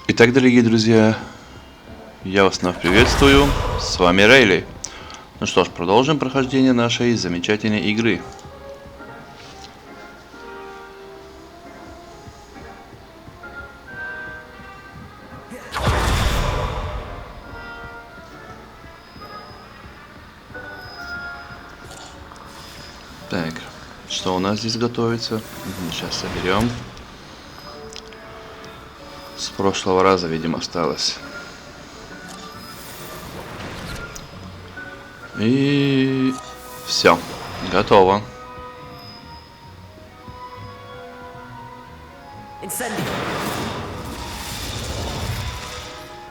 Итак, дорогие друзья, я вас вновь приветствую, с вами Рейли. Ну что ж, продолжим прохождение нашей замечательной игры. Так, что у нас здесь готовится? Сейчас соберем. С прошлого раза, видимо, осталось. И все, готово.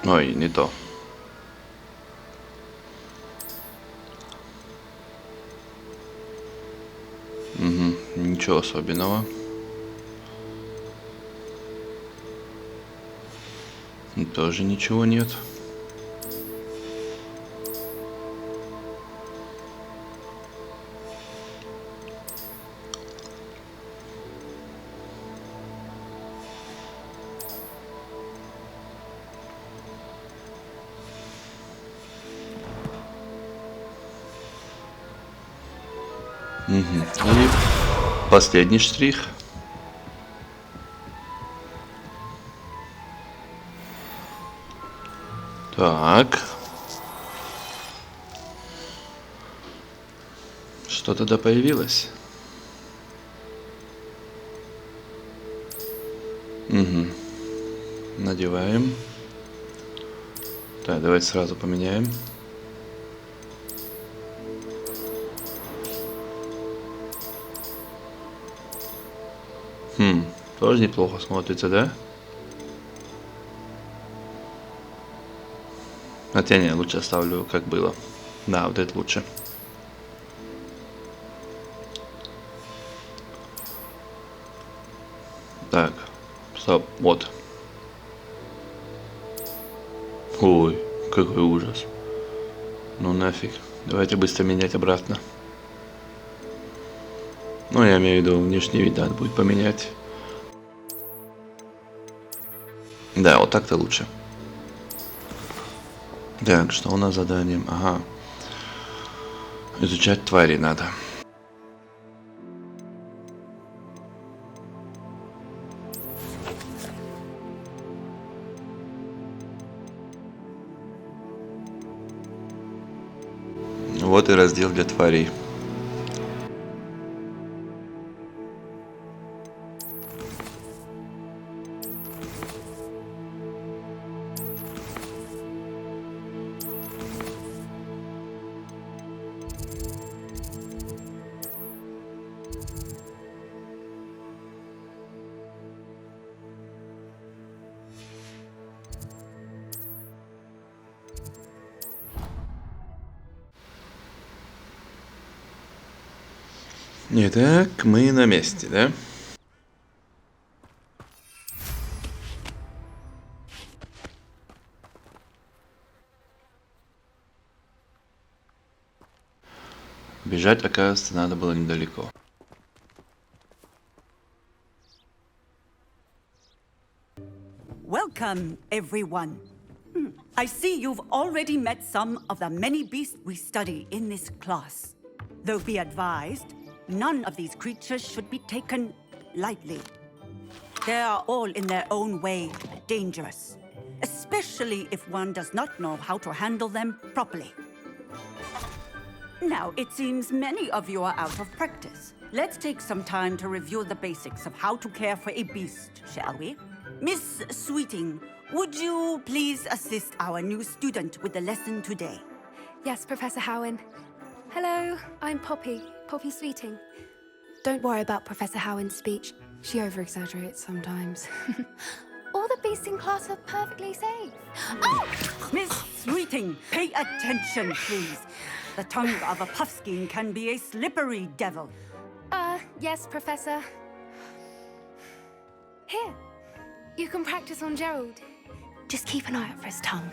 Ой, не то. Угу, ничего особенного. Тоже ничего нет. И последний штрих. Так. Что-то да появилось. Угу. Надеваем. Так, давайте сразу поменяем. Тоже неплохо смотрится, да? Хотя не, лучше оставлю как было. Да, вот это лучше. Так, стоп, вот. Ой, какой ужас. Ну нафиг. Давайте быстро менять обратно. Ну, я имею в виду, внешний вид надо будет поменять. Да, вот так-то лучше. Так, что у нас с заданием? Ага. Изучать твари надо. Вот и раздел для тварей. Итак, мы на месте, да? Бежать, оказывается, надо было недалеко. Welcome, everyone. I see you've already met some of the many beasts we study in this class. Though be advised, none of these creatures should be taken lightly. They are all in their own way dangerous, especially if one does not know how to handle them properly. Now, it seems many of you are out of practice. Let's take some time to review the basics of how to care for a beast, shall we? Miss Sweeting, would you please assist our new student with the lesson today? Yes, Professor Howen. Hello, I'm Poppy Sweeting. Don't worry about Professor Howen's speech. She over-exaggerates sometimes. All the beasts in class are perfectly safe. Oh! Miss Sweeting, pay attention, please. The tongue of a puffskein can be a slippery devil. Yes, Professor. Here, you can practice on Gerald. Just keep an eye out for his tongue.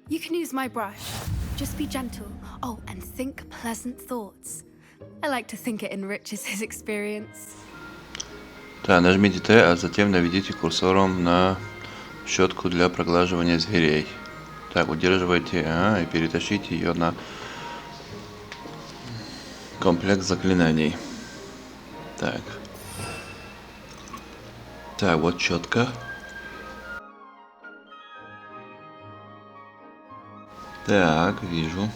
You can use my brush. Just be gentle. Oh, and think pleasant thoughts. I like to think it enriches his experience. Так, нажмите Т, а затем наведите курсором на щетку для проглаживания зверей. Так, удерживайте и перетащите ее на комплекс заклинаний. Так. Так, вот щетка. Так, вижу.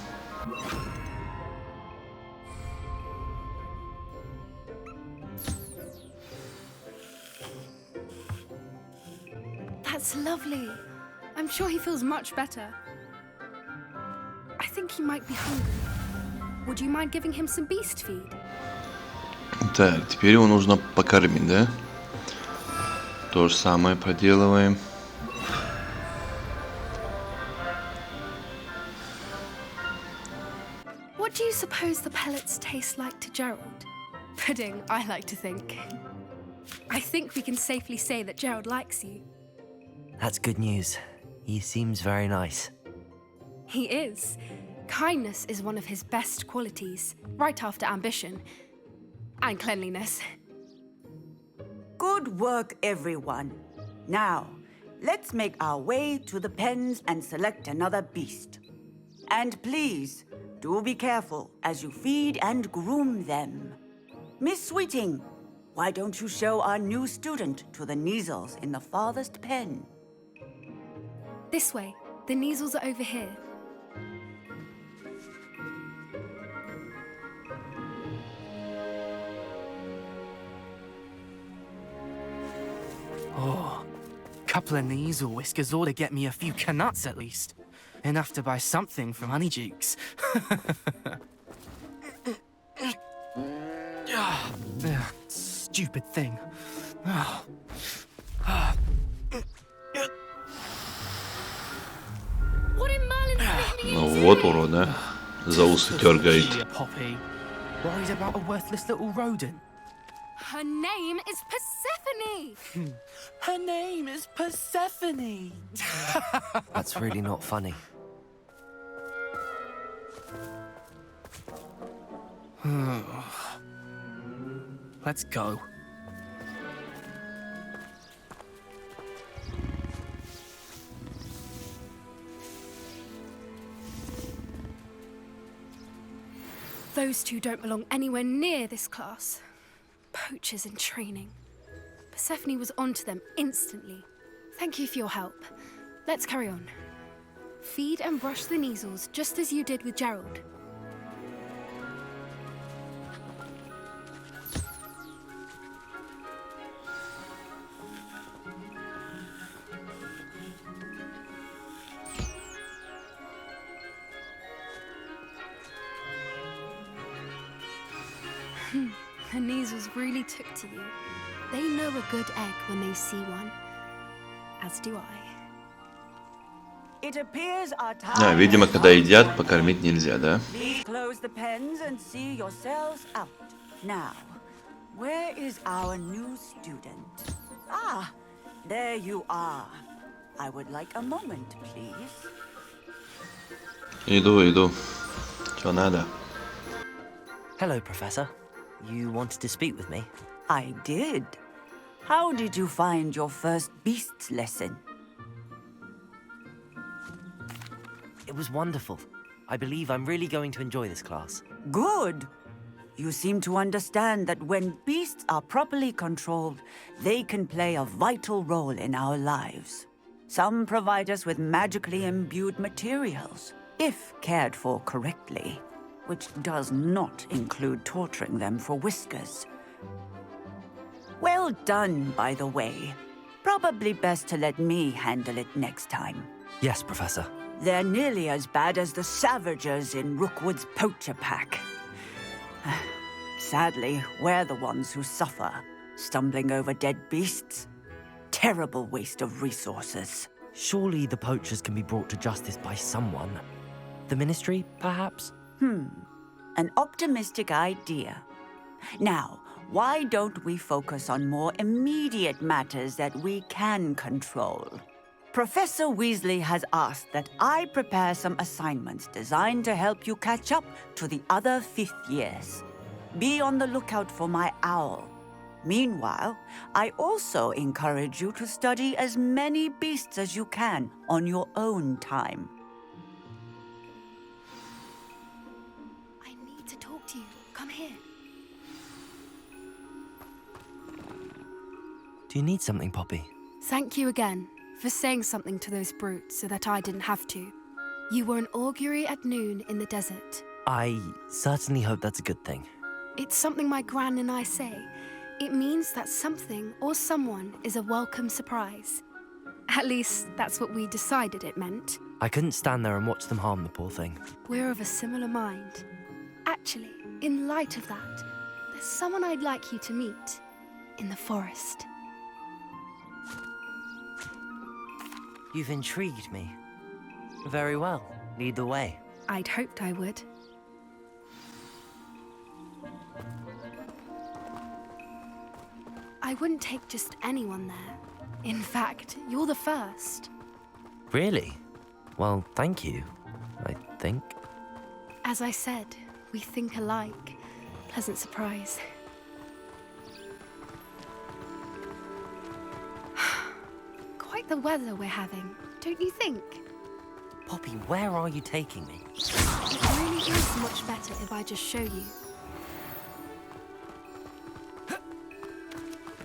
That's lovely. I'm sure he feels much better. I think he might be hungry. Would you mind giving him some beast feed? Так, теперь его нужно покормить, да? То же самое проделываем. What do you suppose the pellets taste like to Gerald? Pudding, I like to think. I think we can safely say that Gerald likes you. That's good news. He seems very nice. He is. Kindness is one of his best qualities, right after ambition. And cleanliness. Good work, everyone. Now, let's make our way to the pens and select another beast. And please, do be careful as you feed and groom them. Miss Sweeting, why don't you show our new student to the Neasels in the farthest pen? This way. The Neasels are over here. Oh, couple of Neasel whiskers ought to get me a few canuts at least. Enough to buy something from Honeydukes. Stupid thing. What in Merlin's name? Ну вот урод, да? За усы дергает. Dear Poppy, worried about a worthless little rodent. Her name is Persephone! Her name is Persephone. That's really not funny. Let's go. Those two don't belong anywhere near this class. Poachers in training. Persephone was onto them instantly. Thank you for your help. Let's carry on. Feed and brush the Neasels just as you did with Gerald. The Neasels really took to you. They know a good egg when they see one. As do I. It appears our time. А, видимо, когда едят, покормить нельзя, да? Please close the pens and see yourselves out. Now, where is our new student? Ah, there you are. I would like a moment, please. Иду. Чё надо? Hello, Professor. You wanted to speak with me? I did. How did you find your first beasts lesson? It was wonderful. I believe I'm really going to enjoy this class. Good. You seem to understand that when beasts are properly controlled, they can play a vital role in our lives. Some provide us with magically imbued materials, if cared for correctly, which does not include torturing them for whiskers. Well done, by the way. Probably best to let me handle it next time. Yes, Professor. They're nearly as bad as the Savagers in Rookwood's poacher pack. Sadly, we're the ones who suffer, stumbling over dead beasts. Terrible waste of resources. Surely the poachers can be brought to justice by someone. The Ministry, perhaps? An optimistic idea. Now, why don't we focus on more immediate matters that we can control? Professor Weasley has asked that I prepare some assignments designed to help you catch up to the other 5th years. Be on the lookout for my owl. Meanwhile, I also encourage you to study as many beasts as you can on your own time. I need to talk to you. Come here. Do you need something, Poppy? Thank you again for saying something to those brutes so that I didn't have to. You were an augury at noon in the desert. I certainly hope that's a good thing. It's something my gran and I say. It means that something or someone is a welcome surprise. At least, that's what we decided it meant. I couldn't stand there and watch them harm the poor thing. We're of a similar mind. Actually, in light of that, there's someone I'd like you to meet in the forest. You've intrigued me. Very well. Lead the way. I'd hoped I would. I wouldn't take just anyone there. In fact, you're the first. Really? Well, thank you, I think. As I said, we think alike. Pleasant surprise. Quite the weather we're having, don't you think? Poppy, where are you taking me? It really is much better if I just show you.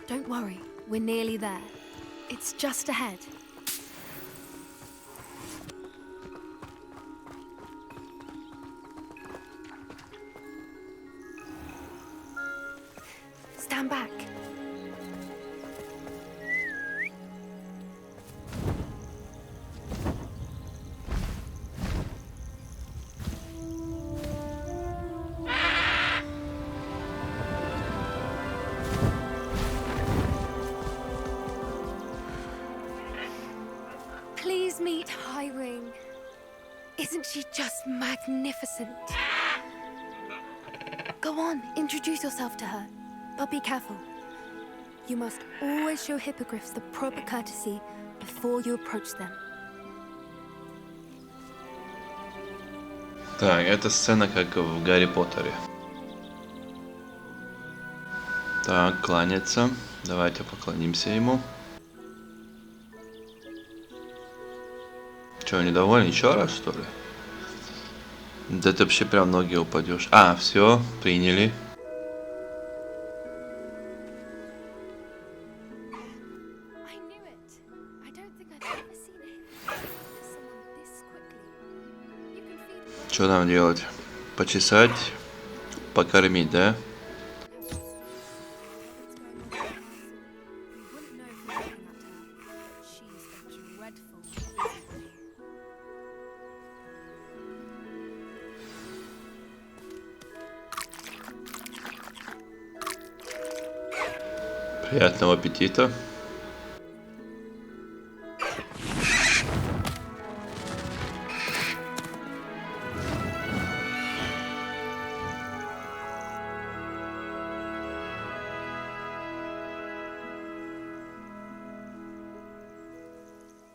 Don't worry, we're nearly there. It's just ahead. Stand back. Please meet Highwing. Isn't she just magnificent? Go on, introduce yourself to her. But be careful. You must always show hippogriffs the proper courtesy before you approach them. Так, это сцена как в Гарри Поттере. Так, кланяться. Давайте поклонимся ему. Че, недоволен? Еще раз, что ли? Да ты вообще прям в ноги упадешь. А, все, приняли. I knew it. I don't think I've ever seen a hippogriff to someone this quickly. You can feed Что нам делать? Почесать, покормить, да? Приятного аппетита.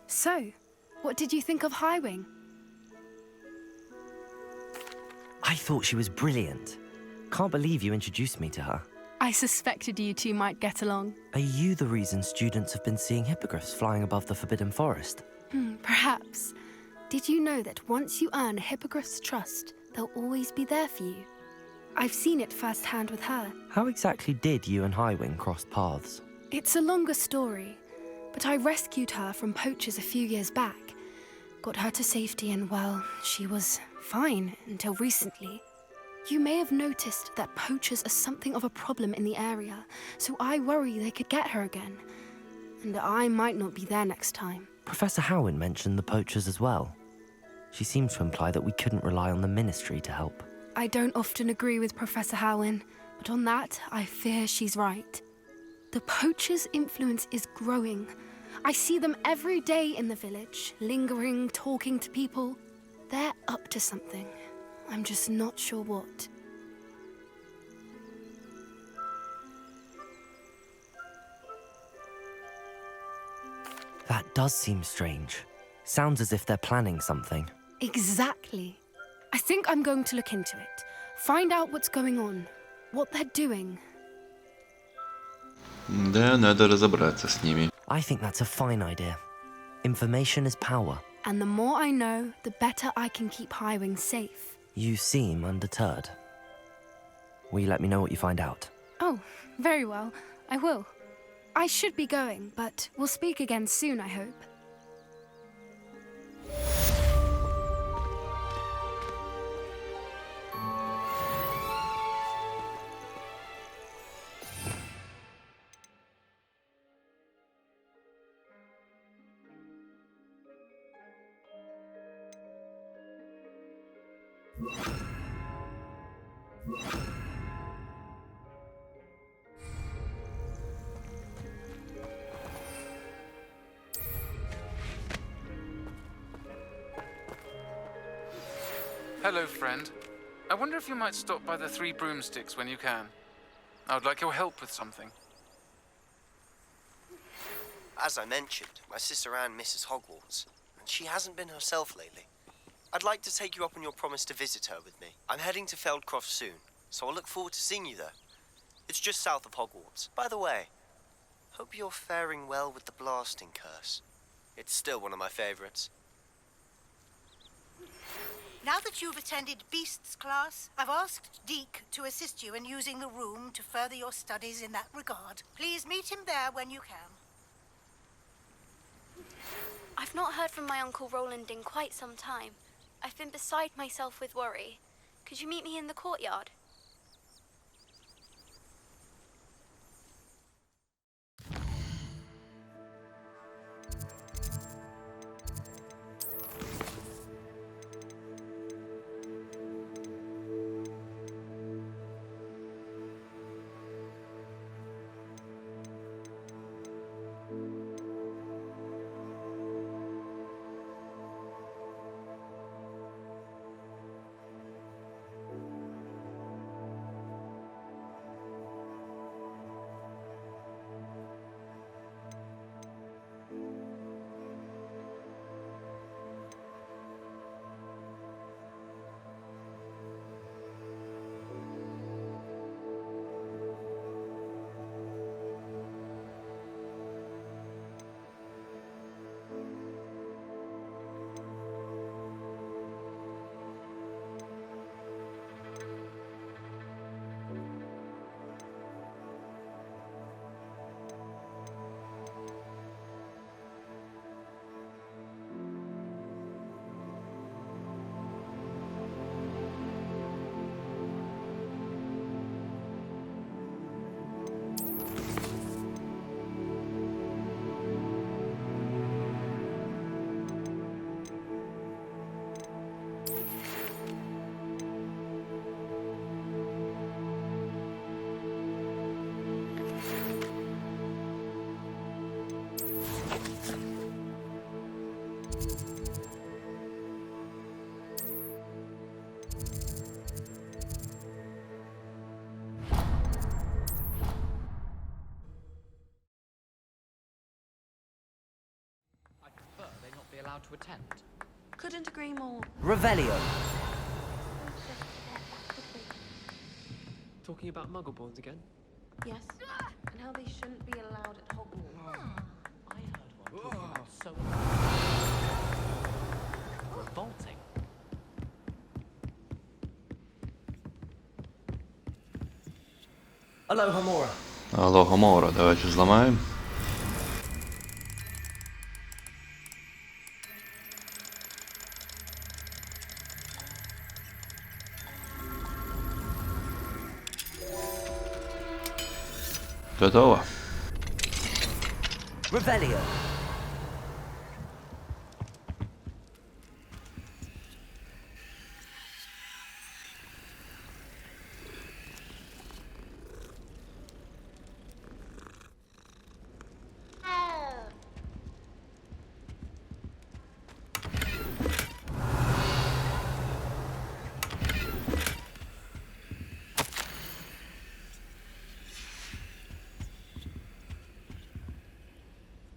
So, what did you think of Highwing? I thought she was brilliant. Can't believe you introduced me to her. I suspected you two might get along. Are you the reason students have been seeing hippogriffs flying above the Forbidden Forest? Perhaps. Did you know that once you earn a hippogriff's trust, they'll always be there for you? I've seen it firsthand with her. How exactly did you and Highwing cross paths? It's a longer story, but I rescued her from poachers a few years back. Got her to safety and, well, she was fine until recently. You may have noticed that poachers are something of a problem in the area, so I worry they could get her again. And I might not be there next time. Professor Howin mentioned the poachers as well. She seemed to imply that we couldn't rely on the Ministry to help. I don't often agree with Professor Howin, but on that, I fear she's right. The poachers' influence is growing. I see them every day in the village, lingering, talking to people. They're up to something. I'm just not sure what. That does seem strange. Sounds as if they're planning something. Exactly. I think I'm going to look into it. Find out what's going on. What they're doing. Да, надо разобраться с ними. I think that's a fine idea. Information is power. And the more I know, the better I can keep Highwing safe. You seem undeterred. Will you let me know what you find out? Oh, very well. I will. I should be going, but we'll speak again soon, I hope. Hello, friend. I wonder if you might stop by the Three Broomsticks when you can. I would like your help with something. As I mentioned, my sister Anne misses Hogwarts, and she hasn't been herself lately. I'd like to take you up on your promise to visit her with me. I'm heading to Feldcroft soon, so I'll look forward to seeing you there. It's just south of Hogwarts. By the way, hope you're faring well with the blasting curse. It's still one of my favorites. Now that you've attended Beasts class, I've asked Deke to assist you in using the room to further your studies in that regard. Please meet him there when you can. I've not heard from my Uncle Roland in quite some time. I've been beside myself with worry. Could you meet me in the courtyard? Allowed to attend. Couldn't agree more. Revelio. Talking about muggleborns again? Yes. And how they shouldn't be allowed at Hogwarts. I heard one talking about so revolting. Aloha Mora. Алоха Мора, давайте взломаем. Готово. Revelio.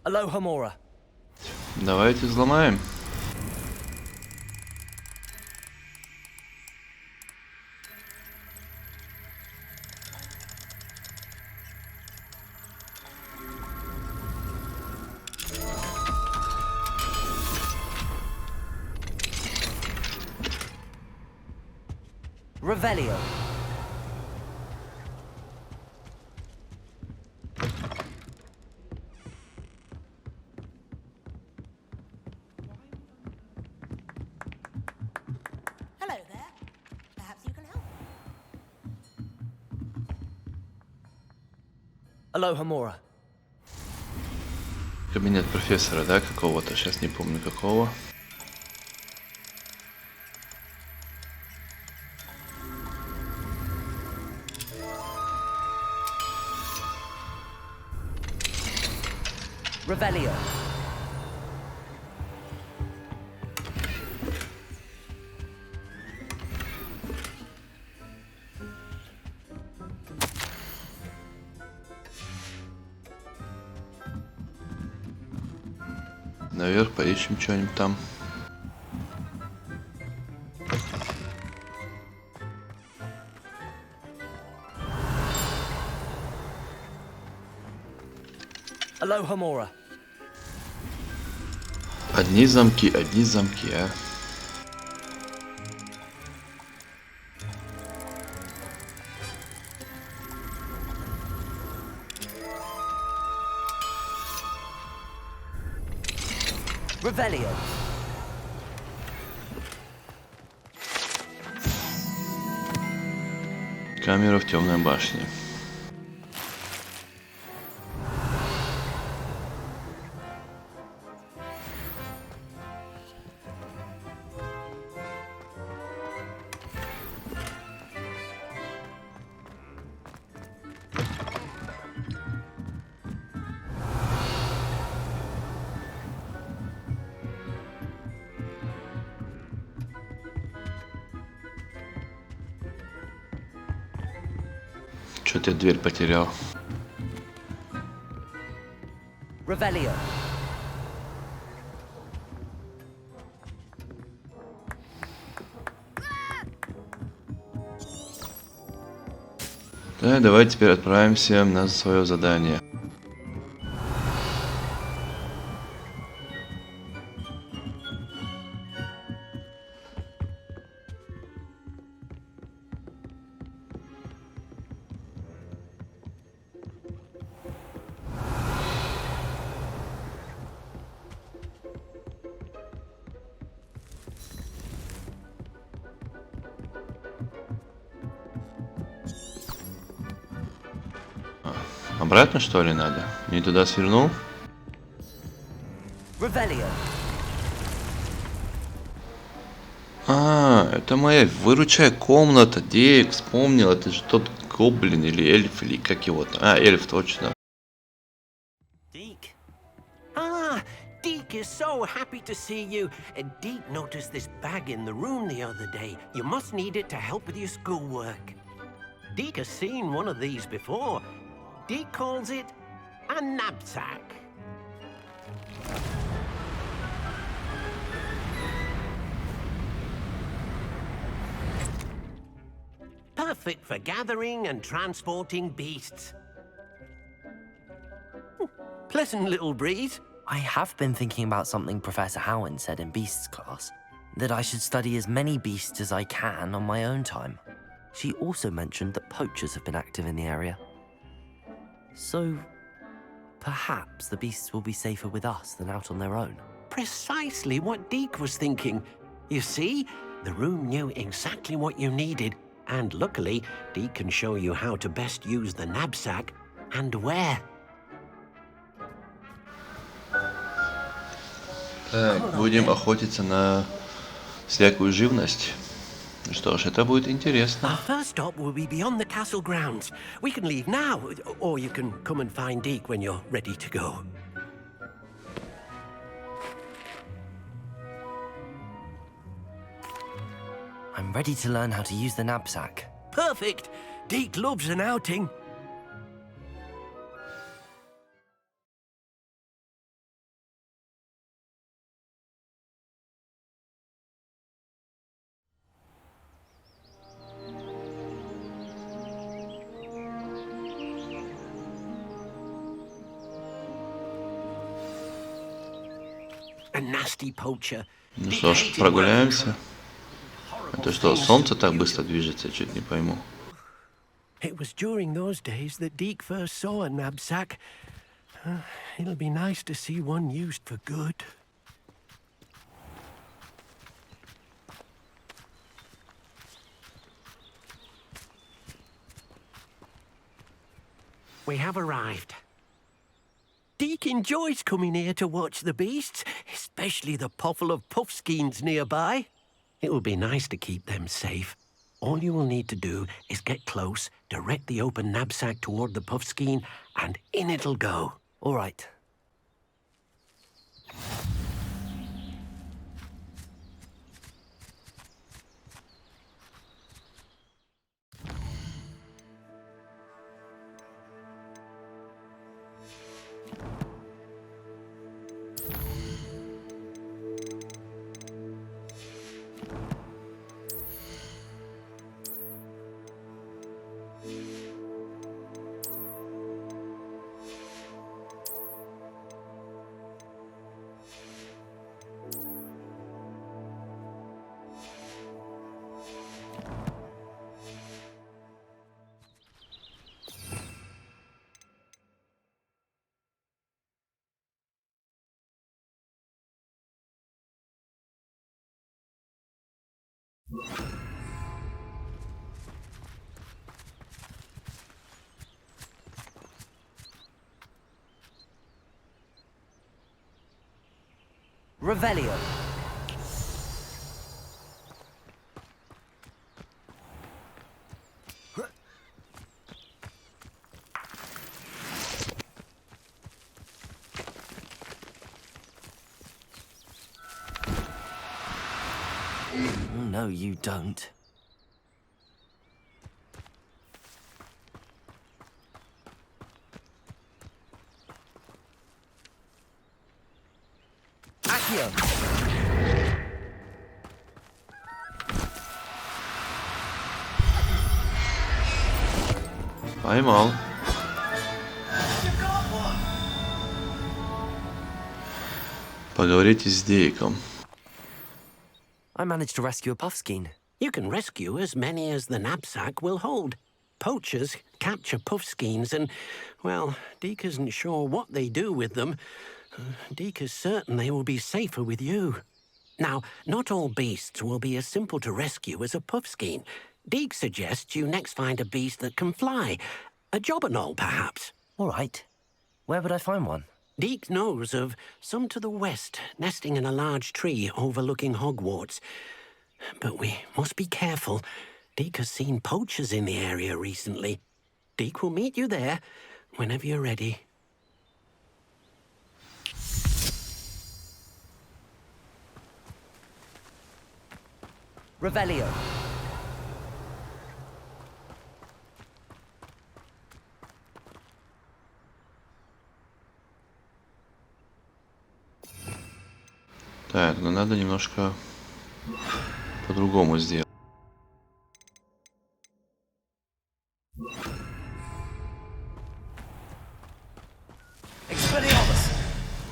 Aloha Mora. Давайте взломаем. Revelio. Hello there. Perhaps you can help. Aloha Mora. Кабинет профессора, да, какого-то, сейчас не помню какого. Revelio. Наверх поищем что-нибудь там. Aloha Mora. Одни замки, а. Revelio. Камера в темной башне. Что-то я дверь потерял. Revelio. Да, давай теперь отправимся на свое задание. Обратно, что ли, надо? Не туда свернул? Revelio. А, это моя выручай комната. Дик, вспомнил, это же тот гоблин или эльф, или как его-то. А, эльф, точно. Deke. Ah, Deke is so happy to see you. Deke noticed this bag in the room the other day. You must need it to help with your schoolwork. Deke has seen one of these before. Deke calls it a knapsack. Perfect for gathering and transporting beasts. Pleasant little breeze. I have been thinking about something Professor Howin said in Beasts class, that I should study as many beasts as I can on my own time. She also mentioned that poachers have been active in the area. So, perhaps the beasts will be safer with us than out on their own. Precisely what Deke was thinking. You see, the room knew exactly what you needed, and luckily, Deke can show you how to best use the knapsack and where. Так, будем охотиться на всякую живность. Что ж, это будет интересно. Our first stop will be beyond the castle grounds. We can leave now, or you can come and find Deke when you're ready to go. I'm ready to learn how to use the knapsack. Perfect! Deke loves an outing. A nasty poacher. Ну что ж, прогуляемся. Это что, солнце так быстро движется, чуть не пойму. It was during those days that Deke first saw a knapsack. It'll be nice to see one used for good. We have arrived. Deke enjoys coming here to watch the beasts, especially the potful of puffskeins nearby. It will be nice to keep them safe. All you will need to do is get close, direct the open knapsack toward the puffskein, and in it'll go. All right. Revelio. No, you don't. Accio. Поймал. Поговорите с Дейком. I managed to rescue a puffskein. You can rescue as many as the knapsack will hold. Poachers capture puffskeins and, well, Deke isn't sure what they do with them. Deke is certain they will be safer with you. Now, not all beasts will be as simple to rescue as a puffskein. Deke suggests you next find a beast that can fly. A jobberknoll, perhaps. All right. Where would I find one? Deke knows of some to the west, nesting in a large tree overlooking Hogwarts. But we must be careful. Deke has seen poachers in the area recently. Deke will meet you there whenever you're ready. Revelio. Так, но надо немножко по-другому сделать.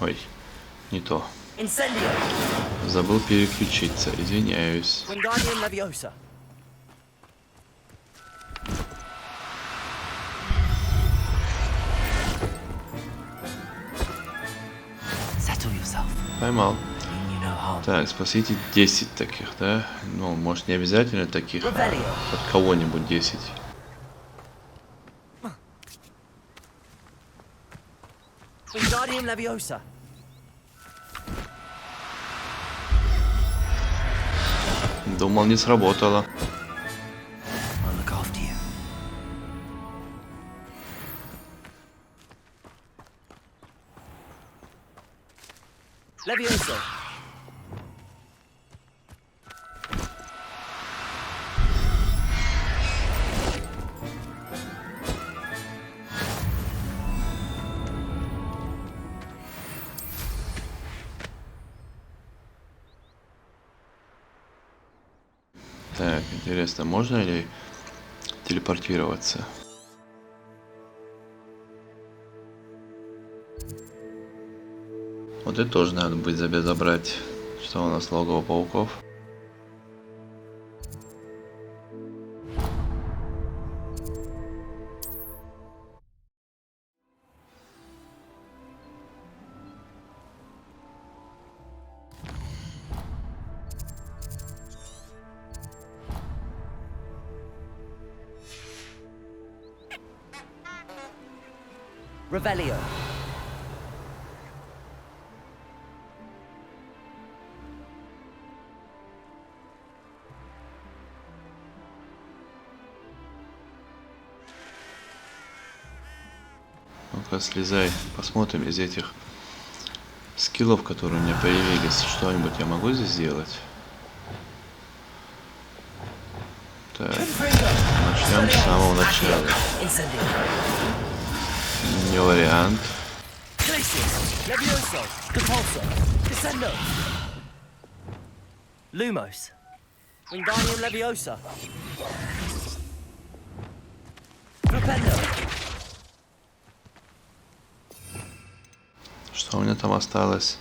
Ой, не то. Забыл переключиться, извиняюсь. Поймал. Так, спасите 10 таких, да? Ну, может, не обязательно таких, а от кого-нибудь 10. Думал, не сработало. Levioso. Так, интересно, можно ли телепортироваться? Вот это тоже надо будет забрать. Что у нас, логово пауков? Revelio. Ну-ка, слезай. Посмотрим из этих скиллов, которые у меня появились. Что-нибудь я могу здесь сделать? Так, начнем с самого начала. Не вариант. Lumos. Wingardium Leviosa. Flipendo. Что у меня там осталось?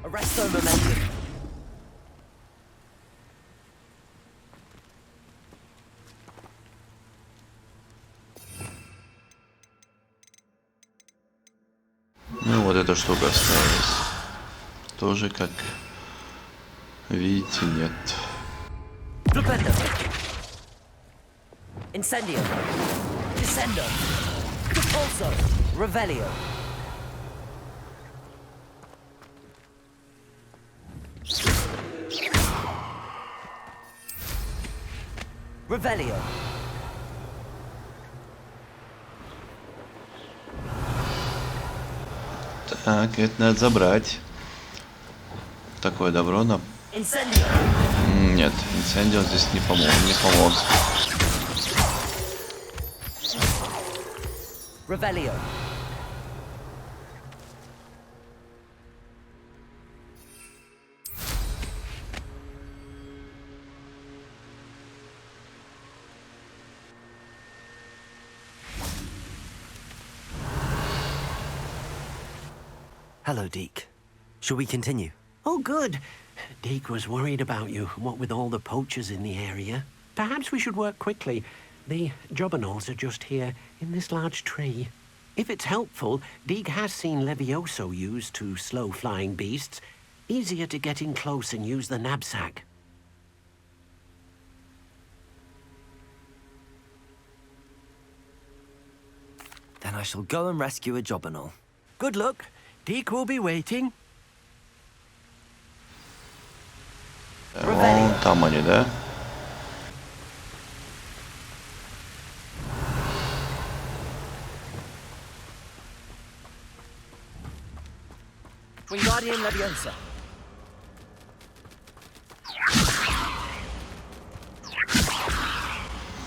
Arresto Momentum. Ну вот эта штука осталась. Тоже, как видите, нет. Flipendo. Incendio. Descendo. Repulso. Revelio. Revelio. Так, это надо забрать. Такое добро нам. Incendio. Нет, инцендио здесь не помог. Revelio. Hello, Deke. Shall we continue? Oh, good. Deke was worried about you, what with all the poachers in the area. Perhaps we should work quickly. The jobberknolls are just here, in this large tree. If it's helpful, Deke has seen Levioso used to slow flying beasts. Easier to get in close and use the knapsack. Then I shall go and rescue a jobberknoll. Good luck. Deke will be waiting. Вон там они, да? Wingardium Leviosa.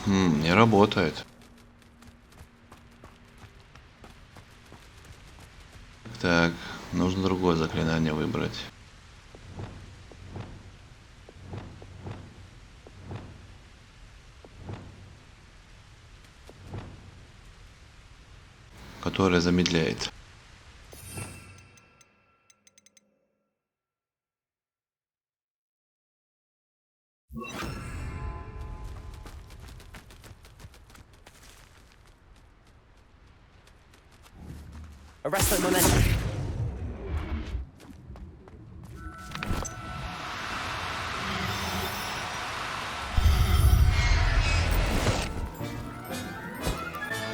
Не работает. Так, нужно другое заклинание выбрать. Которое замедляет. Arresto Momentum.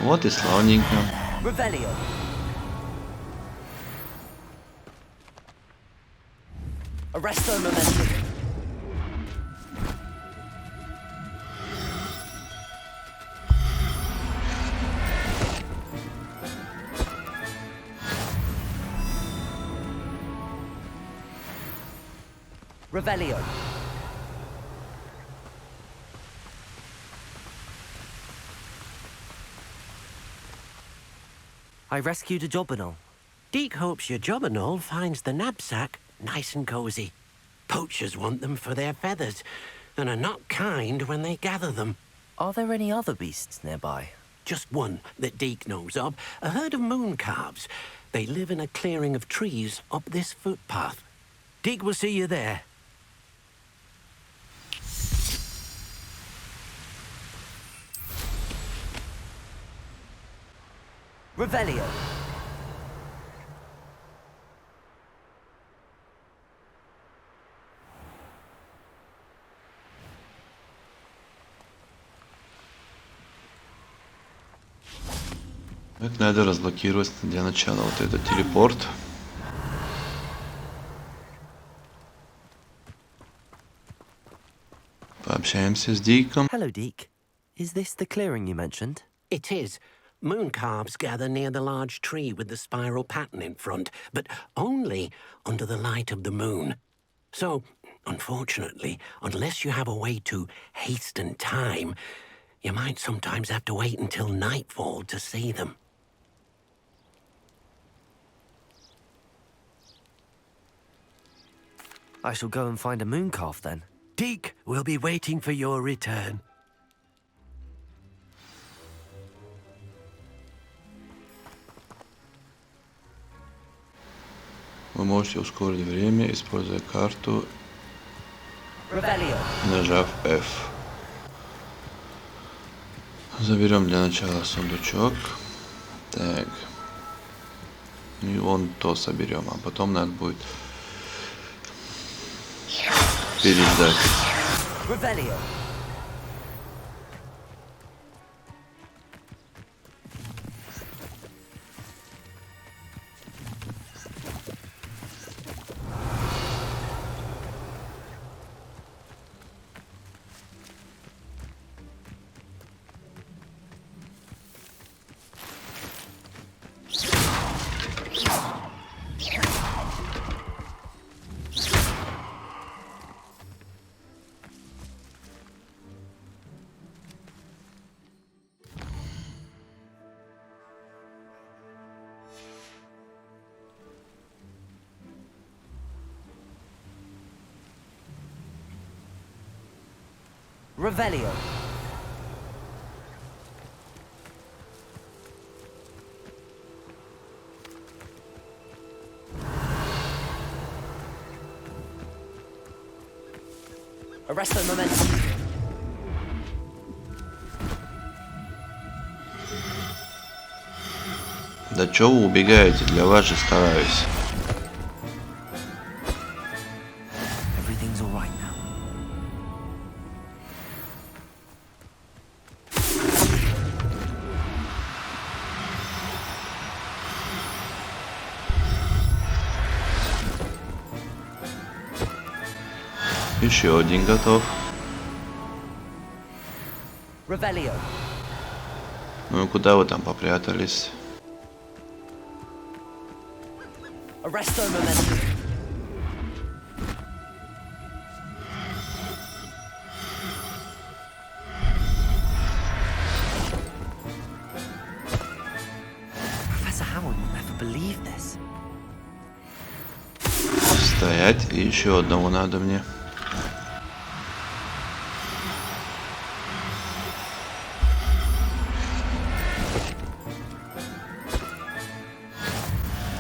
Вот и славненько. Revelio. Arresto Momentum. Revelio. I rescued a jobberknoll. Deke hopes your jobberknoll finds the knapsack nice and cozy. Poachers want them for their feathers, and are not kind when they gather them. Are there any other beasts nearby? Just one that Deke knows of, a herd of moon calves. They live in a clearing of trees up this footpath. Deke will see you there. Revelio. Так, надо разблокировать для начала вот этот телепорт. Пообщаемся с Диком. Hello, Deke. Is this the clearing you mentioned? It is. Moon calves gather near the large tree with the spiral pattern in front, but only under the light of the moon. So, unfortunately, unless you have a way to hasten time, you might sometimes have to wait until nightfall to see them. I shall go and find a moon calf then. Deke will be waiting for your return. Вы можете ускорить время, используя карту, Revelio. нажав F. Заберем для начала сундучок. Так. И вон то соберем, а потом надо будет переждать. Revelio. Revelio. Arresto momentum. Да чё вы убегаете? Для вас же стараюсь. Everything's all right now. Еще один готов. Revelio. Ну и куда вы там попрятались? Arresto momentum. Professor Howard will never believe this. Стоять. И еще одного надо мне.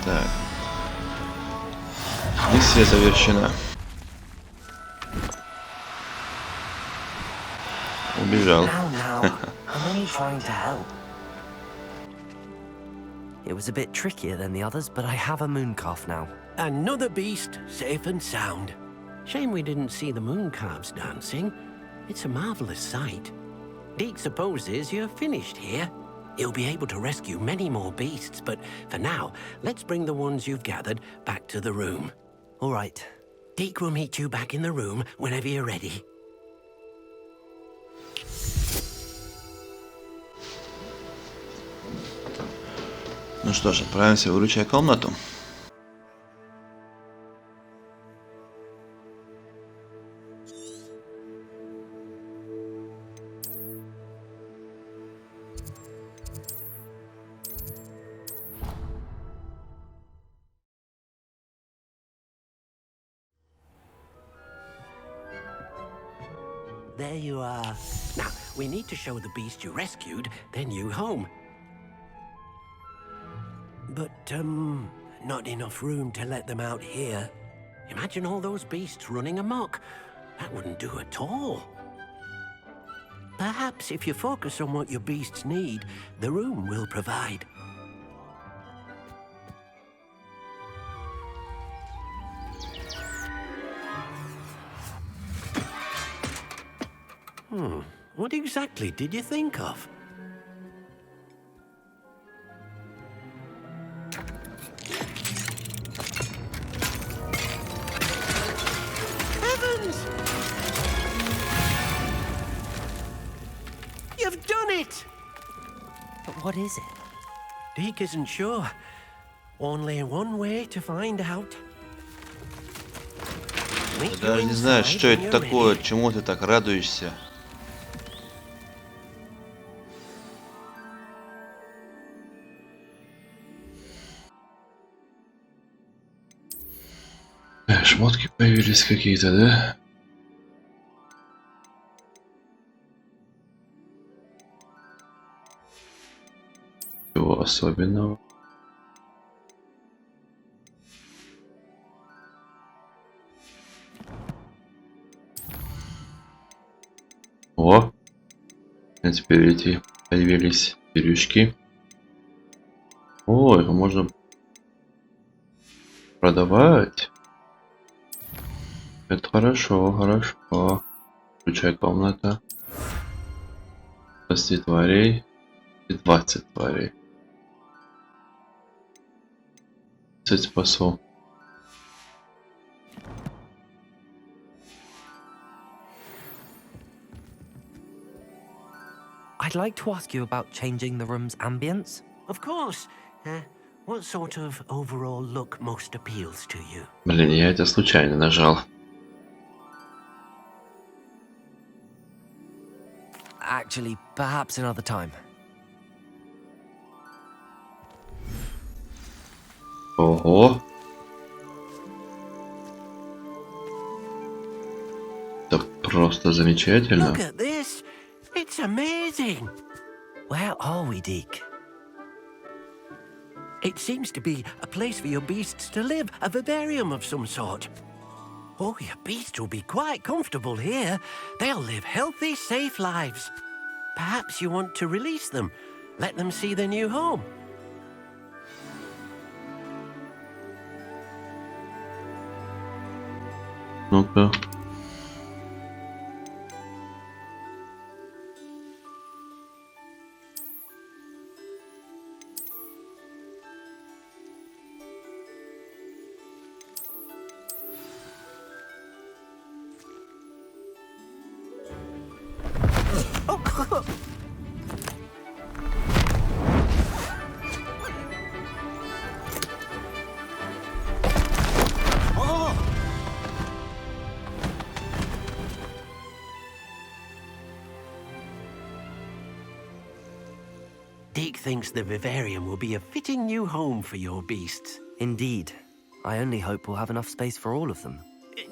Так. Миссия завершена. Убежал. Now, I'm only trying to help. It was a bit trickier than the others, but I have a moon calf now. Another beast, safe and sound. Shame we didn't see the moon calves dancing. It's a marvelous sight. Deke supposes you're finished here. You'll be able to rescue many more beasts, but for now, let's bring the ones you've gathered back to the room. All right. Deke will meet you back in the room whenever you're ready. Ну что ж, отправимся выручать комнату. There you are. Now, we need to show the beast you rescued their new home. But, not enough room to let them out here. Imagine all those beasts running amok. That wouldn't do at all. Perhaps if you focus on what your beasts need, the room will provide. What exactly did you think of? Heavens! You've done it! But what is it? Deke isn't sure. Only one way to find out. Я даже не знаю, что это такое, чему ты так радуешься. Шмотки появились какие-то, да? Чего особенного? О! А теперь эти появились берючки. О, их можно продавать. Это хорошо, хорошо. Включай комната. Спасти тварей. И 20 тварей. 30 спасу. I'd like to ask you about changing the room's ambience. Of course. What sort of overall look most appeals to you? Блин, я это случайно нажал. Actually, perhaps another time. Ого. Это просто замечательно. Look at this. It's amazing. Where are we, Deke? It seems to be a place for your beasts to live, a vivarium of some sort. Oh, your beasts will be quite comfortable here. They'll live healthy, safe lives. Perhaps you want to release them, let them see their new home. Ну-ка. Deke thinks the vivarium will be a fitting new home for your beasts. Indeed. I only hope we'll have enough space for all of them.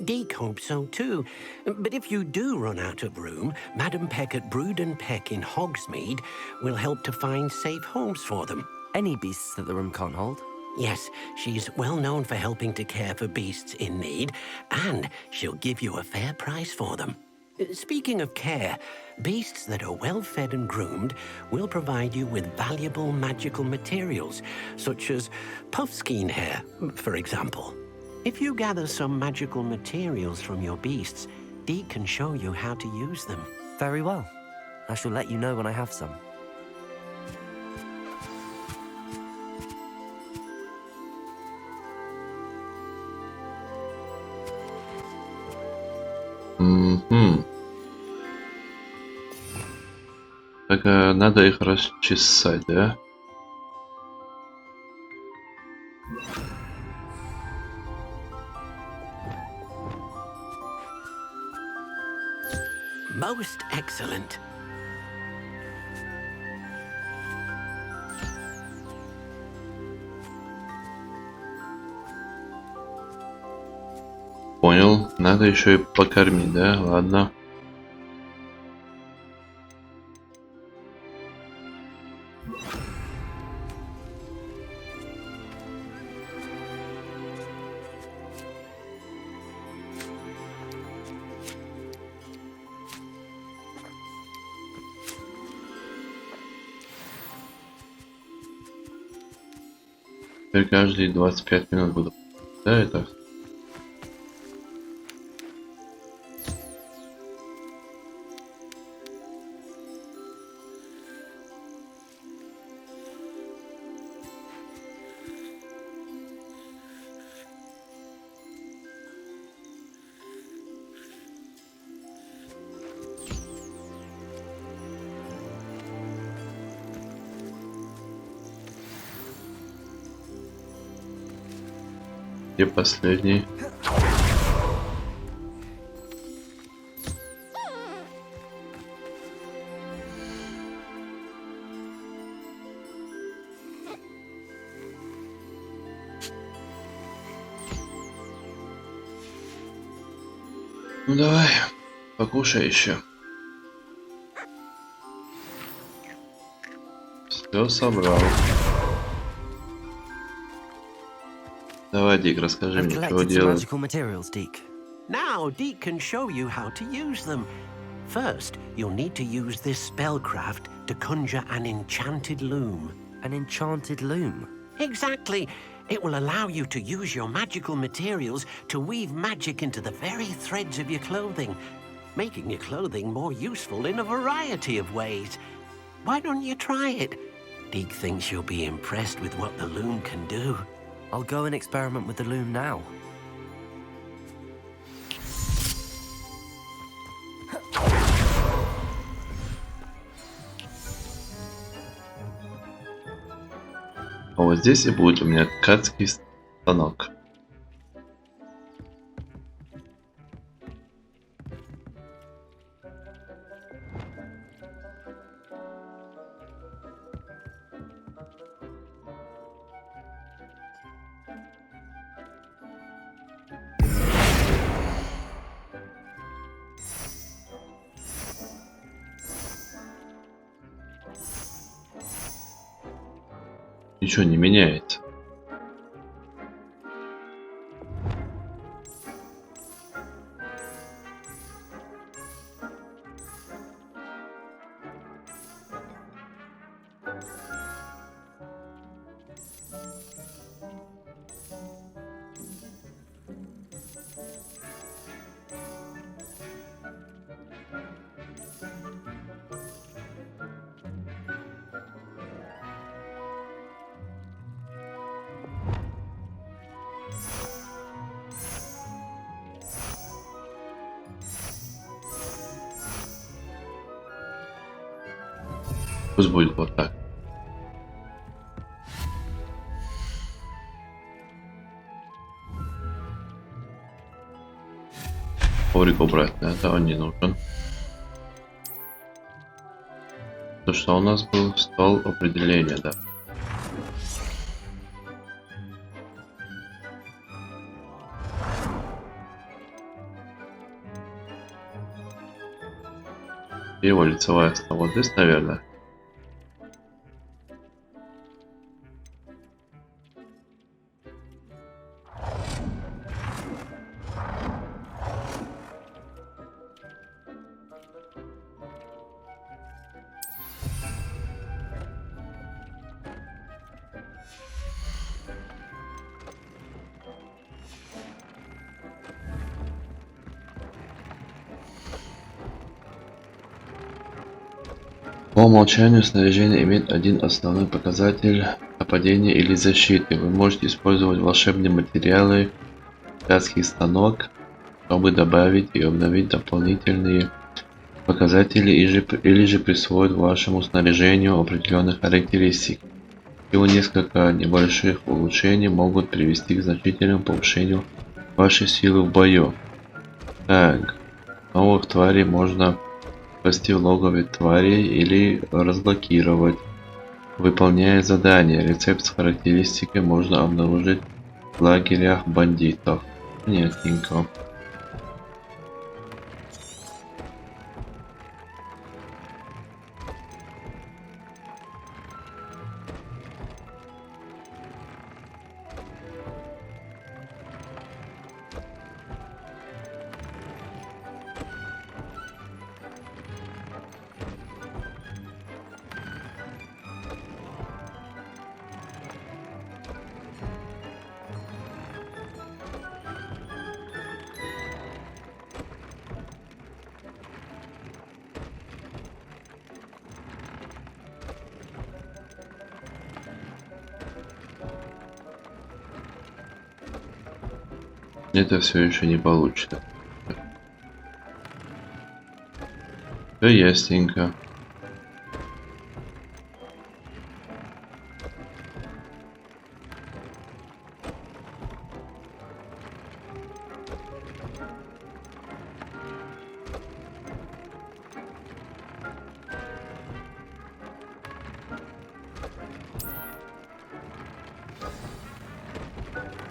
Deke hopes so too. But if you do run out of room, Madam Peck at Brood and Peck in Hogsmeade will help to find safe homes for them. Any beasts that the room can't hold? Yes, she's well known for helping to care for beasts in need, and she'll give you a fair price for them. Speaking of care, beasts that are well fed and groomed will provide you with valuable magical materials, such as puffskein hair, for example. If you gather some magical materials from your beasts, Deke can show you how to use them. Very well. I shall let you know when I have some. Так, надо их расчесать, да? Most excellent. Понял. Надо еще и покормить, да? Ладно. Теперь каждые 25 минут буду. Да, это. Где последний? Ну давай, покушай еще. Все собрал. Давай, Дик, расскажи I've мне, что collected some делать. magical materials, Deke. Now, Deke can show you how to use them. First, you'll need to use this spellcraft to conjure an enchanted loom. An enchanted loom? Exactly. It will allow you to use your magical materials to weave magic into the very threads of your clothing, making your clothing more useful in a variety of ways. Why don't you try it? Deke thinks you'll be impressed with what the loom can do. I'll go and experiment with the loom now. А вот здесь и будет у меня ткацкий станок. Ничего не меняется. Пусть будет вот так. Коврик убрать, это он не нужен. То, что у нас был стол определения, да. Его лицевая стала вот здесь, наверное. По умолчанию снаряжение имеет один основной показатель нападения или защиты. Вы можете использовать волшебные материалы, ткацкий станок, чтобы добавить и обновить дополнительные показатели или же присвоить вашему снаряжению определенных характеристик. Всего несколько небольших улучшений могут привести к значительному повышению вашей силы в бою. Так, новых тварей можно спасти в логове тварей или разблокировать. Выполняя задания, рецепт с характеристикой можно обнаружить в лагерях бандитов. Понятненько. Это все еще не получится. Все ясненько.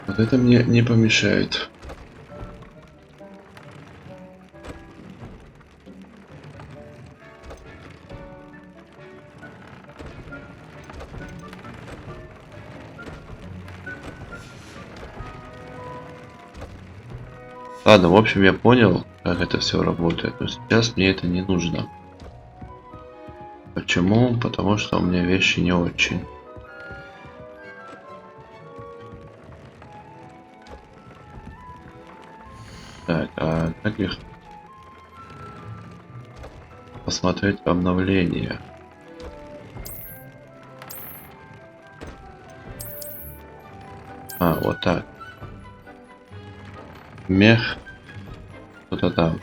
Вот это мне не помешает. Ладно, в общем, я понял, как это все работает, но сейчас мне это не нужно. Почему? Потому что у меня вещи не очень. Так, а как их посмотреть обновления? А, вот так. Мех. Кто-то там.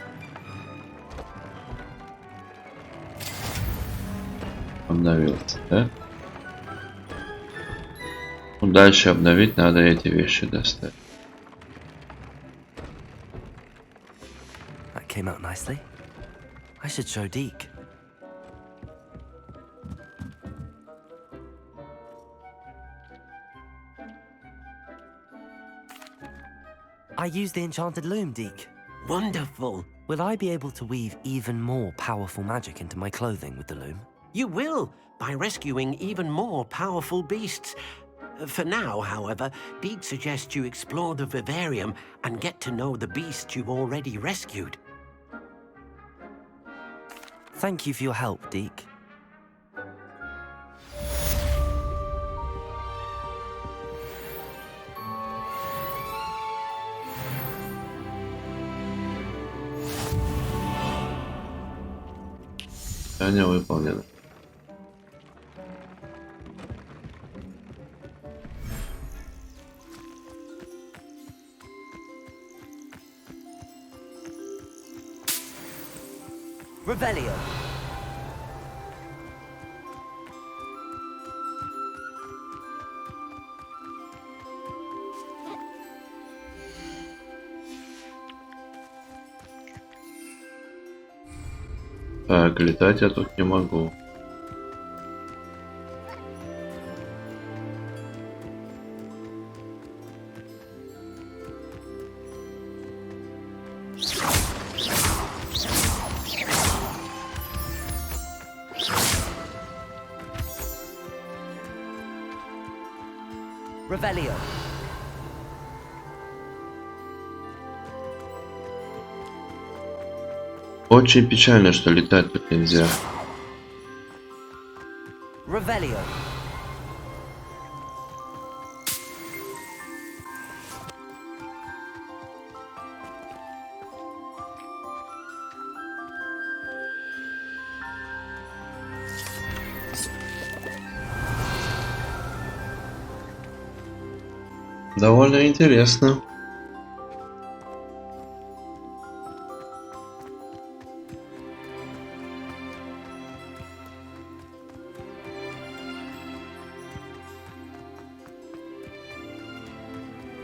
Обновился, да? Ну, дальше обновить надо эти вещи достать. That came out nicely. I should show Deke. I used the enchanted loom, Deke. Wonderful. Will I be able to weave even more powerful magic into my clothing with the loom? You will, by rescuing even more powerful beasts. For now, however, Deke suggests you explore the vivarium and get to know the beasts you've already rescued. Thank you for your help, Deke. Задание выполнено. Revelio. Так, летать я тут не могу. Revelio. Очень печально, что летать тут нельзя. Revelio. Довольно интересно.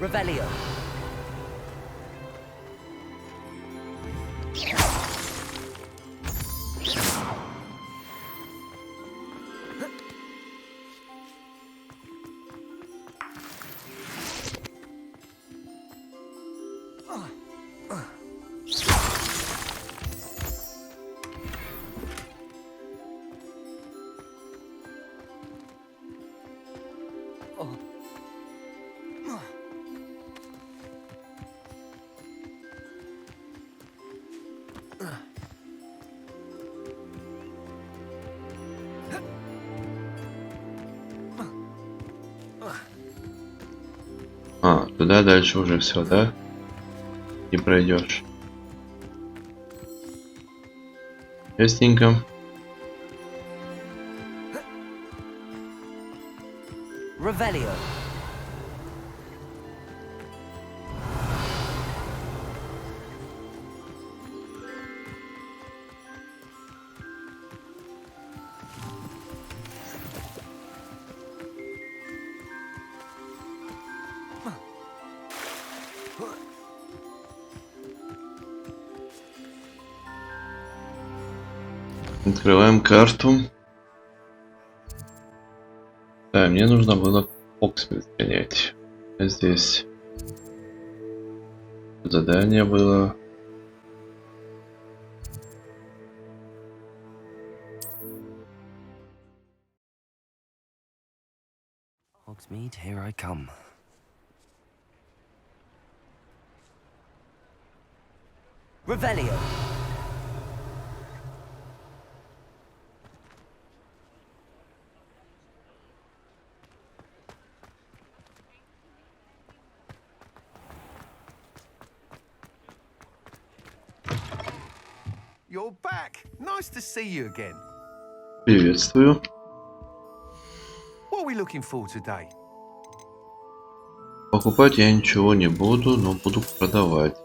Revelio. А, туда дальше уже все, да? Не пройдешь. Ясненько. Revelio. Открываем карту. Да, мне нужно было Оксфорд сгонять. Здесь задание было. Hogsmeade, here I come. Revelio. You're back. Nice to see you again. Приветствую. What are we looking for today? Покупать я ничего не буду, но буду продавать.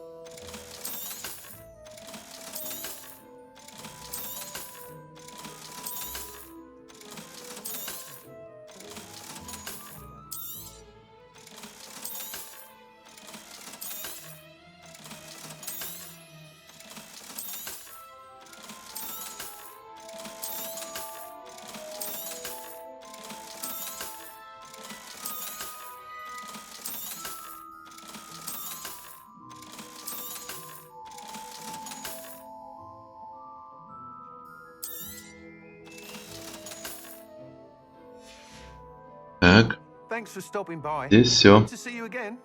Так, Thanks for stopping by. здесь все. Good to see you again.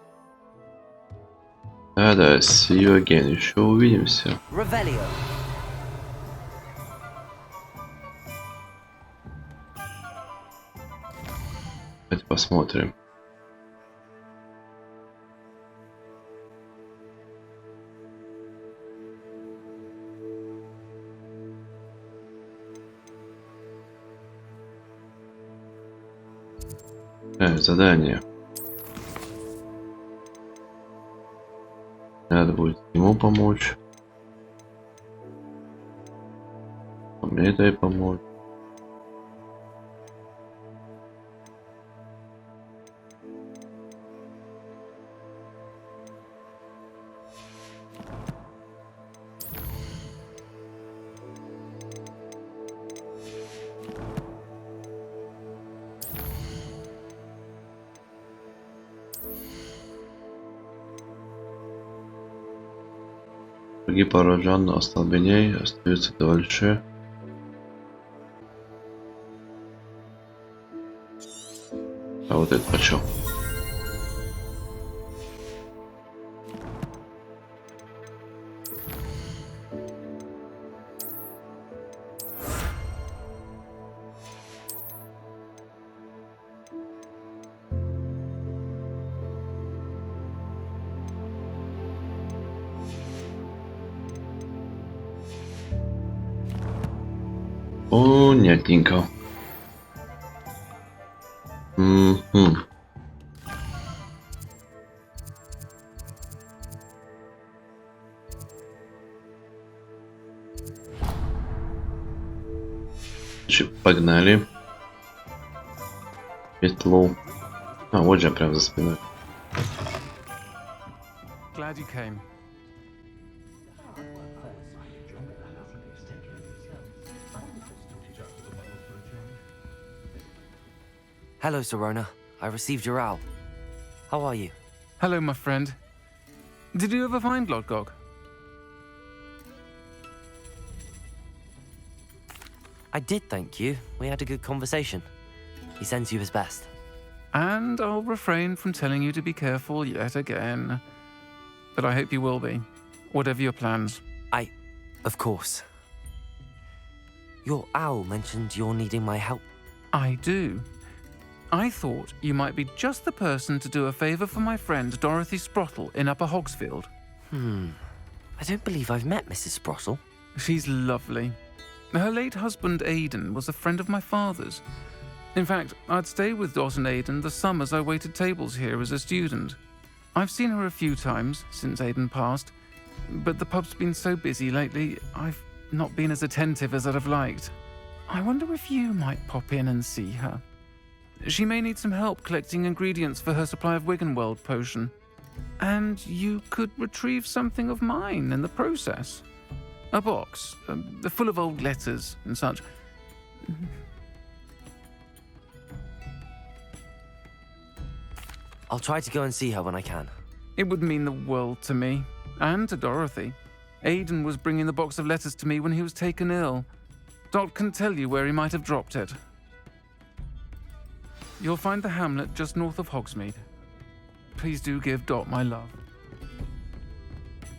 Да, see you again. Еще увидимся. Revelio. Давайте посмотрим. Задание. Надо будет ему помочь. А мне дай помочь. Враги поражен, остолбеней, остаются дальше. А вот это хочу. Понятненько. Погнали. Метлу. А, вот же прям за спиной. Glad you came. Hello, Serona. I received your owl. How are you? Hello, my friend. Did you ever find Lodgog? I did, thank you. We had a good conversation. He sends you his best. And I'll refrain from telling you to be careful yet again. But I hope you will be, whatever your plans. Of course. Your owl mentioned you're needing my help. I do. I thought you might be just the person to do a favor for my friend Dorothy Sprottle in Upper Hogsfield. I don't believe I've met Mrs. Sprottle. She's lovely. Her late husband Aidan was a friend of my father's. In fact, I'd stayed with Dot and Aidan the summers I waited tables here as a student. I've seen her a few times since Aidan passed, but the pub's been so busy lately, I've not been as attentive as I'd have liked. I wonder if you might pop in and see her. She may need some help collecting ingredients for her supply of Wiggenweld potion. And you could retrieve something of mine in the process. A box, full of old letters and such. I'll try to go and see her when I can. It would mean the world to me, and to Dorothy. Aiden was bringing the box of letters to me when he was taken ill. Dot can tell you where he might have dropped it. You'll find the hamlet just north of Hogsmeade. Please do give Dot my love.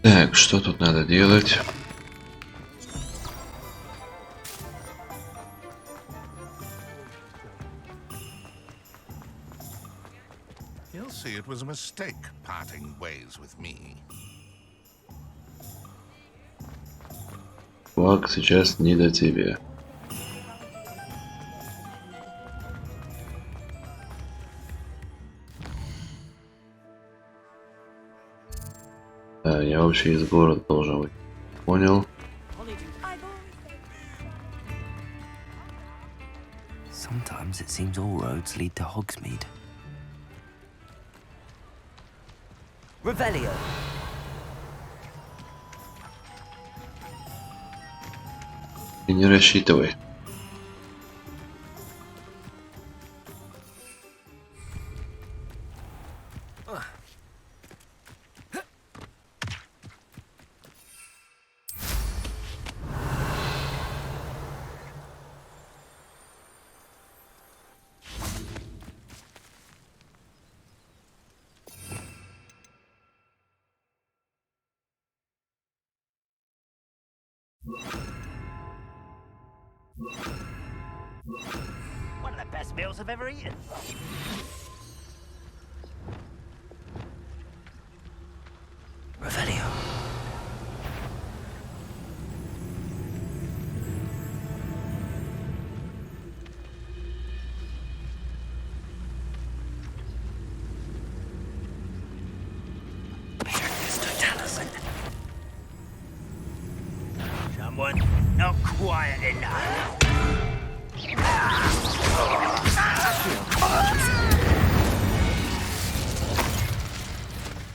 Так, что тут надо делать? He'll see it was a mistake parting ways with me. Флаг сейчас не до тебя. Да, я вообще из города должен быть. Понял. Sometimes it seems all roads lead to Hogsmeade. Revelio. И не рассчитывай. One of the best meals I've ever eaten. Revelio. Someone not quiet enough.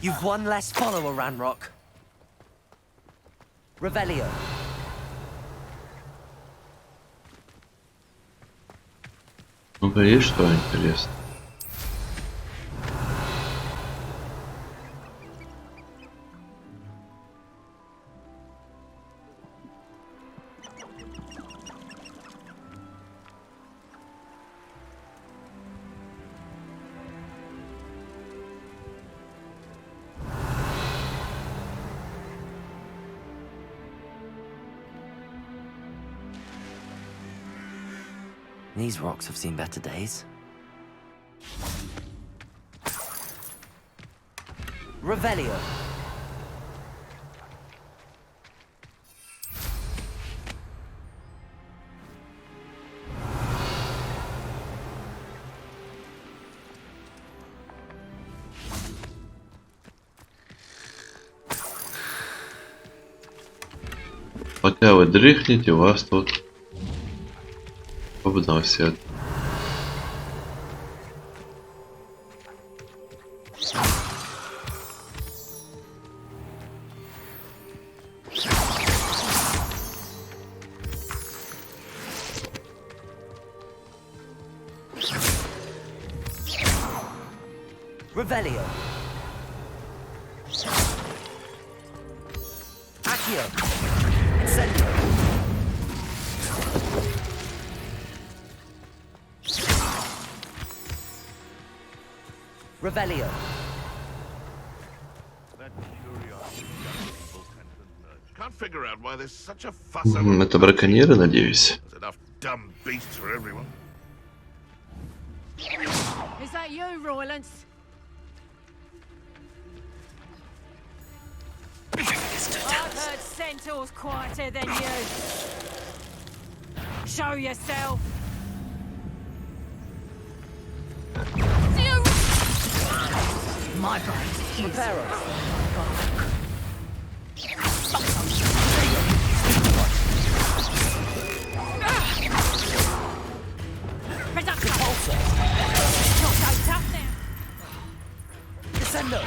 You've one less follower, Ranrock. Revelio. Ну-ка, есть что интересное? These rocks have seen better days. Revelio. Пока вы дрыхнете, вас тут обносят. Revelio. Accio. Incendio. Revelio. Can't figure out why there's such a fuss over Это браконьеры, надеюсь. There's enough dumb beasts for everyone. Is that you, Roylance? I've heard centaurs quieter than you. Show yourself. My brains is Prepare us. Descendo.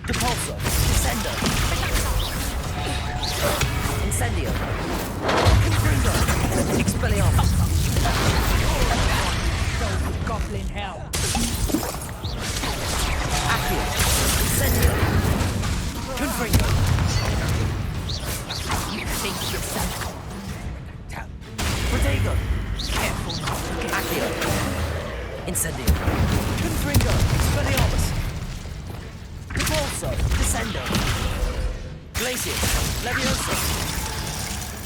Depulso. Leviosa.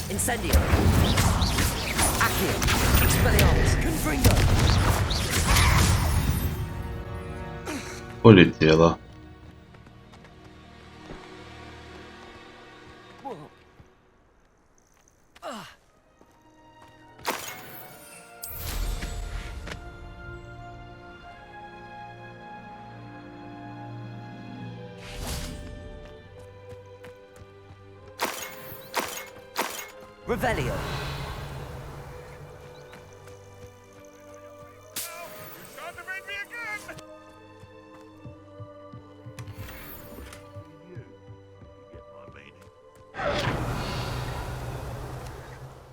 Incendio. Accio. Expelliarmus. Confringo. Полетела. Revelio.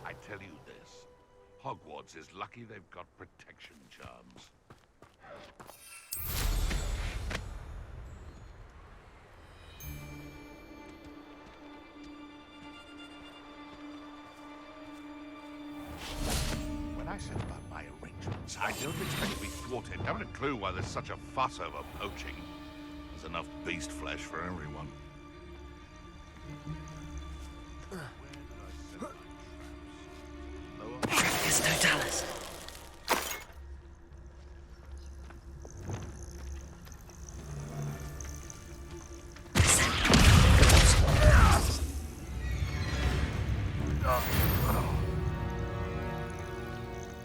I tell you this, Hogwarts is lucky they've got protection charms. When I set about my arrangements, I don't expect to be thwarted. Haven't a clue why there's such a fuss over poaching. There's enough beast flesh for everyone. There's no Dallas.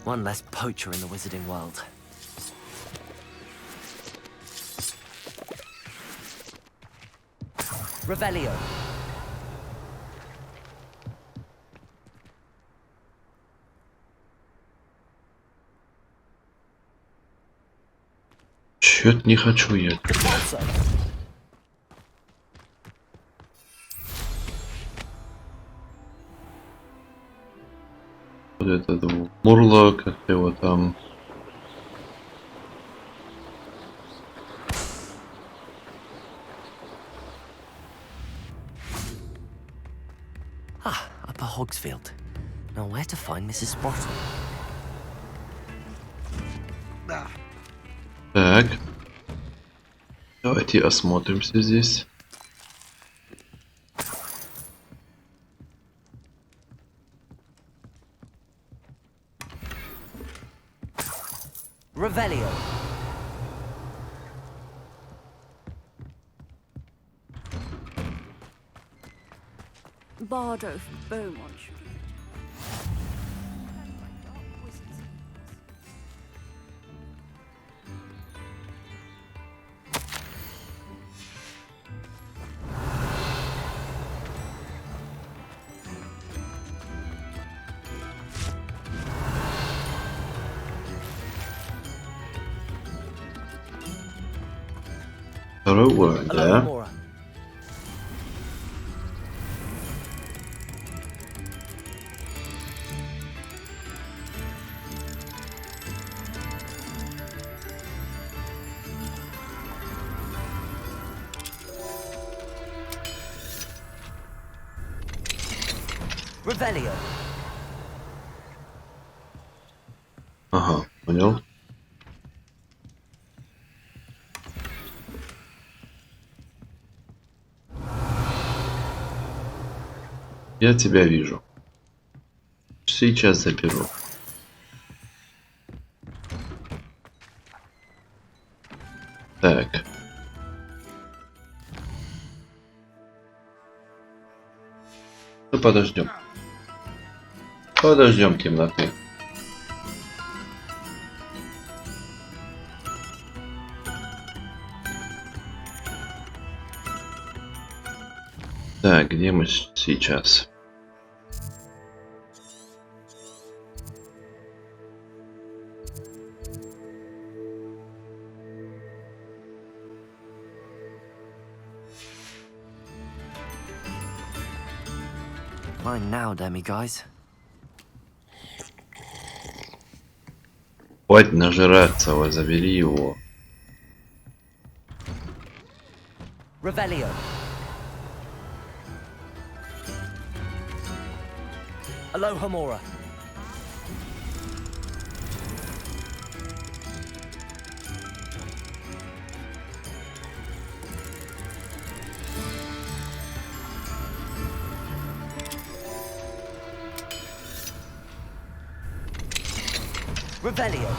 One less poacher in the wizarding world. Revelio. Чё-то не хочу я. Вот этот Мурло, как его там. Ah, Upper Hogsfield. Now where to find Mrs. Sprottle? Так. Давайте осмотримся здесь. Revelio. Bardo from Beaumont. Второй уровень, да? Revelio. Ага, понял. Я тебя вижу. Сейчас заберу. Так. Ну подождем. Подождем темноты. Так, где мы сейчас? Mine now, demi-guys. Хватит нажираться, вот, забери его. Revelio. Alohomora. Revelio.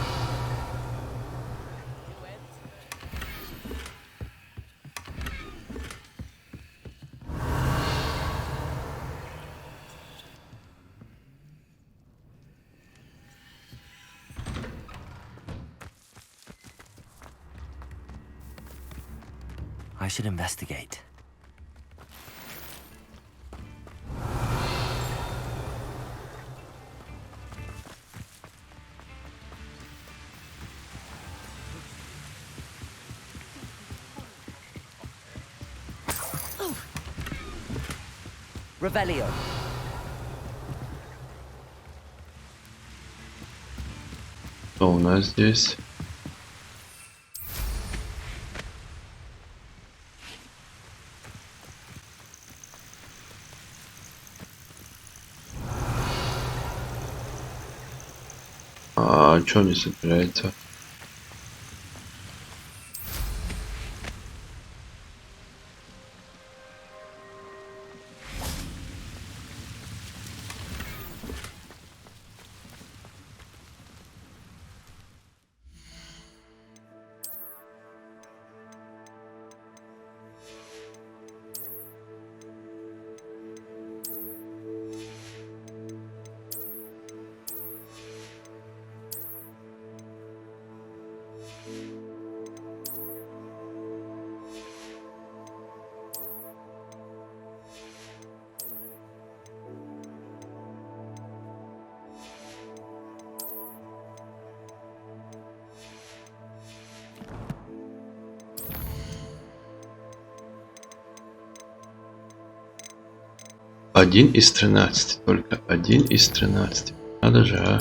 I should investigate. Revelio. Что у нас здесь? А что не собирается? Один из 13, только один из 13. Надо же, а.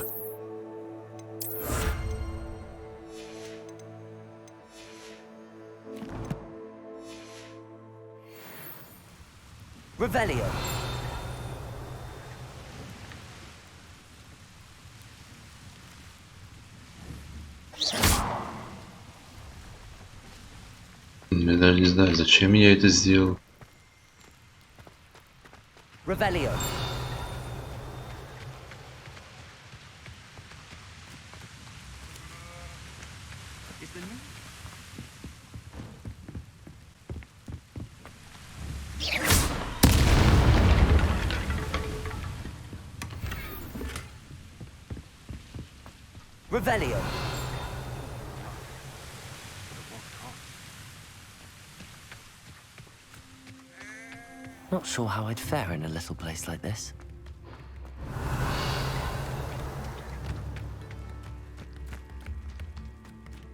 Revelio. Я даже не знаю, зачем я это сделал. Revelio. Revelio. Not sure how I'd fare in a little place like this.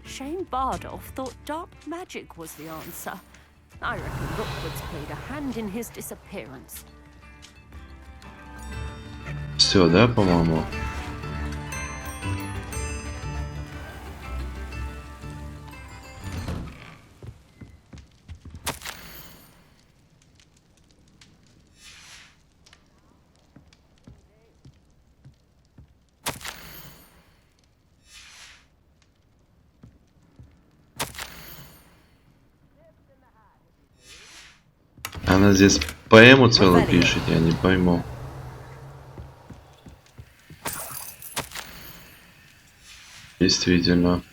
Shane Bardolph thought dark magic was the answer. I reckon Rookwood's played a hand in his disappearance. Все, да, по-моему? Она здесь поэму целую пишет, я не пойму. Действительно.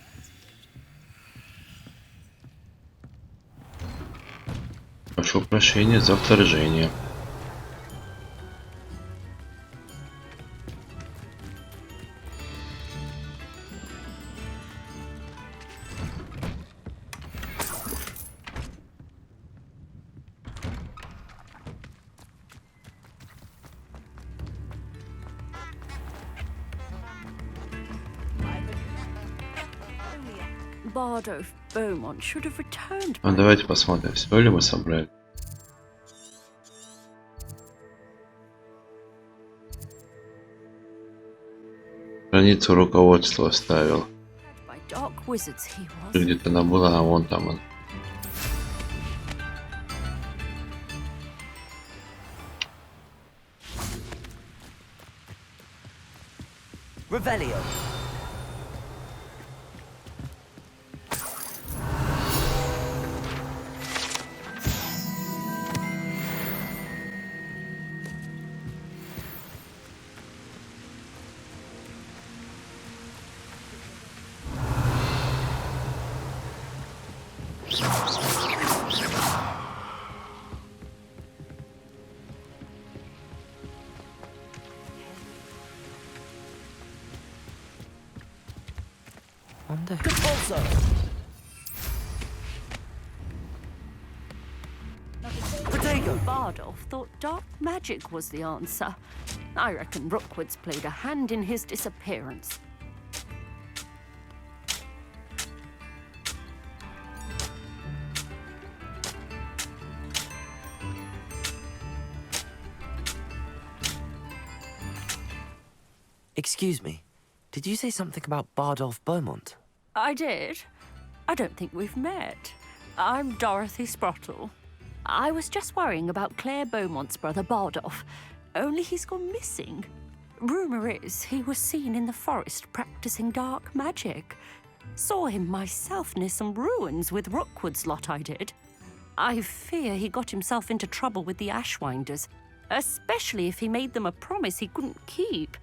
Прошу прощения за вторжение. Bardolph Beaumont should have returned. А давайте посмотрим, все ли мы собрали. Страницу руководства оставил. By dark wizards he was. Где-то она была, а вон там. Revelio. Levioso! Potato! Bardolph thought dark magic was the answer. I reckon Rookwood's played a hand in his disappearance. Excuse me, did you say something about Bardolph Beaumont? I did. I don't think we've met. I'm Dorothy Sprottle. I was just worrying about Claire Beaumont's brother Bardolph, only he's gone missing. Rumour is he was seen in the forest practicing dark magic. Saw him myself near some ruins with Rookwood's lot I did. I fear he got himself into trouble with the Ashwinders, especially if he made them a promise he couldn't keep.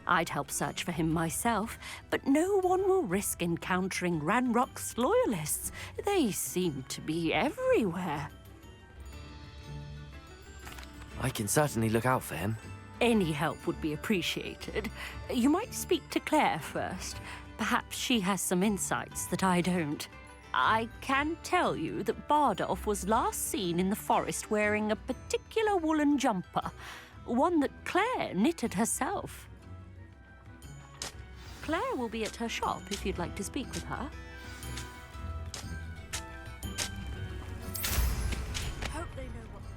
I'd help search for him myself, but no one will risk encountering Ranrock's loyalists. They seem to be everywhere. I can certainly look out for him. Any help would be appreciated. You might speak to Claire first. Perhaps she has some insights that I don't. I can tell you that Bardolph was last seen in the forest wearing a particular woolen jumper, one that Claire knitted herself. Claire will be at her shop if you'd like to speak with her. Hope they know what to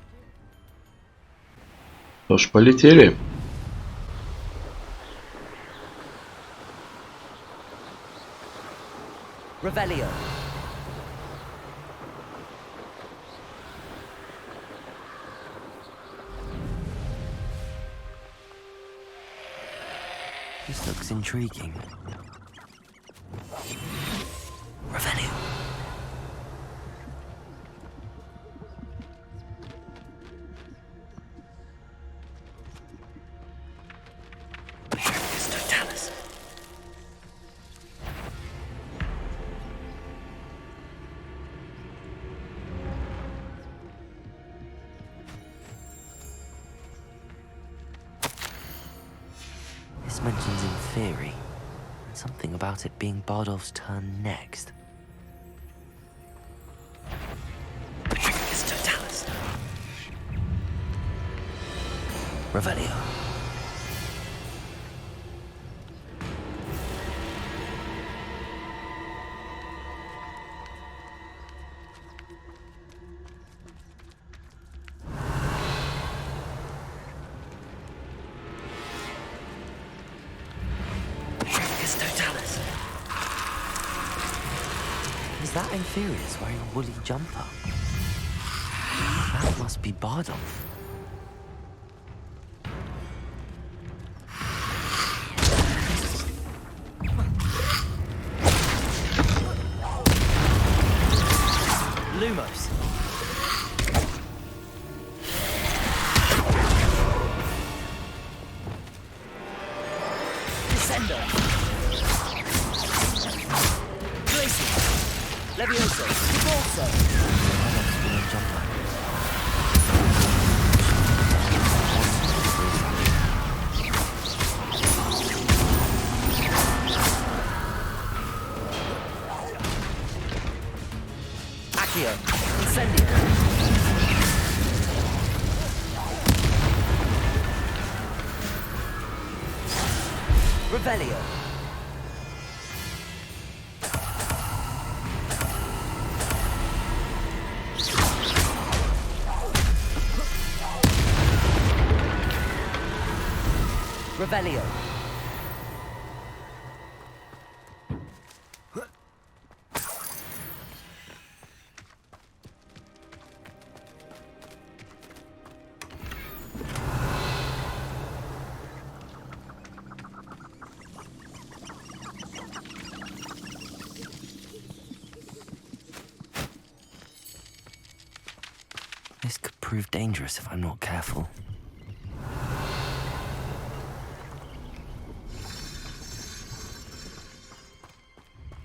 do. Что ж, полетели. Revelio. This looks intriguing. Revelio. Totalis. This mentions in theory, and something about it being Bardolph's turn next. Totalis. Revelio. Totalis. Is that Inferius wearing a woolly jumper? That must be Bardolph. Lumos. Descendo. Glacier. Levioso. Convulso. Accio. Incendio. Revelio. Revelio. This could prove dangerous if I'm not careful.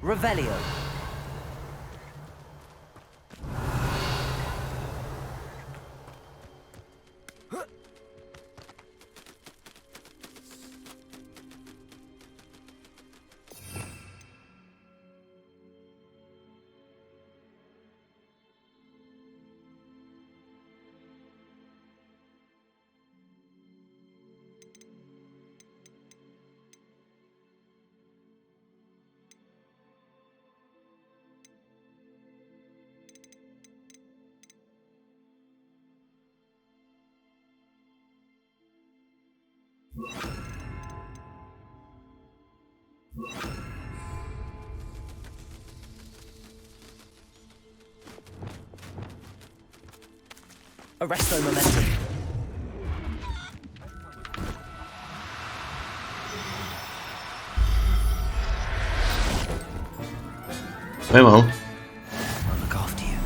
Revelio. Arresto momentum. Поймал. I'll look after you.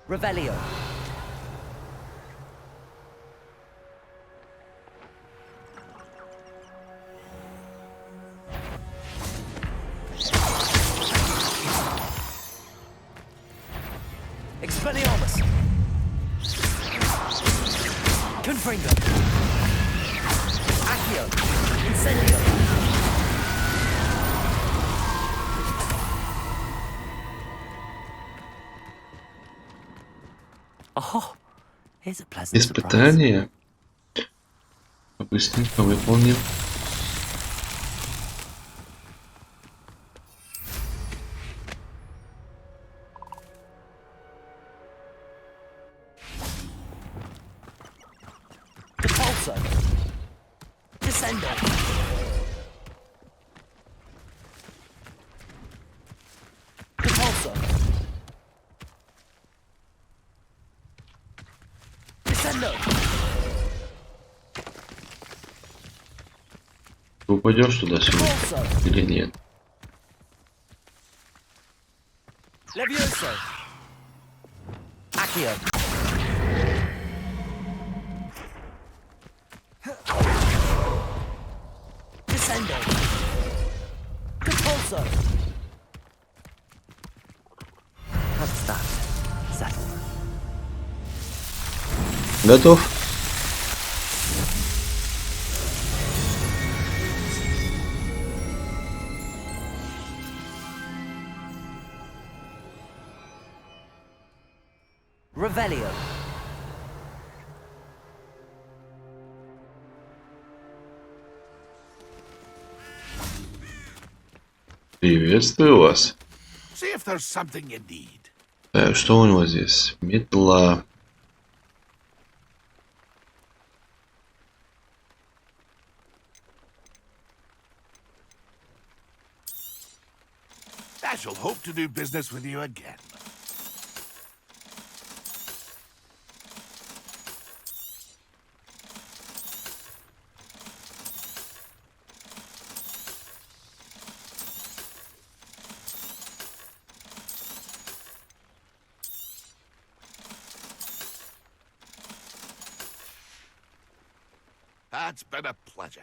Revelio. Expelliarmus. Confringo. Accio. Incendio. Oh, here's a pleasant surprise. Испытание. Быстренько выполнил. Repulsor. Descendo. Repulsor. Descendo. Ты упадешь туда-сюда или нет? Levioso. Accio. Descendo. Repulso. That's that. Settle. Готов? Revelio. Приветствую вас. See if there's something you need. Так, что у него здесь? Метла. I shall hope to do business with you again. It's been a pleasure.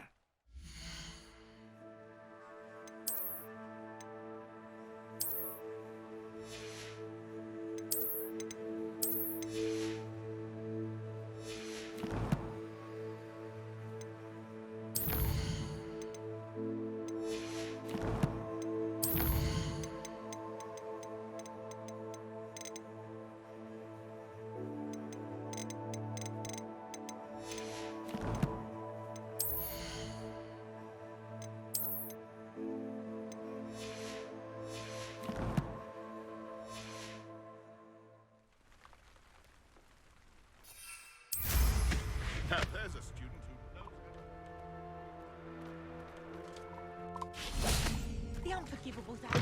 Now there's a student who knows. The unforgivable's out.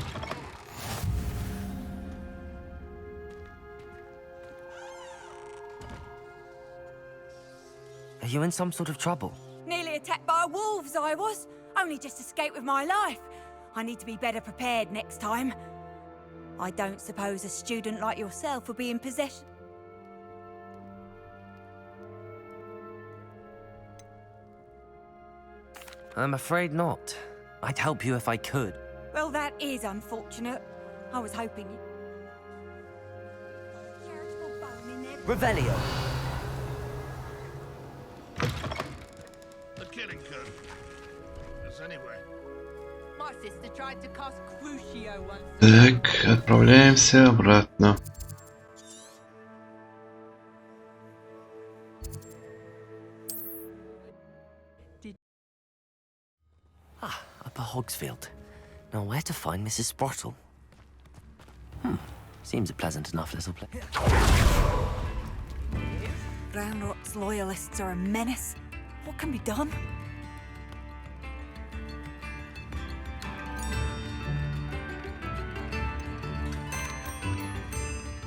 Are you in some sort of trouble? Nearly attacked by wolves, I was. Only just escaped with my life. I need to be better prepared next time. I don't suppose a student like yourself will be in possession. I'm afraid not. I'd help you if I could. Well, that is unfortunate. I was hoping you... Charitable bone in there. Revelio. The killing curve. Yes, anyway. My sister tried to cast Crucio once. Так, отправляемся обратно. Hogsfield. Now, where to find Mrs. Sprottle? Seems a pleasant enough little place. Ranrock's loyalists are a menace. What can be done?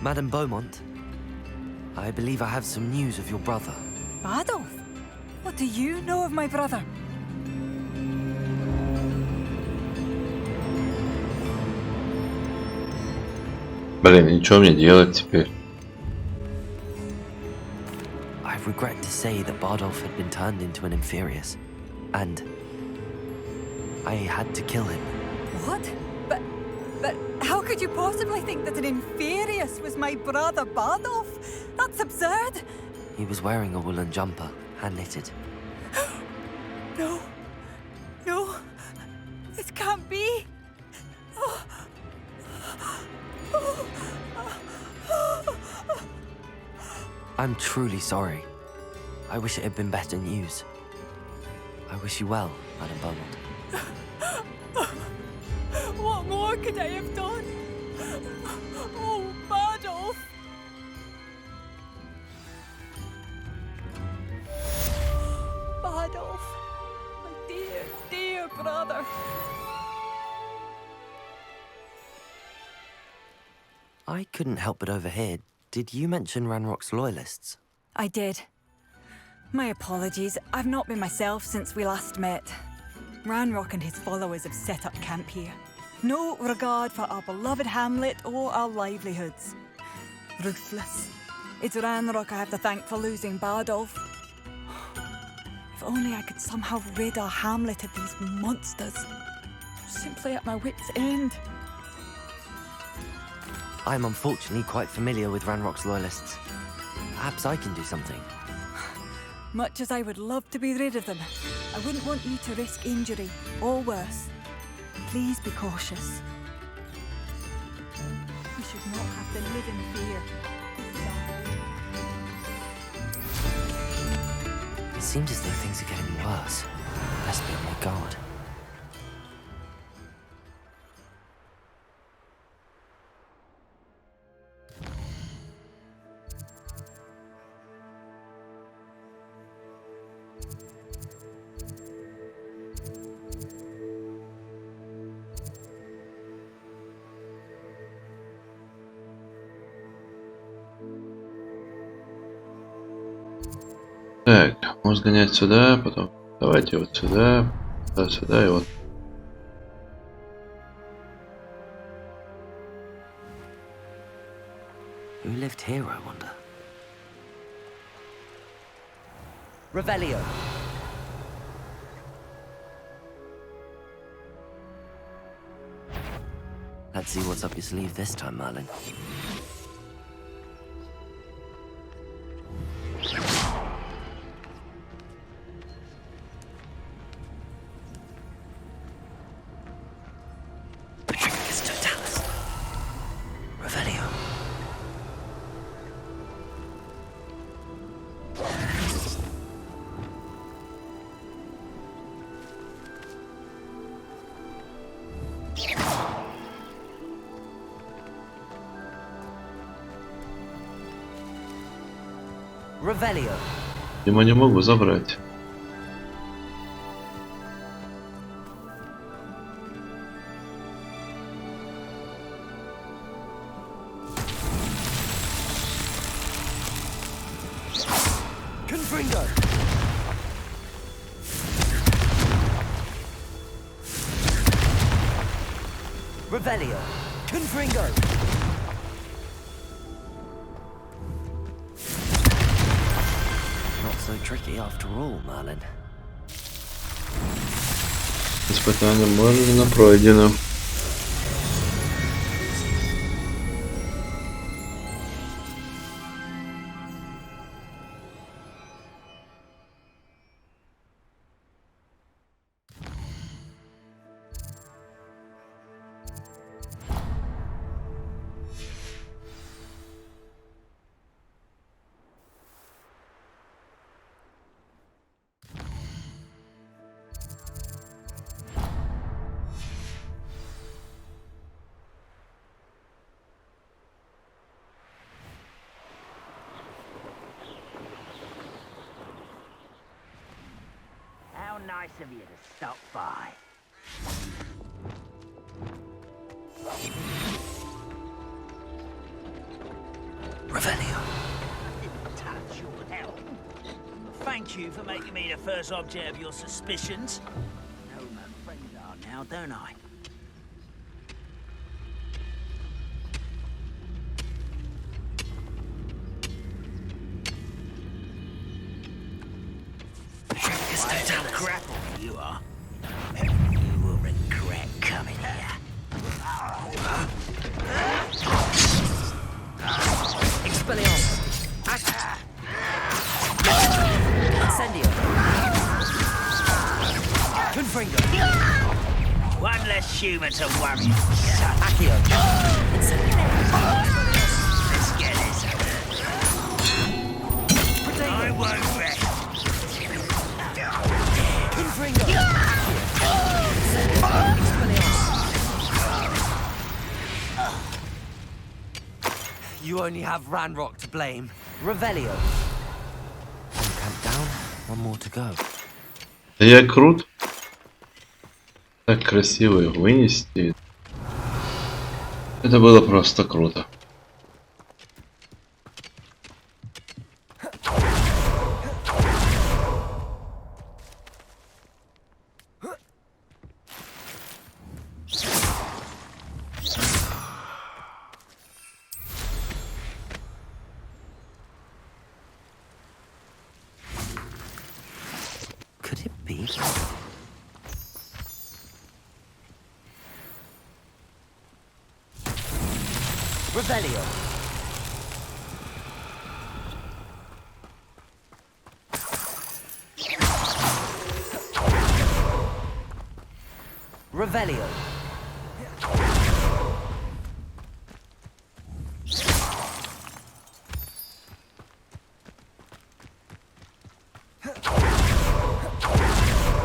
Madame Beaumont, I believe I have some news of your brother. Adolf? What do you know of my brother? Блин, и что мне делать теперь? I regret to say that Bardolph had been turned into an Inferius, and I had to kill him. What? But how could you possibly think that an Inferius was my brother Bardolph? That's absurd. He was wearing a woolen jumper, hand-knitted. No. No. This can't be. I'm truly sorry. I wish it had been better news. I wish you well, Madame Beaumont. What more could I have done? Oh, Bardolph! Bardolph, my dear, dear brother. I couldn't help but overhear. Did you mention Ranrock's loyalists? I did. My apologies. I've not been myself since we last met. Ranrock and his followers have set up camp here. No regard for our beloved hamlet or our livelihoods. Ruthless. It's Ranrock I have to thank for losing Bardolph. If only I could somehow rid our hamlet of these monsters. Simply at my wit's end. I'm unfortunately quite familiar with Ranrock's loyalists. Perhaps I can do something. Much as I would love to be rid of them, I wouldn't want you to risk injury, or worse. Please be cautious. We should not have to live in fear. It seems as though things are getting worse. Best be on my guard. Так, можно сгонять сюда, потом давайте вот сюда, сюда и вот. Who lived here, I wonder? Revelio. Let's see what's up your sleeve this time, Merlin. Revelio. Я не могу забрать. Confringo. Revelio. Confringo. Not so tricky after all, Merlin. Испытание Мерлина пройдено. nice of you to stop by. Revelio. Touch your help. Thank you for making me the first object of your suspicions. I know who my friends are now, don't I? Grapple, you are. You will regret coming here. Expelliarmus. Incendio. Confringo. One less human to worry. Accio. Incendio. Let's get this. I won't rest. Confringo. You only have Ranrock to blame. Revelio. One count down, one more to go. Я крут. Так красиво их вынести. Это было просто круто. Could it be? Revelio. Revelio.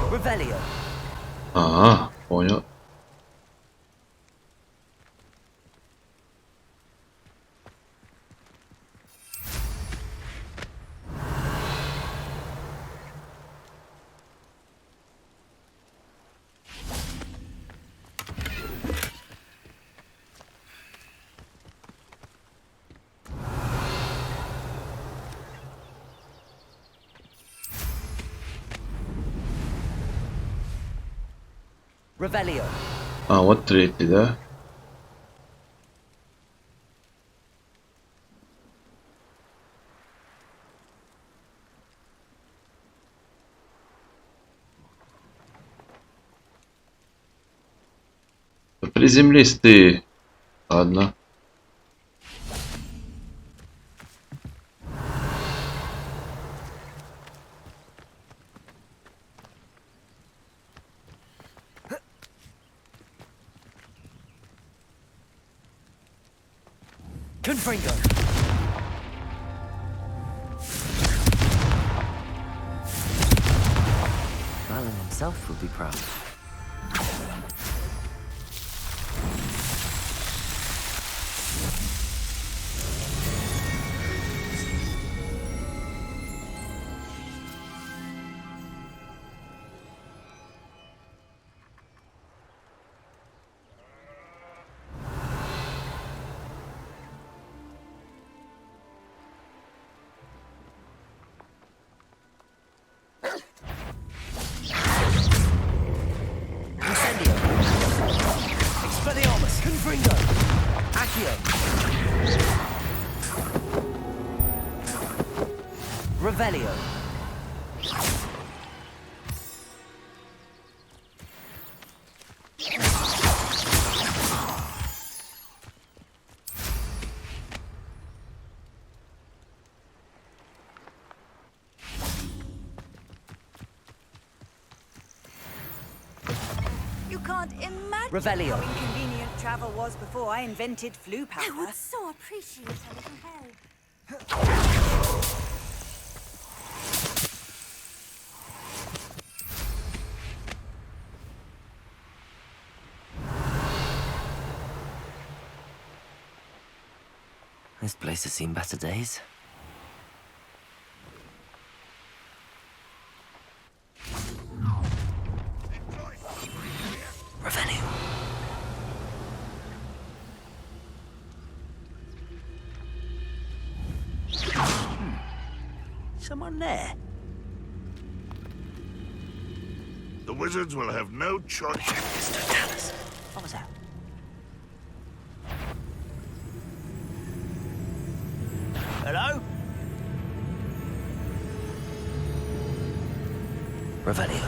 Revelio. Ага, понял. Revelio. А, вот третий, да? Приземлись ты. Ладно. Confringo. Merlin himself would be proud. Confringo! Accio! Revelio! You can't imagine Revelio. how inconvenient travel was before I invented flu power. I would so appreciate a little help. This place has seen better days. Someone there? The wizards will have no choice. What was that? Hello? Revelio.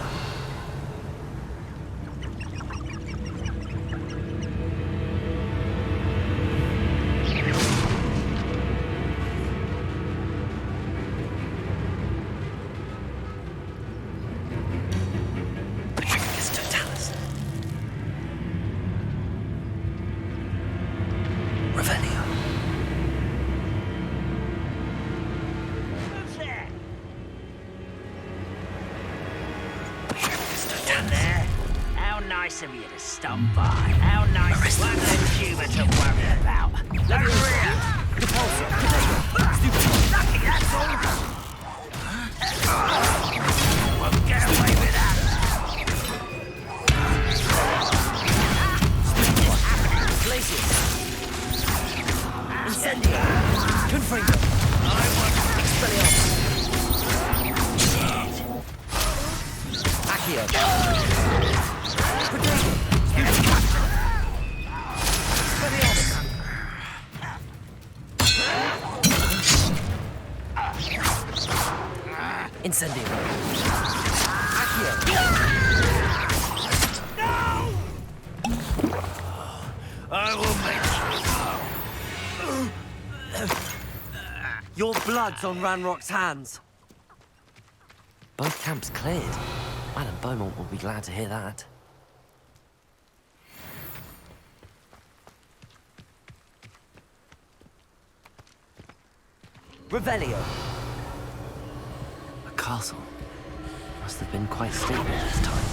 Nice of you to stop by. How nice one of you to worry about. Look real. Lucky, that's all. Won't get away with that. Glacius. Incendio. Confringo. I want Expelliarmus. Accio. Incendio. Accio. No! I will make you. Your blood's on Ranrock's hands. Both camps cleared. Madame Beaumont will be glad to hear that. Revelio. A castle. Must have been quite stable this time.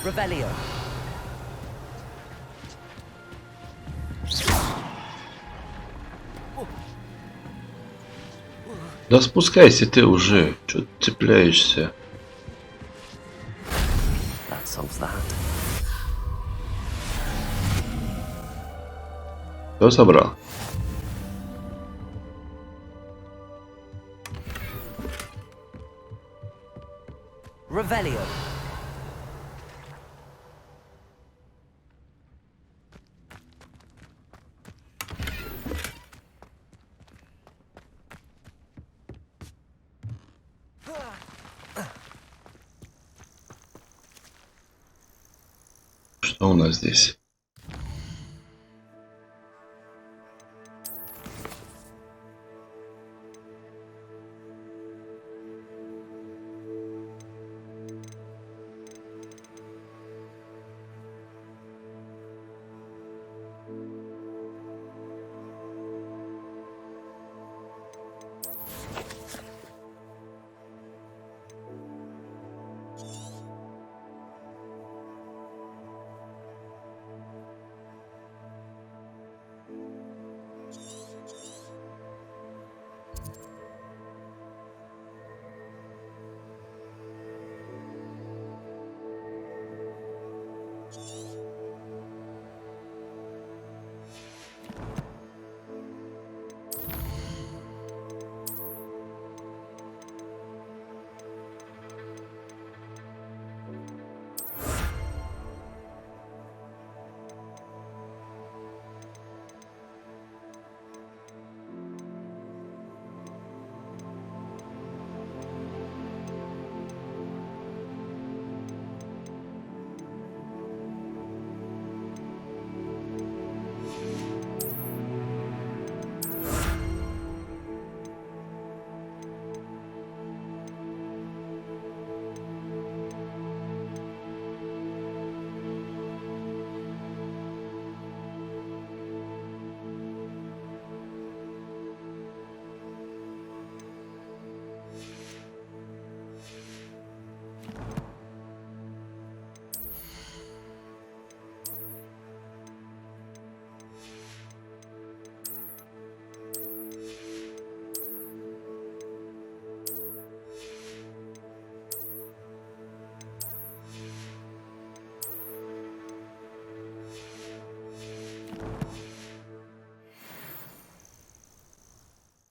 Revelio. Да спускайся ты уже, что ты цепляешься? That solves that. Кто собрал? Revelio. Что у нас здесь?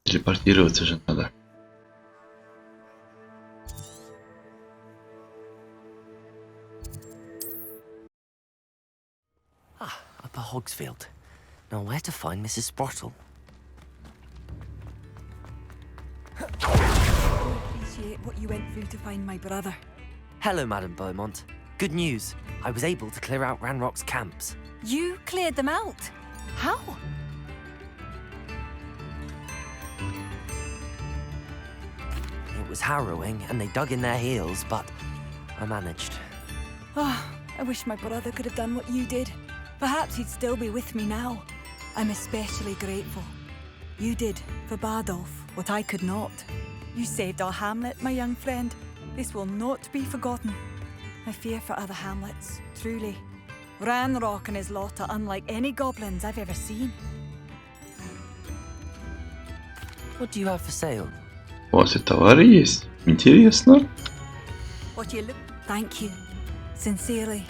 Телепортироваться же надо. Upper Hogsfield. Now where to find Mrs. Sprottle? I appreciate what you went through to find my brother. Hello, Madam Beaumont. Good news. I was able to clear out Ranrock's camps. You cleared them out? How? It was harrowing, and they dug in their heels, but I managed. Oh, I wish my brother could have done what you did. Perhaps he'd still be with me now. I'm especially grateful. You did, for Bardolph, what I could not. You saved our hamlet, my young friend. This will not be forgotten. I fear for other hamlets, truly. Ranrock and his lot are unlike any goblins I've ever seen. What do you have for sale? У вас и товары есть? Интересно. What you look... Thank you. Sincerely.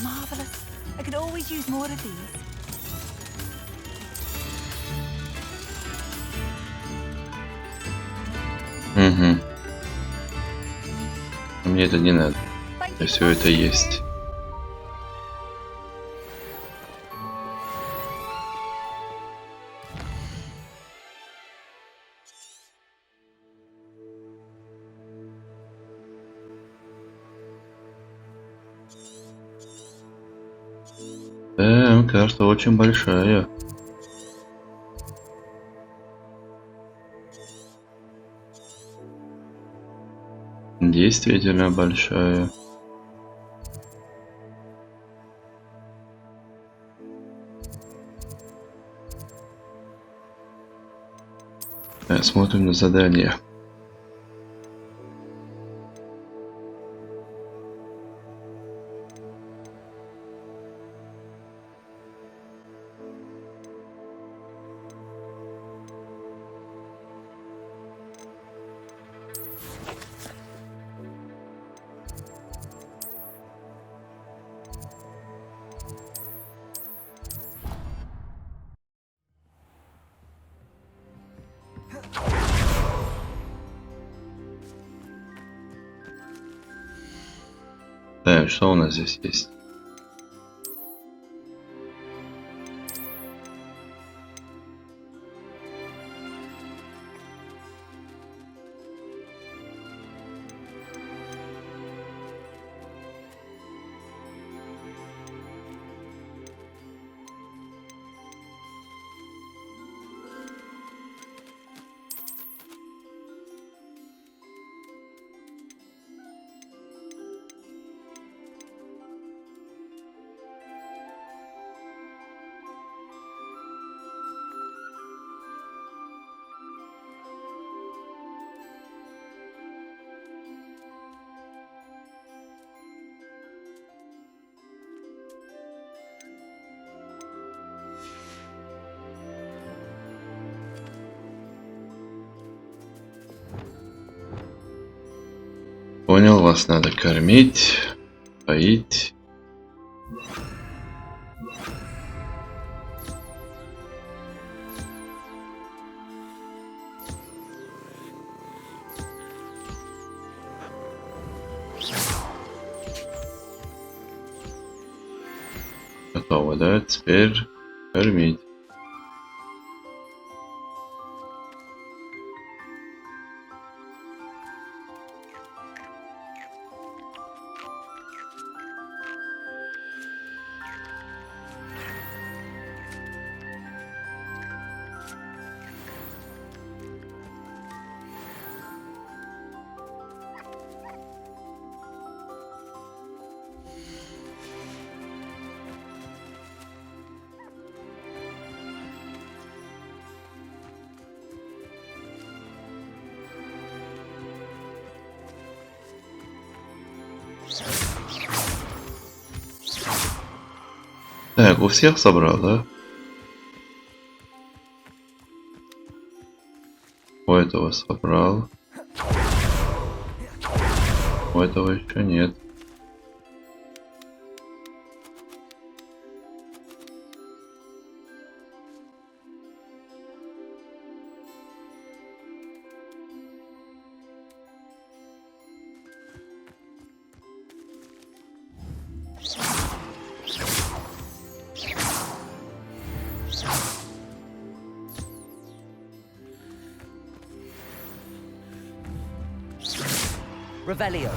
Marvelous. I could always use more of these. Угу. Мне это не надо. Все это есть. Карта очень большая. Действительно большая. Смотрим на задание. Так, что у нас здесь есть? Понял, вас надо кормить, поить. Готово, да? Теперь кормить. Так, у всех собрал, да? У этого собрал. У этого еще нет. Revelio.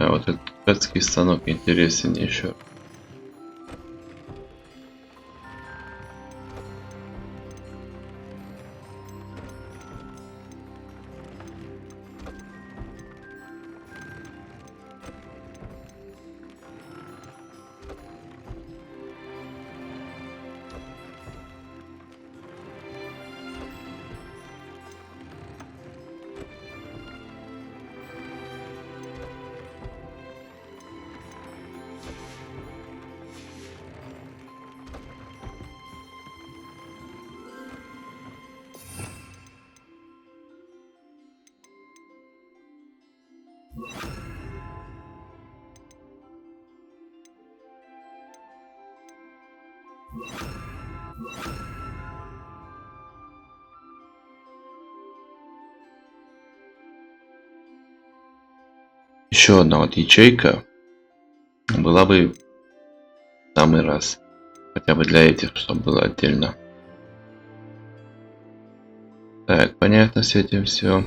А вот этот ткацкий станок интересен еще. Еще одна вот ячейка была бы в самый раз. Хотя бы для этих, чтобы было отдельно. Так, понятно с этим все.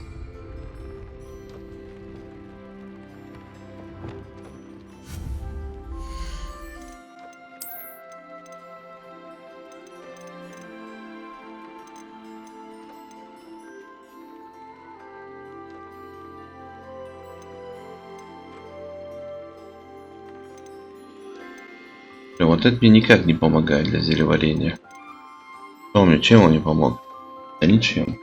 Вот это мне никак не помогает для зельеварения. Помню, чем он не помог? Да ничем.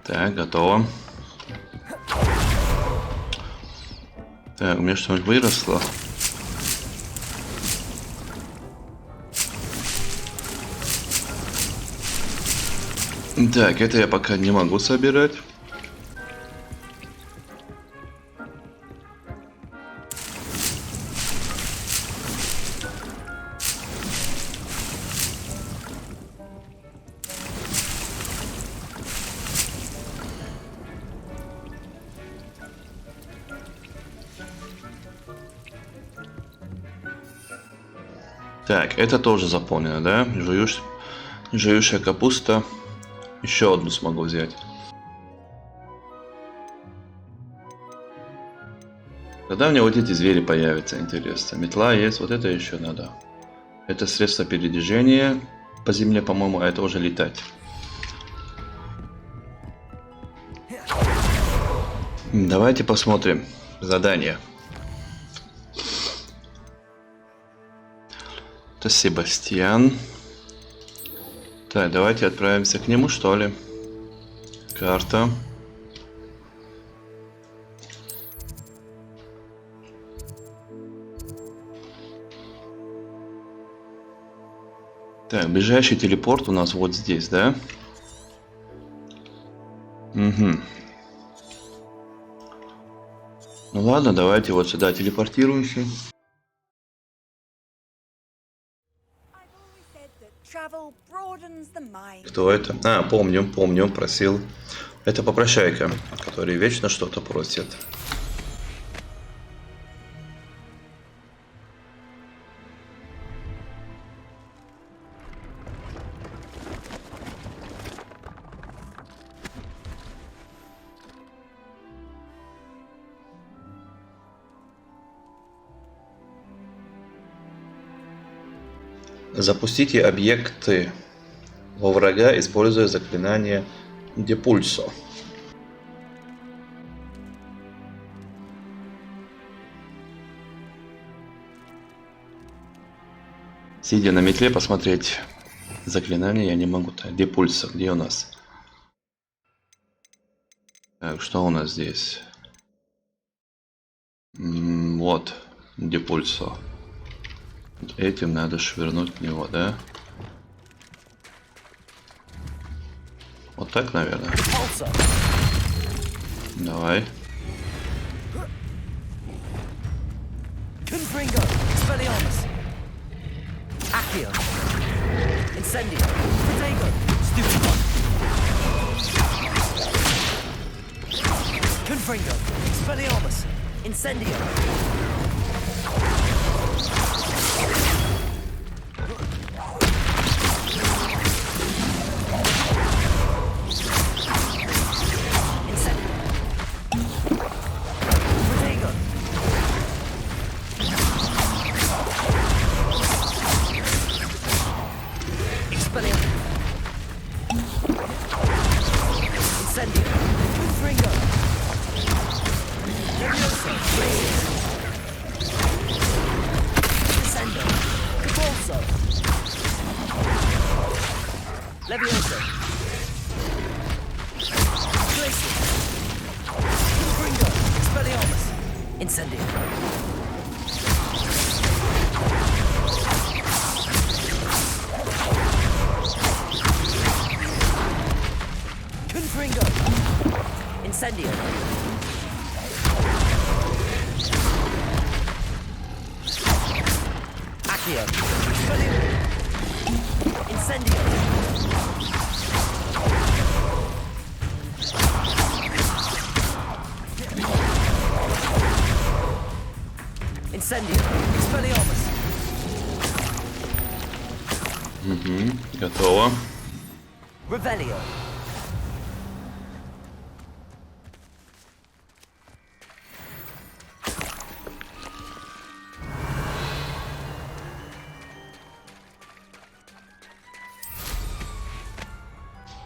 Так, готово. Так, у меня что-нибудь выросло. Так, это я пока не могу собирать. Так, это тоже заполнено, да? Жующая капуста. Еще одну смогу взять. Когда мне вот эти звери появятся, интересно. Метла есть, вот это еще надо. Это средство передвижения по земле, по-моему, а это уже летать. Давайте посмотрим задание. Это Себастьян. Так, давайте отправимся к нему, что ли. Карта. Так, ближайший телепорт у нас вот здесь, да? Угу. Ну ладно, давайте вот сюда телепортируемся. Кто это? А, помню, просил. Это попрошайка, который вечно что-то просит. Запустите объекты во врага, используя заклинание Депульсо. Сидя на метле, посмотреть заклинание я не могу-то. Депульсо, где у нас? Так, что у нас здесь? Вот, Депульсо. Этим надо швырнуть в него, да? Вот так, наверное. Давай. Готово.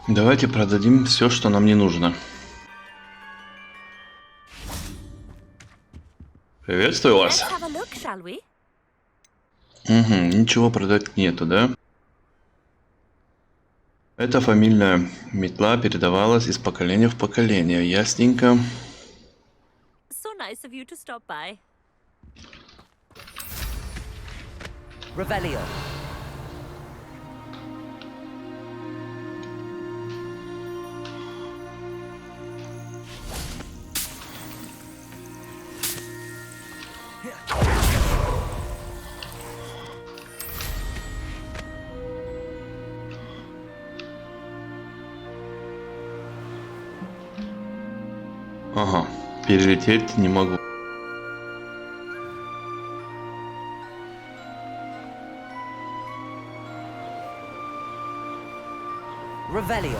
Давайте продадим все, что нам не нужно. Приветствую вас. Угу, ничего продать нету, да? Эта фамильная метла передавалась из поколения в поколение. Ясненько. So nice of you to stop by. Revelio. Ага, перелететь не могу. Revelio.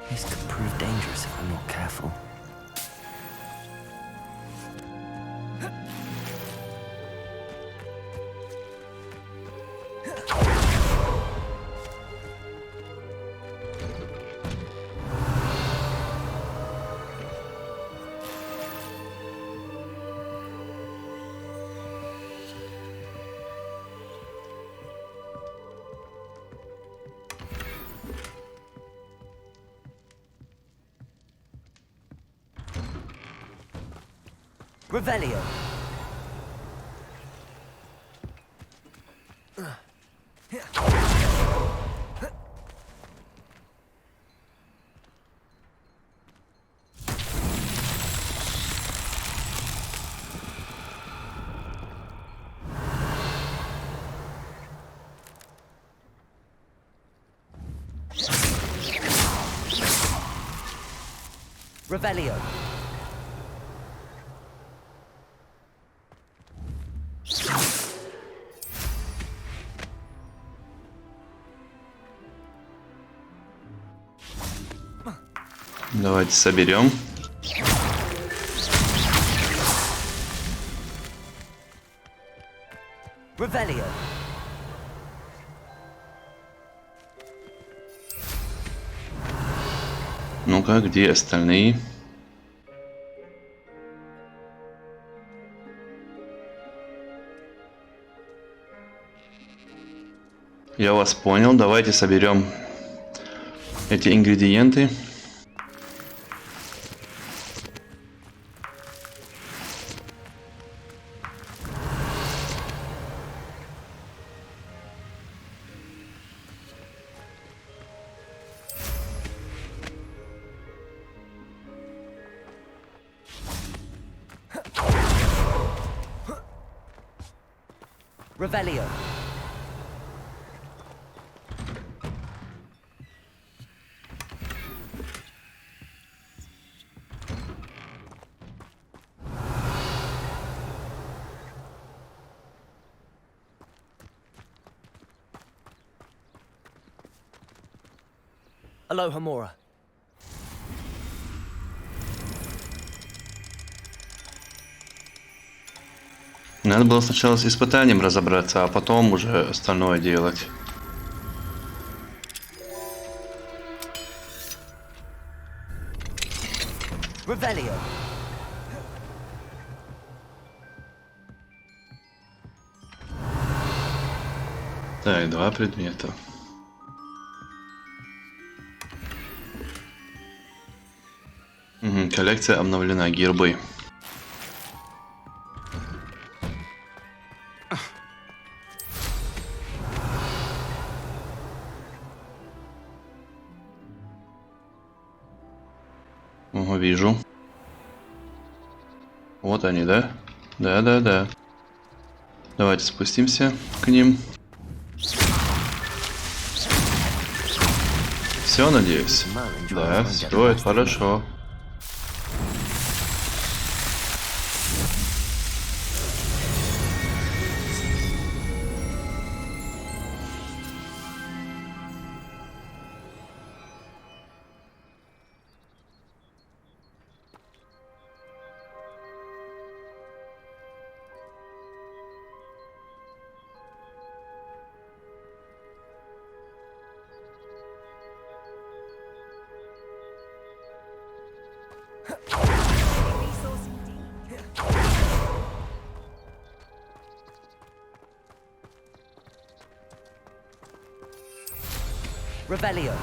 This could prove dangerous if I'm not careful. Revelio. Revelio. Давайте соберем. Revelio. Ну-ка, где остальные? Я вас понял. Давайте соберем эти ингредиенты. Revelio. Aloha Mora. Надо было сначала с испытанием разобраться, а потом уже остальное делать. Revelio. Так, 2 предмета. Угу, коллекция обновлена, гербы. Ого, вижу. Вот они, да? Да. Давайте спустимся к ним. Все, надеюсь? Да, все, это хорошо. Revelio.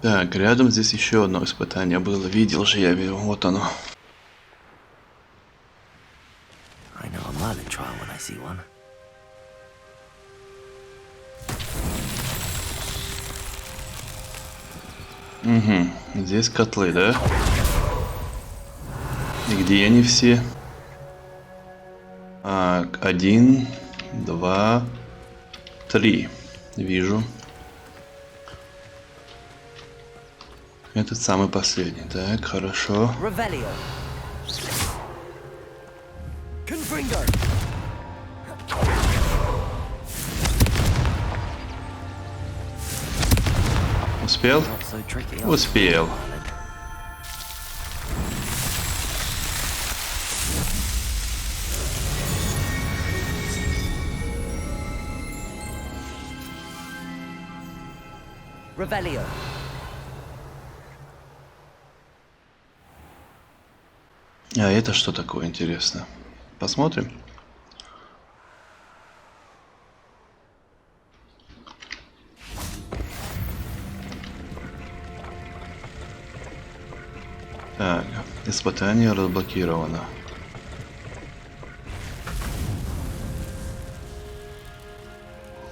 Так, рядом здесь еще одно испытание было. Видел же я его. Вот оно. I know a Merlin trial when I see one. Угу. Здесь котлы, да? И где они все? 1, 2, 3. Вижу. Этот самый последний. Так, хорошо. Revelio. Confringo. Успел? Успел. Revelio. А это что такое, интересно? Посмотрим. Так, испытание разблокировано.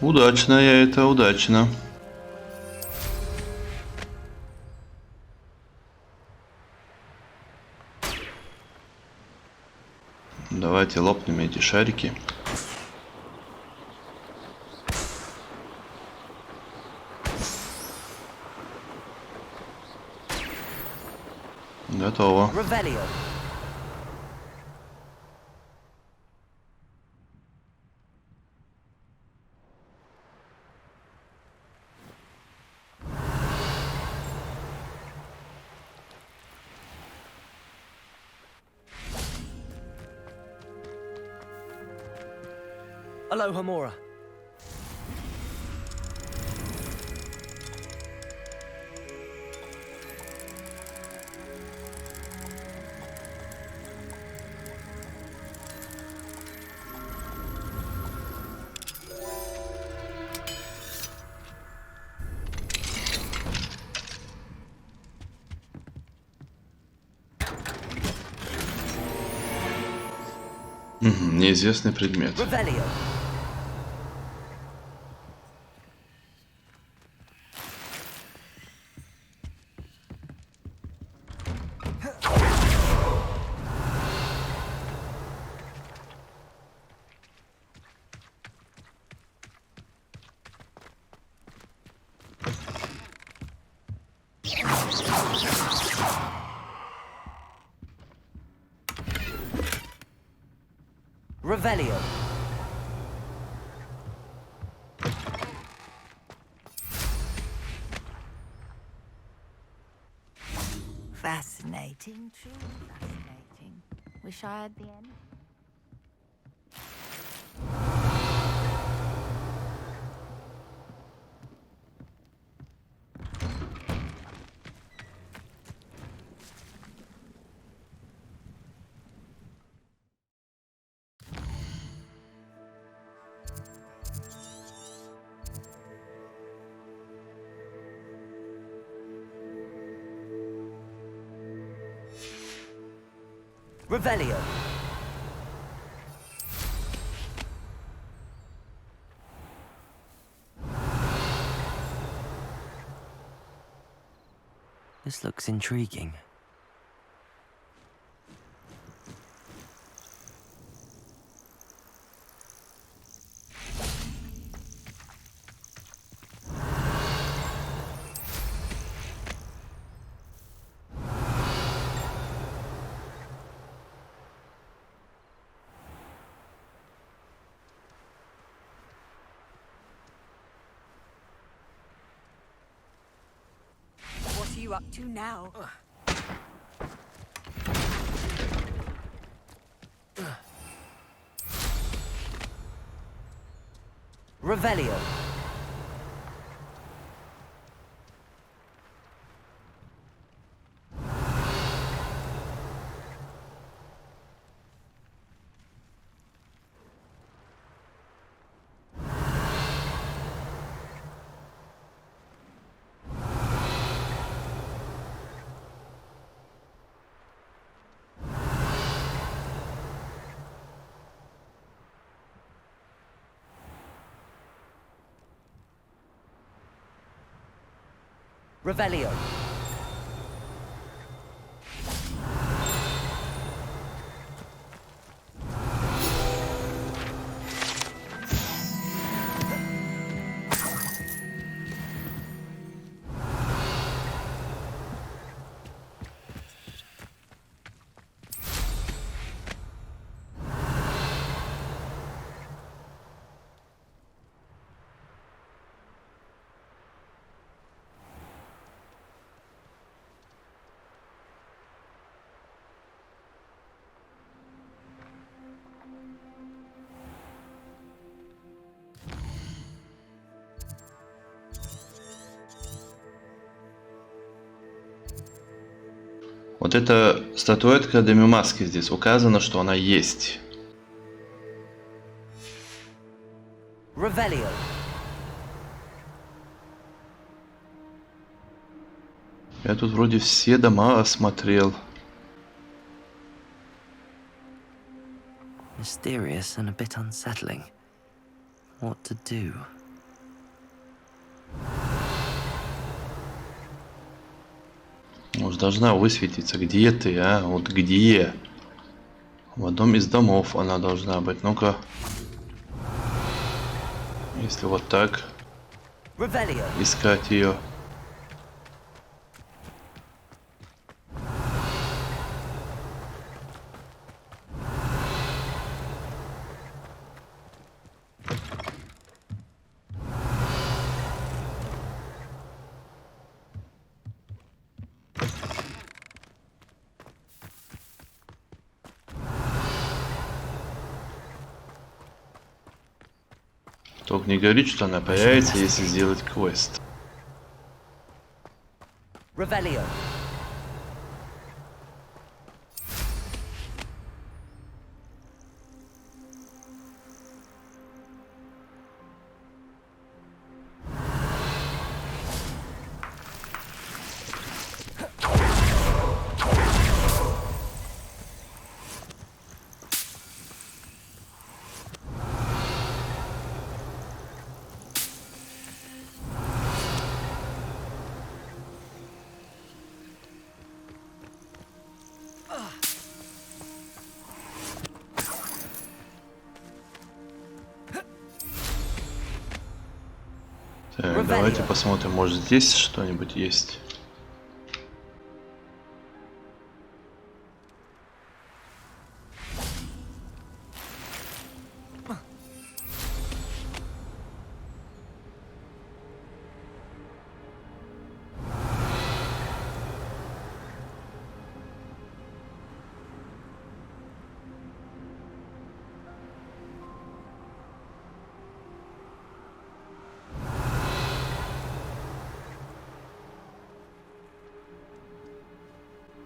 Удачно я это, удачно. Давайте лопнем эти шарики. Готово. Revelio. Aloha Mora. Неизвестный предмет. Revelio. Revelio. Fascinating, truly fascinating. Wish I had the end. Revelio. This looks intriguing. What are you up to now? Revelio. Revelio. Вот эта статуэтка Демимаски, здесь указано, что она есть. Revelio. Я тут вроде все дома осмотрел. Mysterious and a bit unsettling. What to do? Уж должна высветиться, где ты, а? Вот где? В одном из домов она должна быть. Ну-ка. Если вот так искать ее. Только не говорит, что она появится, если сделать квест. Revelio. Так, давайте посмотрим, может здесь что-нибудь есть.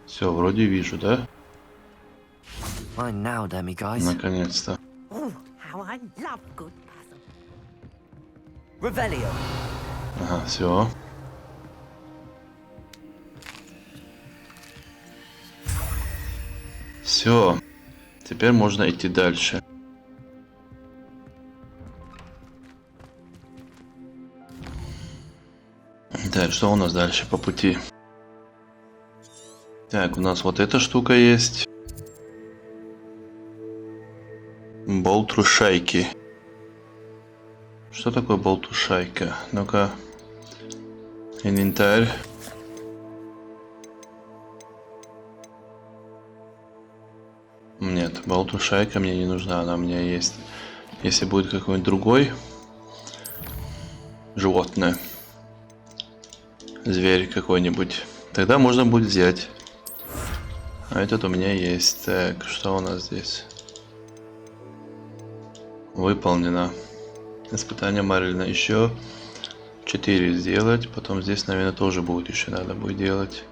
Все, вроде вижу, да? Mine now, demiguise. Наконец-то. Oh, how I love good puzzle. Revelio. Ага, все. Все. Теперь можно идти дальше. Так, что у нас дальше по пути? Так, у нас вот эта штука есть. Болтрушайки. Что такое болтрушайка? Ну-ка. Инвентарь. Нет, болтрушайка мне не нужна, она у меня есть. Если будет какой-нибудь другой животное, зверь какой-нибудь, тогда можно будет взять. А этот у меня есть. Так, что у нас здесь? Выполнено. Испытание Марлина. Еще 4 сделать. Потом здесь, наверное, тоже будет еще надо будет делать.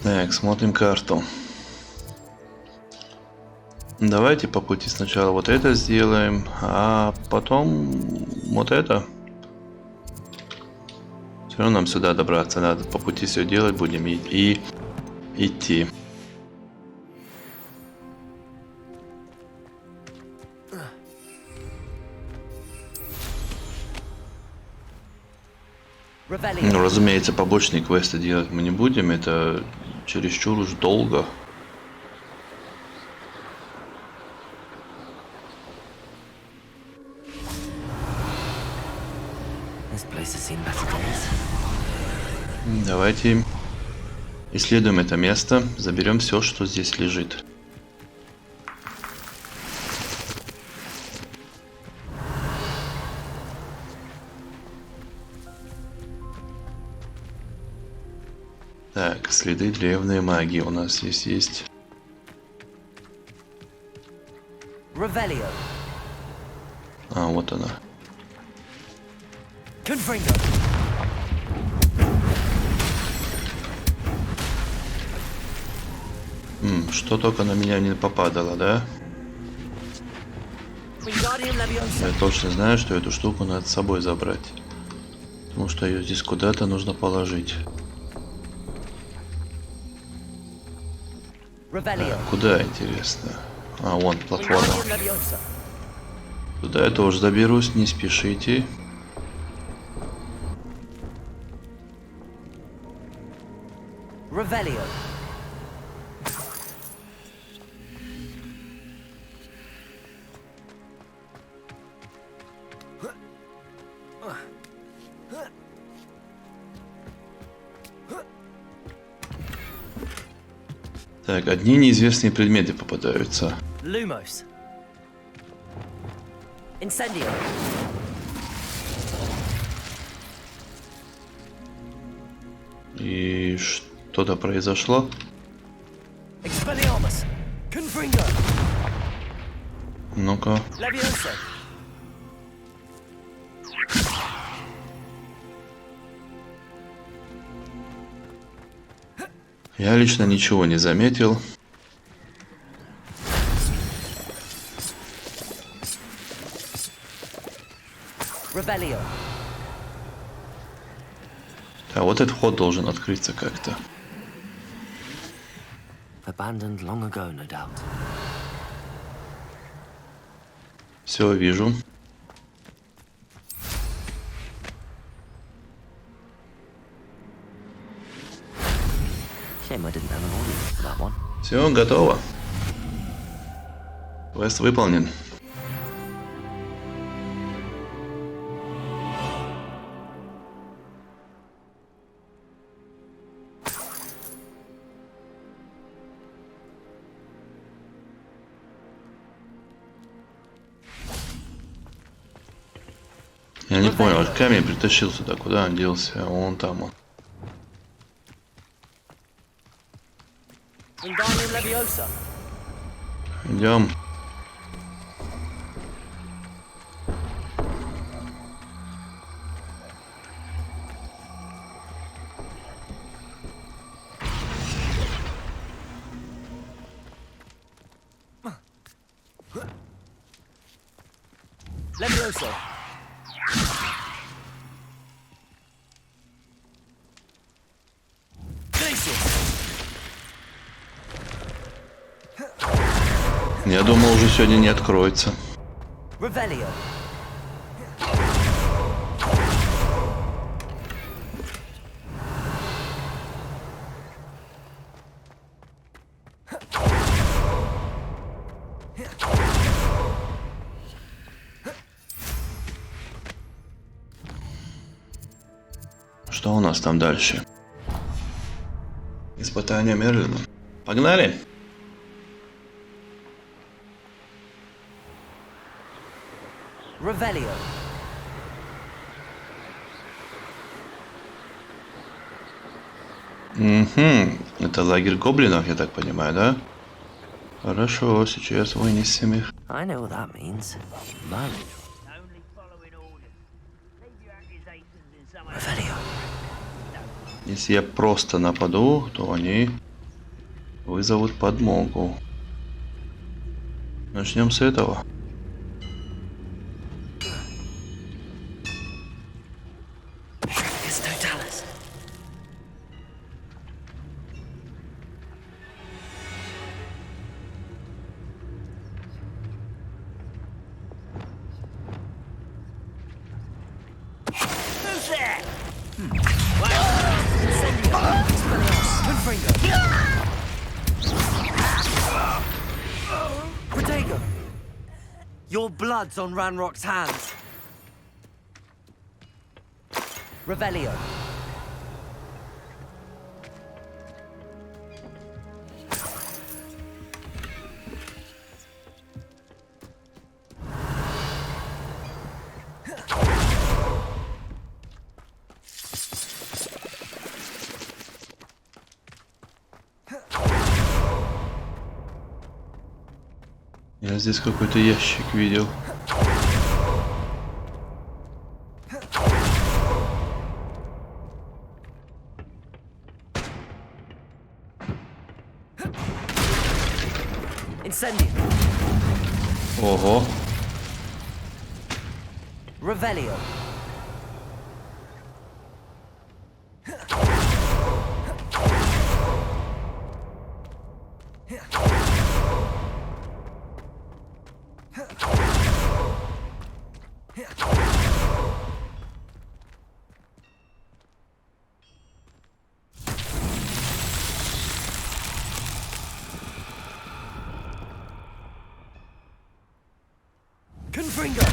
Так, смотрим карту. Давайте по пути сначала вот это сделаем, а потом вот это. Все равно нам сюда добраться надо. По пути все делать будем и идти. Ну, разумеется, побочные квесты делать мы не будем. Это чересчур уж долго. Давайте исследуем это место, заберем все, что здесь лежит. Так, следы древней магии у нас здесь есть. Revelio. А, вот она. Confringo. Что только на меня не попадало, да? Я точно знаю, что эту штуку надо с собой забрать. Потому что ее здесь куда-то нужно положить. А, куда, интересно? А, вон, платформа. Туда я тоже доберусь, не спешите. Revelio. Так, одни неизвестные предметы попадаются. Lumos. Incendio. И что-то произошло. Expelliarmus. Leviosa. Я лично ничего не заметил. Revelio. А вот этот вход должен открыться как-то. Abandoned long ago, no doubt. Все, вижу. Shame I didn't have an audience for that one. Все, готово. Квест выполнен. Я не понял, камень притащил сюда, куда он делся? Вон там он. Wingardium Leviosa. Идем. Leviosa. Я думал, уже сегодня не откроется. Revelio. Что у нас там дальше? Испытание Мерлина. Погнали! Revelio. Угу. Это лагерь гоблинов, я так понимаю, да? Хорошо, сейчас вынесем их. I know what that means. Mud. Revelio. Если я просто нападу, то они вызовут подмогу. Начнем с этого. Your blood's on Ranrock's hands. Revelio. Я здесь какой-то ящик видел. Incendio. Ого. Revelio. Confringo.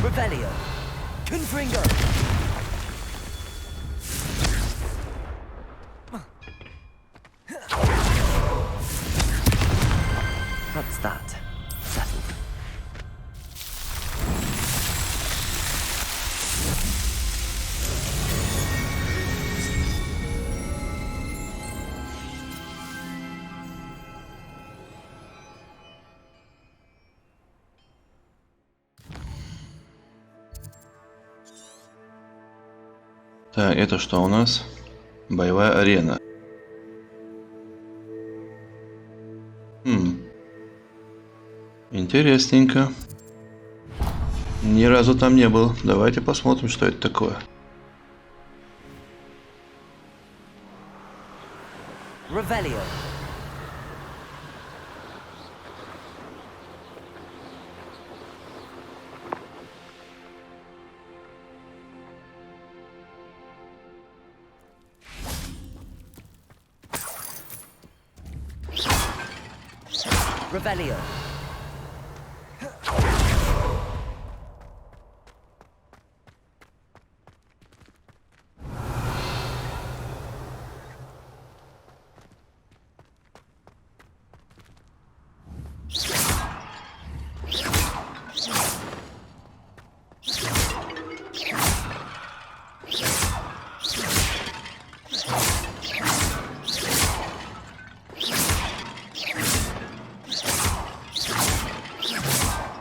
Revelio. Confringo. That's that. Settled. Так, это что у нас? Боевая арена. Интересненько. Ни разу там не был. Давайте посмотрим, что это такое. Revelio. Revelio.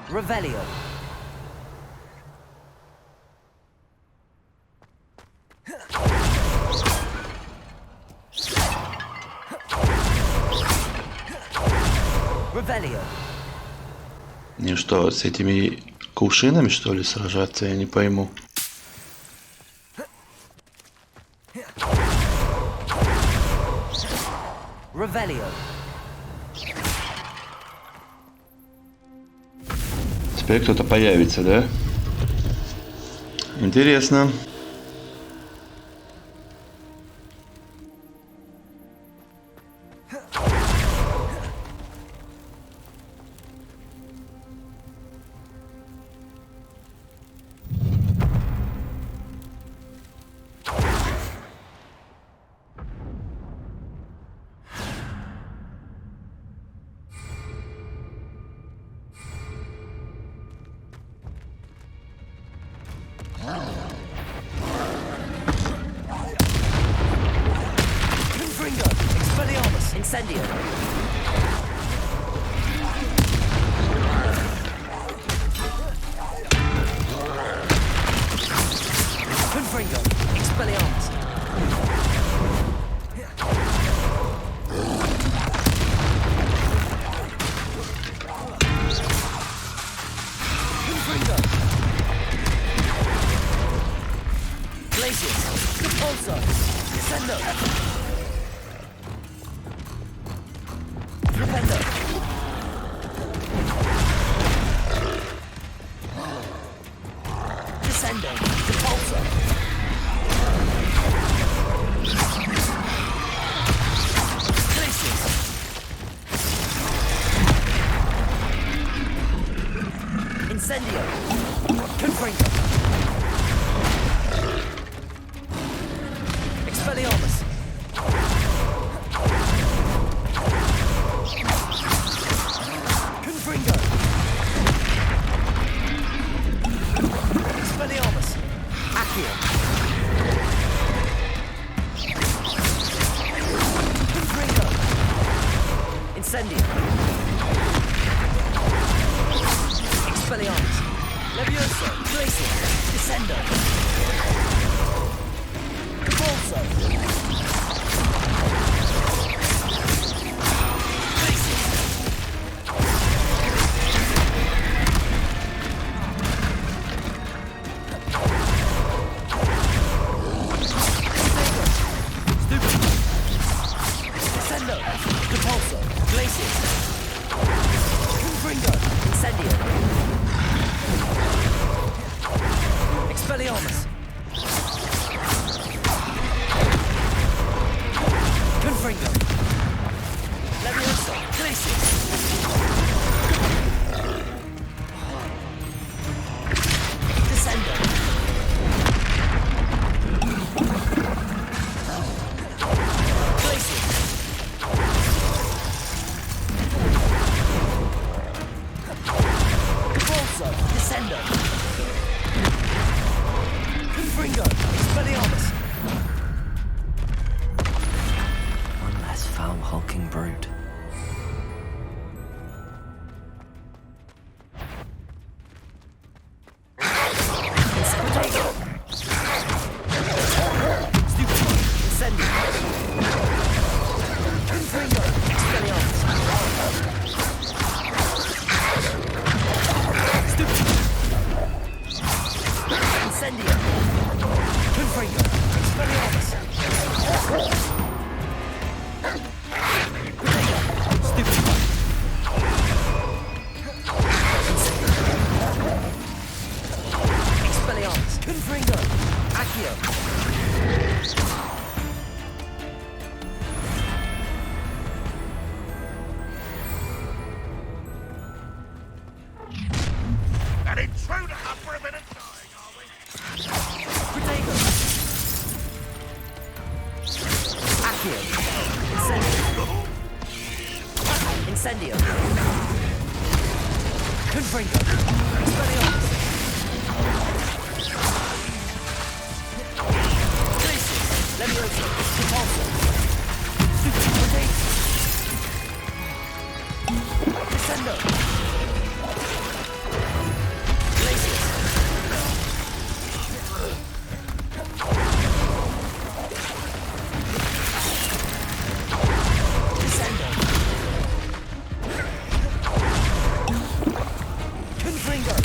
Revelio. Revelio. И что, с этими кувшинами, что ли, сражаться, я не пойму. Revelio. Теперь кто-то появится, да? Интересно. Incendio. Confringo. Expelliarmus. Confringo. Glacius. Repulsor. Descendo. Rependo. Descendo. Repulsor. Glacius. Incendio. Confringo. Expelliarmus. Confringo. Expelliarmus. Accio. Confringo. Incendio. Expelliarmus. Levioso. Glacial. Descendo. Repulso. Descendo. Repulso. Glacius. Confringo. Incendio. Expelliarmus. Confringo. Levioso. Glacius. Descendo. Glacius. Incendio. Confringo. Expelliarmus. Glacius. Levioso. Repulsor. Rotate. Descendo. Glacius. Descendo. Confringo.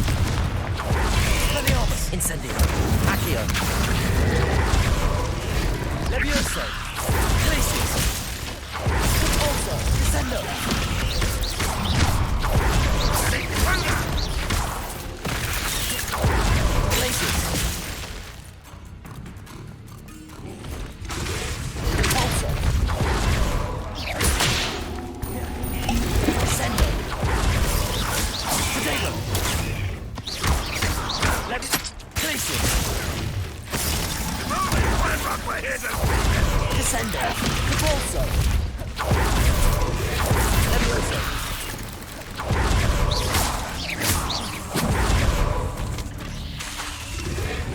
Expelliarmus. Incendio. Accio. Levioso. Glacius. Repulsor. Descendo. Glacius. Repulsor. Descendo. Potato. Glacius. Descendo. Repulsor. Levioso.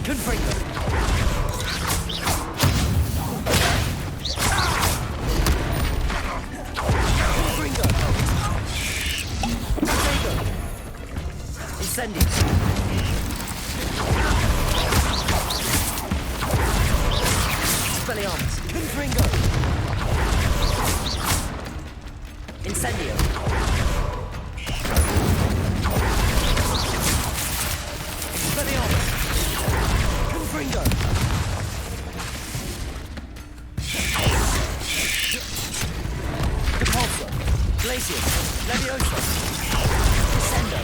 Confringo. Confringo. Potato. Incendio. Expelliarmus. Confringo. Incendio. Expelliarmus. Confringo. Repulsor. Glacius. Levioso. Descendo.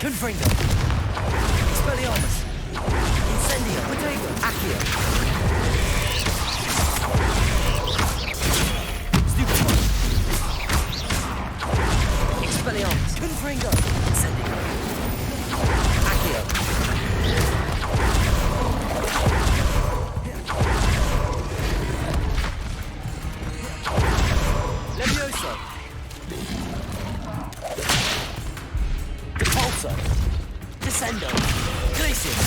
Confringo. Expelliarmus. Incendio. Potato. Accio. Stupefy. Expelliarmus. Confringo. Incendio. Accio. Levioso. Repulsor. Descendo. Glacius.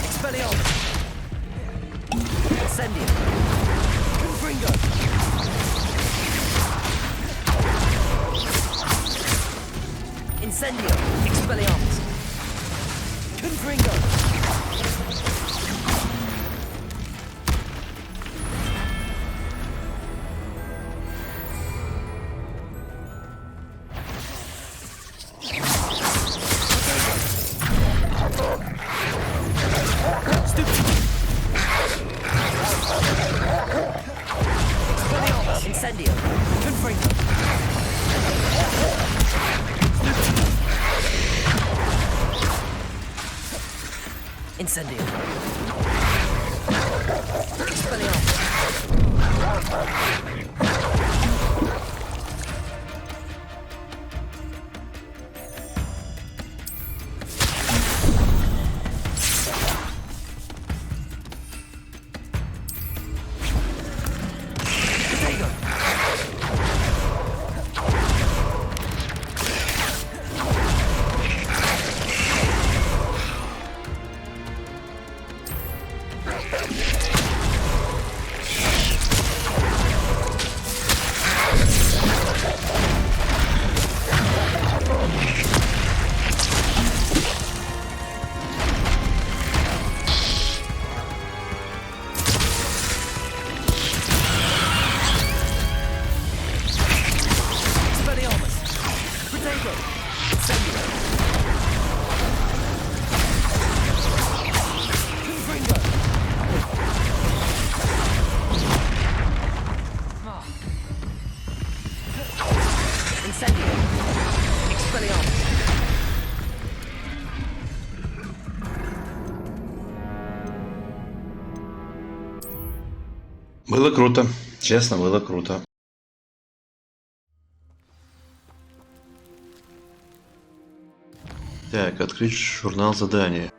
Expelliarmus. Incendio. Confringo. Incendio. Expelliarmus. Confringo. Incendio. Confringo. Incendio. Expelliarmus. Было круто. Честно, было круто. Так, открыть журнал задания.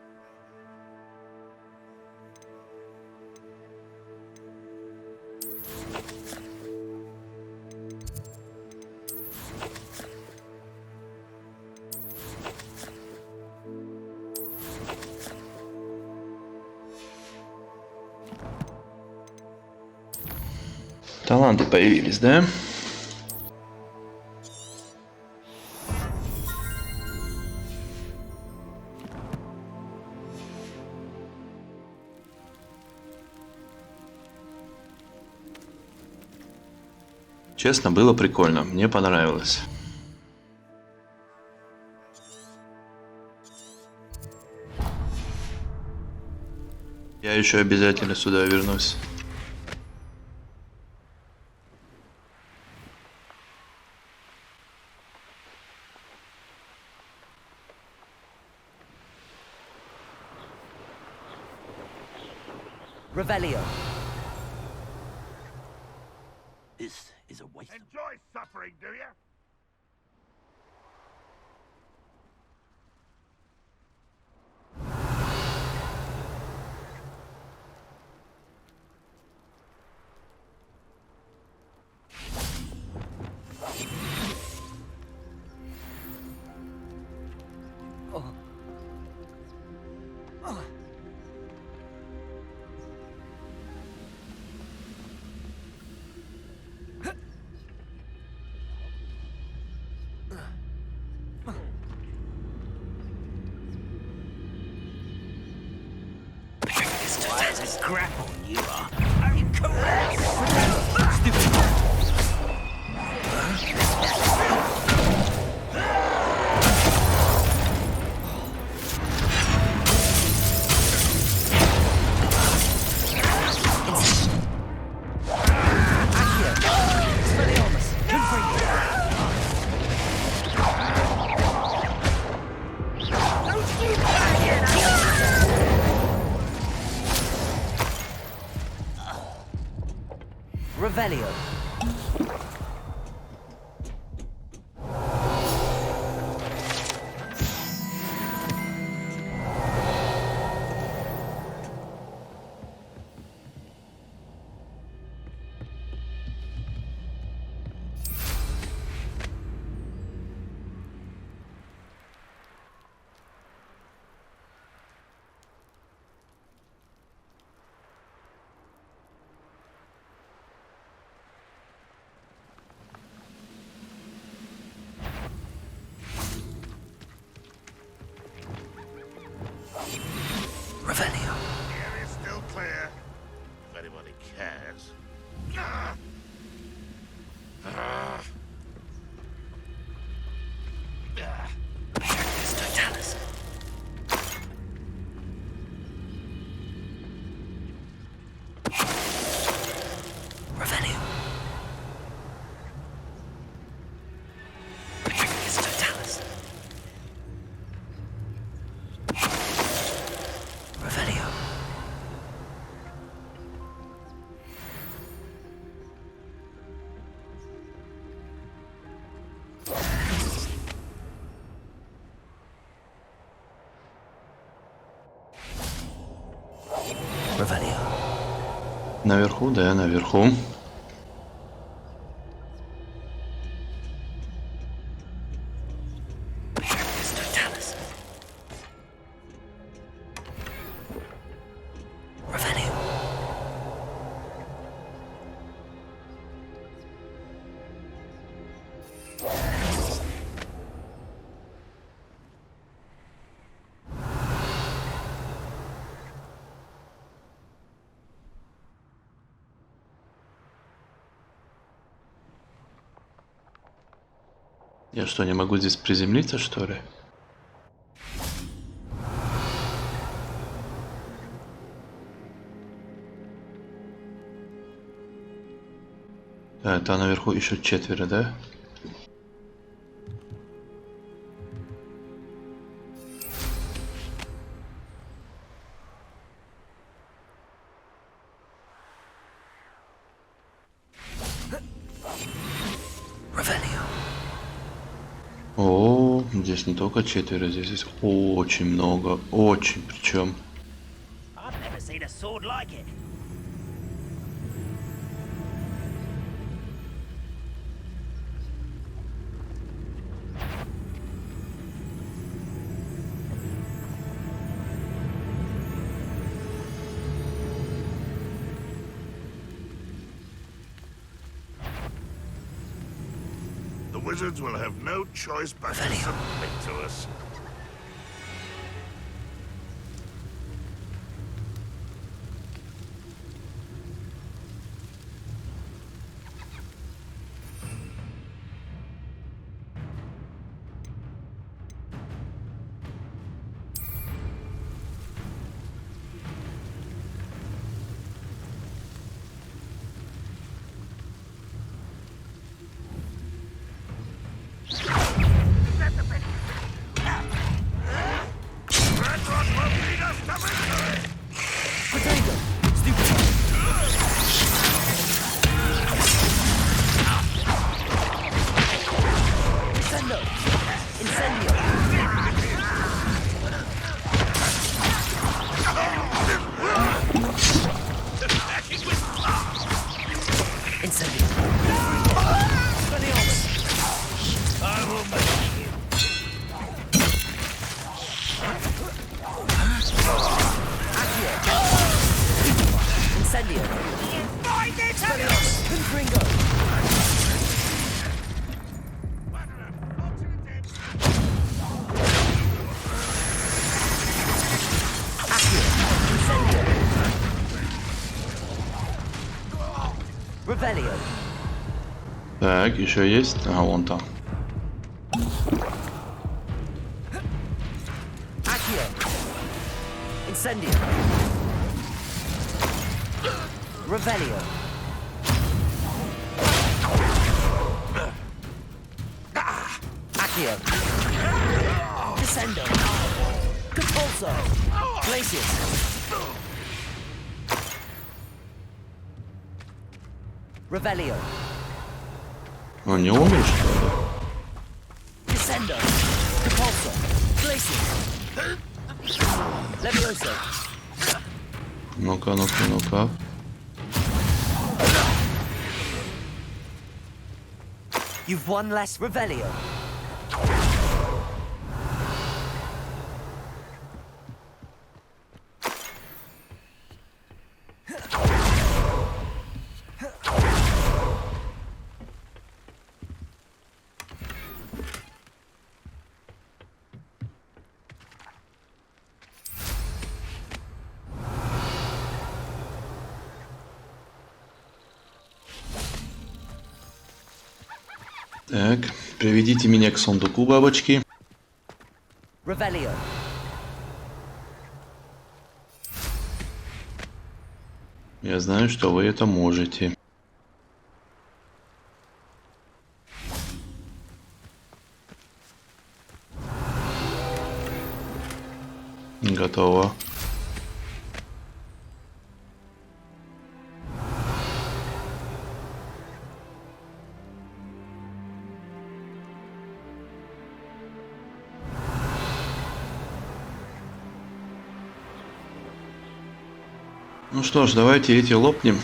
Таланты появились, да? Честно, было прикольно, мне понравилось. Я еще обязательно сюда вернусь. Revelio. This is a waste. Enjoy suffering, do you? That's a grapple you are. Are you correct? Revelio. Revelio. Air is still clear. If anybody cares. Totalis. Revelio. Totalis. Revelio. Revelio. Наверху, да, наверху. Totalis. Revelio. Я что, не могу здесь приземлиться, что ли? Да, там наверху еще 4, да? Revelio. О, здесь не только 4, здесь очень много, очень причем. I've never seen a sword like it. wizards will have no choice but to submit to us. Так, еще есть? Ага, вон там. Incendio. Revelio. Accio. Descendo. Compulso. Glacius. Revelio. Он не умер, что ли? Descendo. Compulso. Glacius. Levioso. Ну-ка, ну-ка, ну-ка. You've one less Revelio. Так, приведите меня к сундуку, бабочки. Revelio. Я знаю, что вы это можете. Готово. Ну что ж, давайте эти лопнем.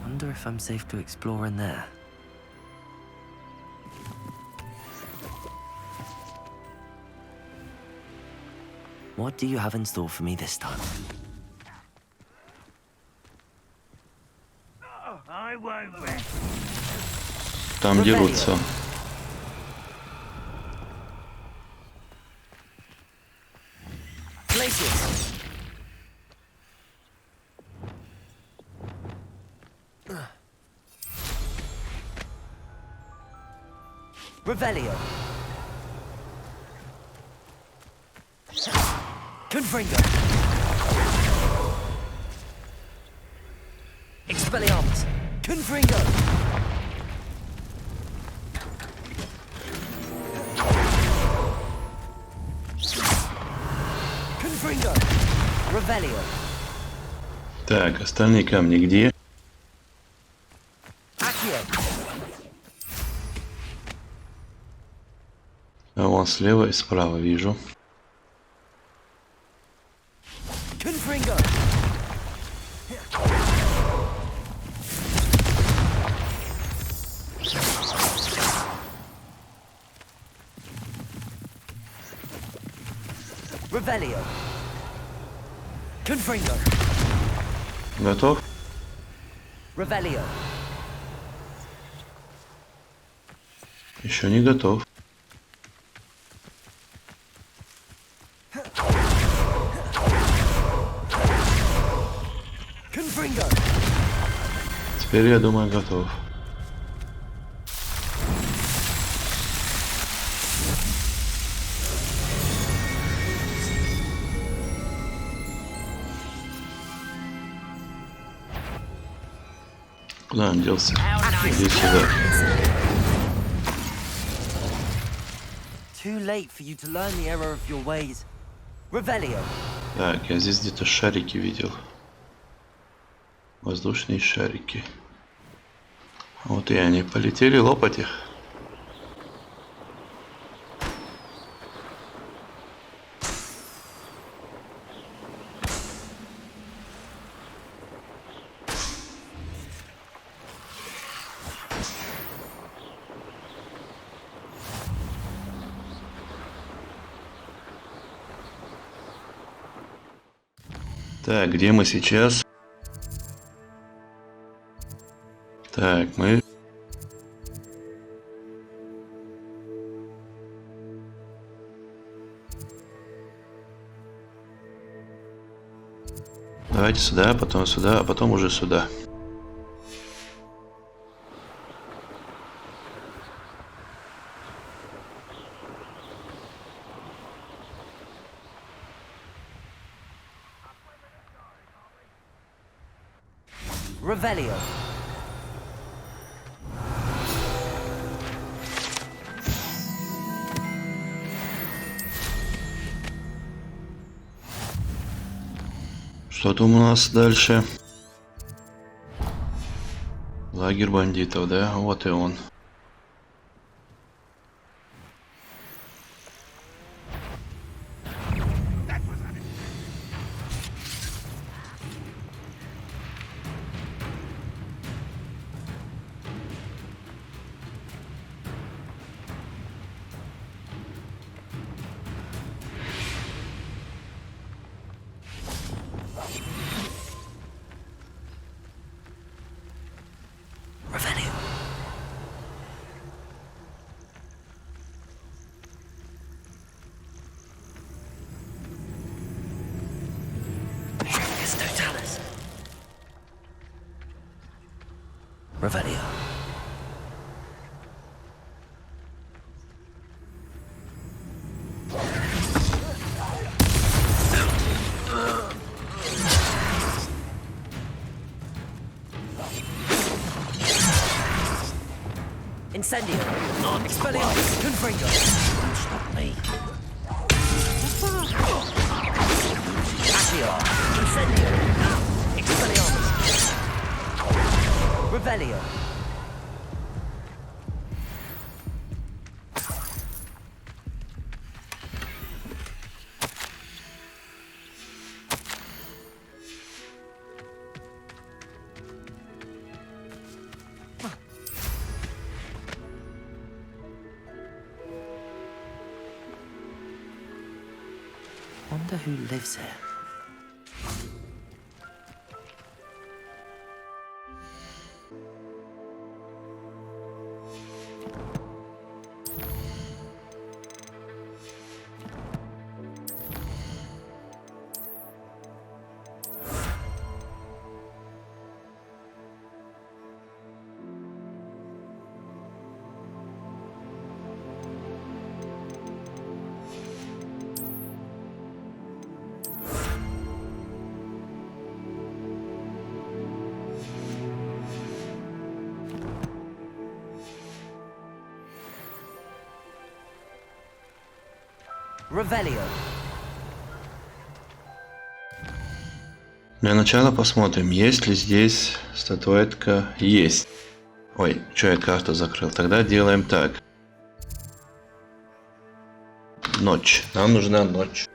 Wonder if I'm safe to explore in there. What do you have in store for me this time? I won't rest. Там дерутся. Glacius. Revelio. Confringo. Expelliarmus. Confringo. Confringo. Revelio. Так, остальные камни где? А вон слева и справа вижу. Готов? Еще не готов. Теперь я думаю, готов. Куда он делся? Иди сюда. Too late for you to learn the error of your ways. Revelio. Так, я здесь где-то шарики видел. Воздушные шарики. Вот и они. Полетели лопать их. Так, где мы сейчас? Так, мы... Давайте сюда, а потом уже сюда. Revelio. Что там у нас дальше? Лагерь бандитов, да? Вот и он. Revelio. Incendio. Expelliarmus. Confringo. Don't stop me. Accio. Incendio. Expelliarmus. Revelio. Wonder who lives here. Revelio. Для начала посмотрим, есть ли здесь статуэтка. Есть. Ой, что я карту закрыл? Тогда делаем так. Ночь. Нам нужна ночь.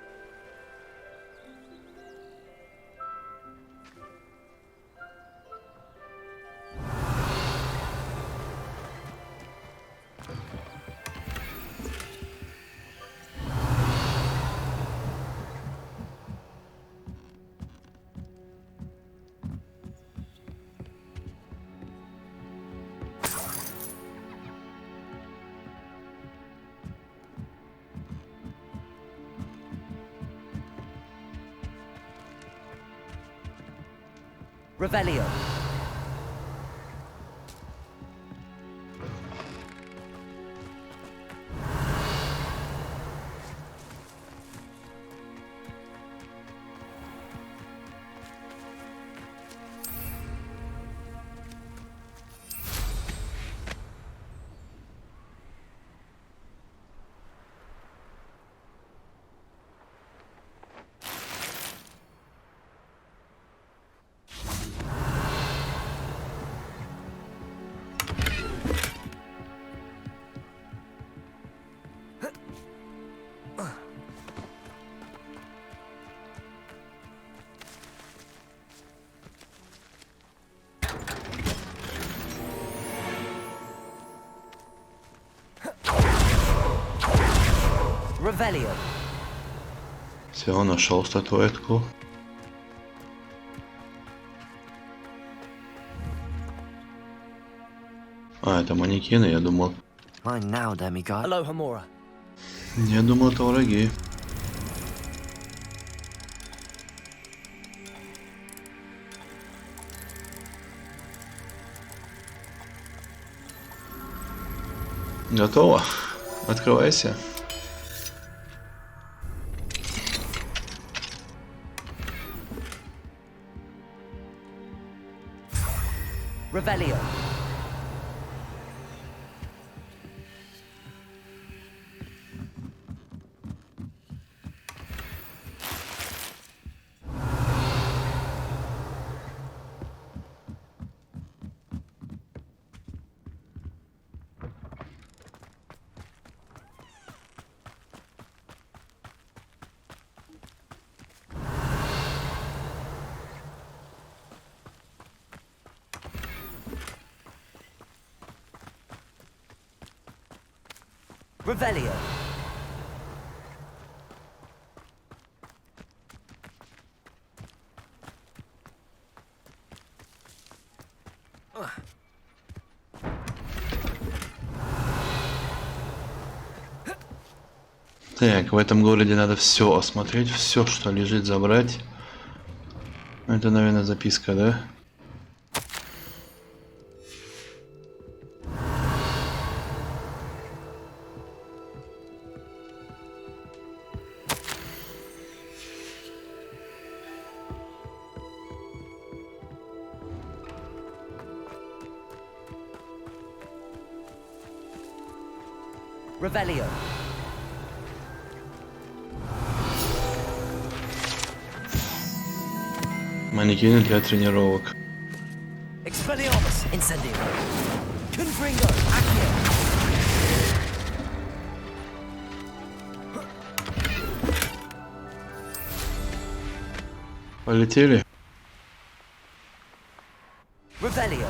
Revelio. Revelio. Все, нашел статуэтку. А, это манекены, я думал. Mine now, demigod. Hello, Hamora. Я думал, это враги. Готово. Открывайся. Revelio. Revelio. Так, в этом городе надо все осмотреть, все, что лежит, забрать. Это, наверное, записка, да? Revelio. Манекены для тренировок. Expelliarmus. Incendio. Confringo. Accio. Полетели. Revelio.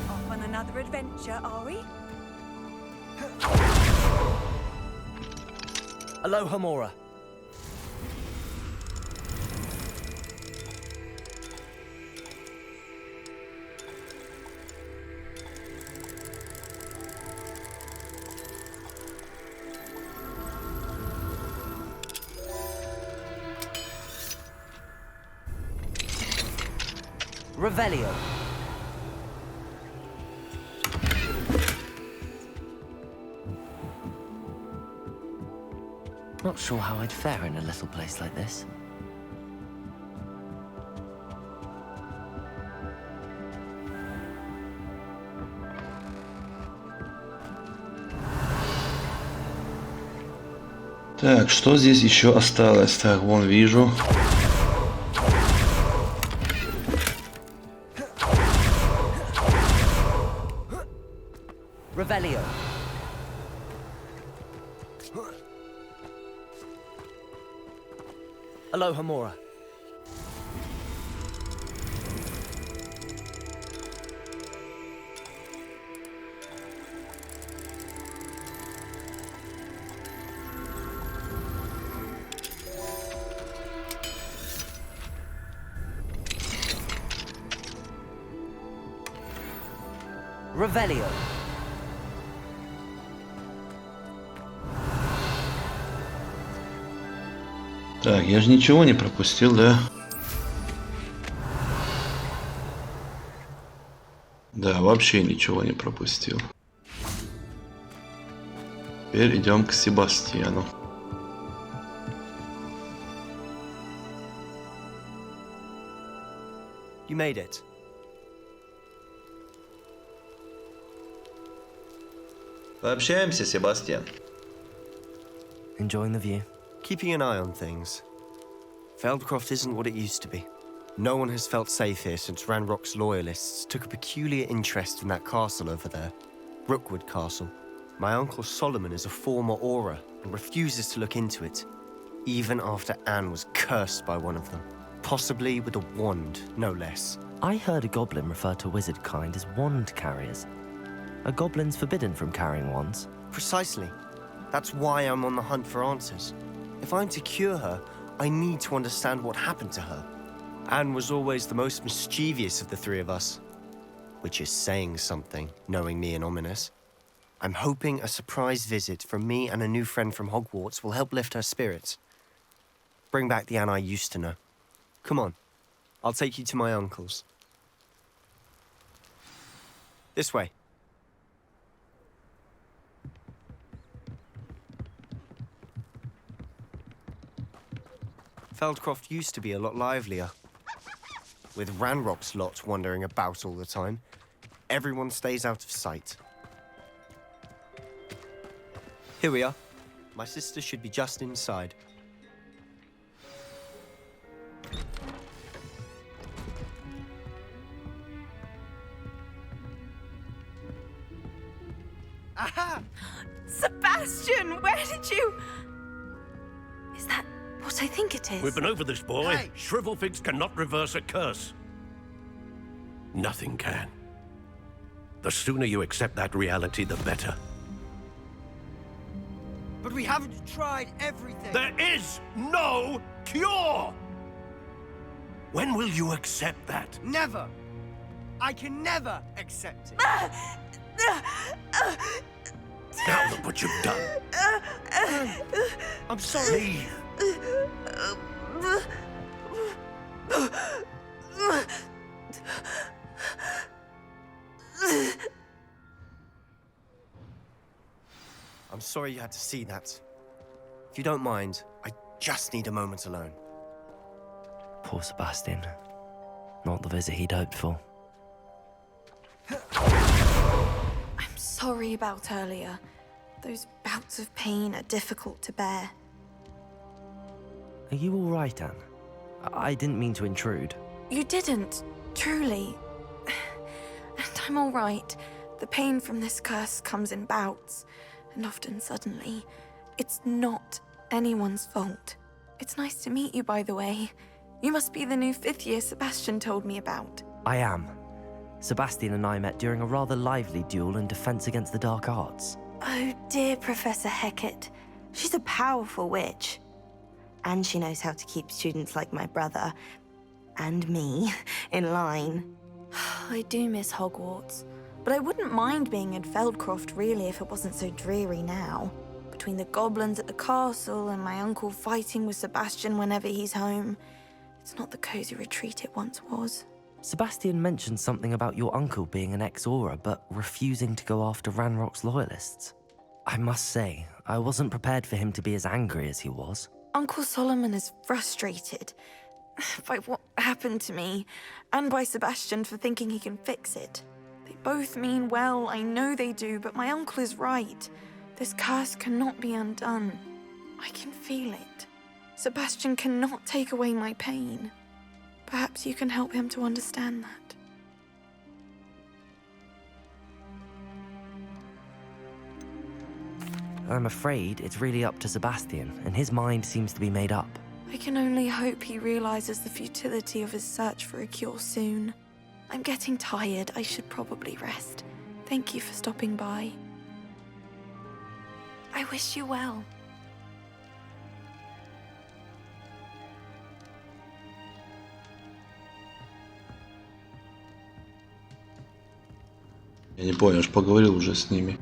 Off on another adventure, are we? Aloha Mora. Revelio. Not sure how I'd fare in a little place like this. Так, что здесь еще осталось? Так, вон вижу. Aloha Mora. Revelio. Так, я же ничего не пропустил, да? Да, вообще ничего не пропустил. Теперь идем к Себастьяну. You made it. Пообщаемся, Себастьян. Enjoying the view. Keeping an eye on things. Feldcroft isn't what it used to be. No one has felt safe here since Ranrock's loyalists took a peculiar interest in that castle over there. Rookwood Castle. My uncle Solomon is a former Auror and refuses to look into it, even after Anne was cursed by one of them. Possibly with a wand, no less. I heard a goblin refer to wizard kind as wand carriers. Are goblins forbidden from carrying wands? Precisely. That's why I'm on the hunt for answers. If I'm to cure her, I need to understand what happened to her. Anne was always the most mischievous of the three of us. Which is saying something, knowing me and Ominous. I'm hoping a surprise visit from me and a new friend from Hogwarts will help lift her spirits. Bring back the Anne I used to know. Come on. I'll take you to my uncle's. This way. Feldcroft used to be a lot livelier. With Ranrock's lot wandering about all the time, everyone stays out of sight. Here we are. My sister should be just inside. Aha! Sebastian, where did you... Is that what I think it is? We've been over this, boy. Hey. Shrivelfigs cannot reverse a curse. Nothing can. The sooner you accept that reality, the better. But we haven't tried everything. There is no cure! When will you accept that? Never. I can never accept it. Now look what you've done. I'm sorry. Leave. I'm sorry you had to see that. If you don't mind, I just need a moment alone. Poor Sebastian. Not the visit he'd hoped for. I'm sorry about earlier. Those bouts of pain are difficult to bear. Are you all right, Anne? I didn't mean to intrude. You didn't, truly. And I'm all right. The pain from this curse comes in bouts, and often suddenly. It's not anyone's fault. It's nice to meet you, by the way. You must be the new 5th year Sebastian told me about. I am. Sebastian and I met during a rather lively duel in defense against the dark arts. Oh dear, Professor Hecat. She's a powerful witch. And she knows how to keep students like my brother, and me, in line. I do miss Hogwarts, but I wouldn't mind being in Feldcroft, really, if it wasn't so dreary now. Between the goblins at the castle and my uncle fighting with Sebastian whenever he's home, it's not the cozy retreat it once was. Sebastian mentioned something about your uncle being an ex-Auror, but refusing to go after Ranrock's loyalists. I must say, I wasn't prepared for him to be as angry as he was. Uncle Solomon is frustrated by what happened to me, and by Sebastian for thinking he can fix it. They both mean well, I know they do, but my uncle is right. This curse cannot be undone. I can feel it. Sebastian cannot take away my pain. Perhaps you can help him to understand that. I'm afraid it's really up to Sebastian, and his mind seems to be made up. I can only hope he realizes the futility of his search for a cure soon. I'm getting tired. I should probably rest. Thank you for stopping by. I wish you well. Я не понял, аж поговорил уже с ними.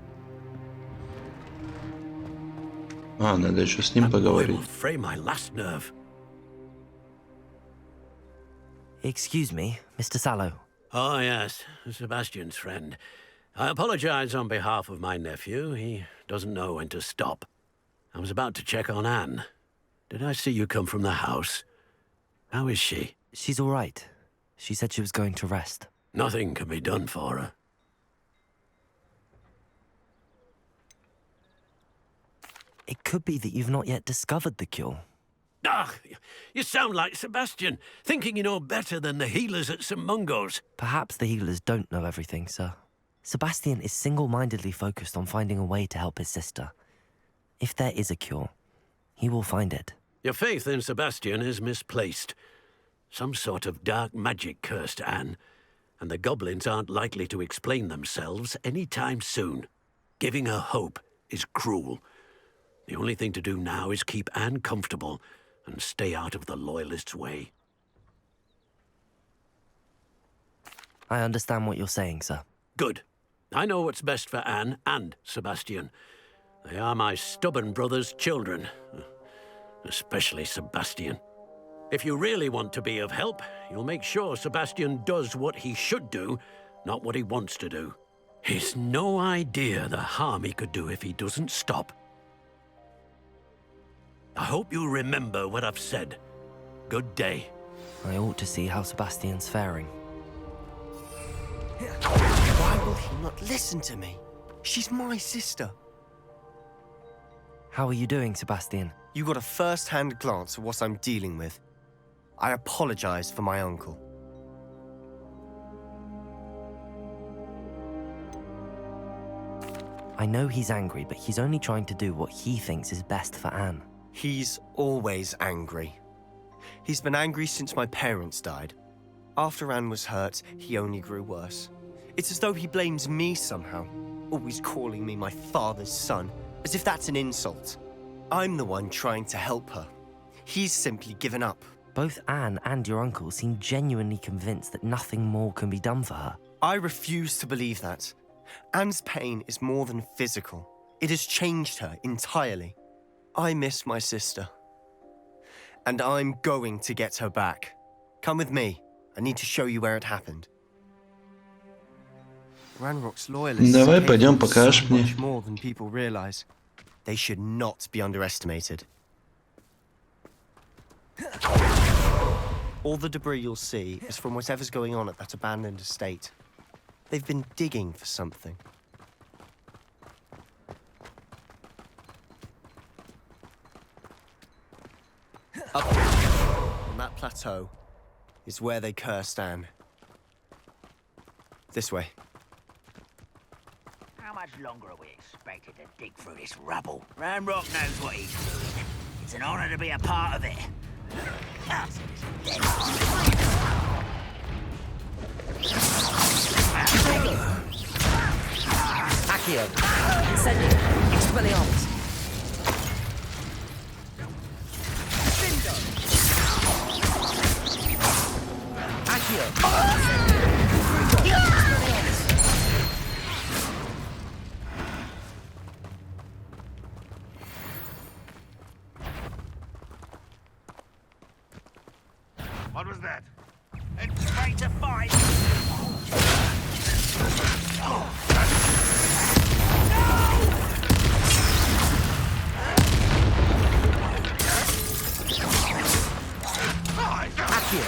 А, надо еще с ним поговорить. Excuse me, Mr. Sallow. Oh, yes, Sebastian's friend. I apologize on behalf of my nephew. He doesn't know when to stop. I was about to check on Anne. Did I see you come from the house? How is she? She's all right. She said she was going to rest. Nothing can be done for her. It could be that you've not yet discovered the cure. Ah, you sound like Sebastian, thinking you know better than the healers at St. Mungo's. Perhaps the healers don't know everything, sir. Sebastian is single-mindedly focused on finding a way to help his sister. If there is a cure, he will find it. Your faith in Sebastian is misplaced. Some sort of dark magic cursed Anne, and the goblins aren't likely to explain themselves any time soon. Giving her hope is cruel. The only thing to do now is keep Anne comfortable and stay out of the Loyalists' way. I understand what you're saying, sir. Good. I know what's best for Anne and Sebastian. They are my stubborn brother's children. Especially Sebastian. If you really want to be of help, you'll make sure Sebastian does what he should do, not what he wants to do. He's no idea the harm he could do if he doesn't stop. I hope you remember what I've said. Good day. I ought to see how Sebastian's faring. Why will he not listen to me? She's my sister. How are you doing, Sebastian? You got a first-hand glance at what I'm dealing with. I apologize for my uncle. I know he's angry, but he's only trying to do what he thinks is best for Anne. He's always angry. He's been angry since my parents died. After Anne was hurt, he only grew worse. It's as though he blames me somehow, always calling me my father's son, as if that's an insult. I'm the one trying to help her. He's simply given up. Both Anne and your uncle seem genuinely convinced that nothing more can be done for her. I refuse to believe that. Anne's pain is more than physical. It has changed her entirely. I miss my sister. And I'm going to get her back. Come with me. I need to show you where it happened. Ranrock's loyalists Давай пойдем, покажешь мне. much more than people realize. They should not be underestimated. All the debris you'll see is from whatever's going on at that abandoned estate. They've been digging for something. Up on that plateau is where they cursed Anne. This way. How much longer are we expected to dig through this rubble? Ranrock knows what he's doing. It's an honor to be a part of it. Accio! Incendio! Expelliarmus! What was that? It's ready to fight. Accio!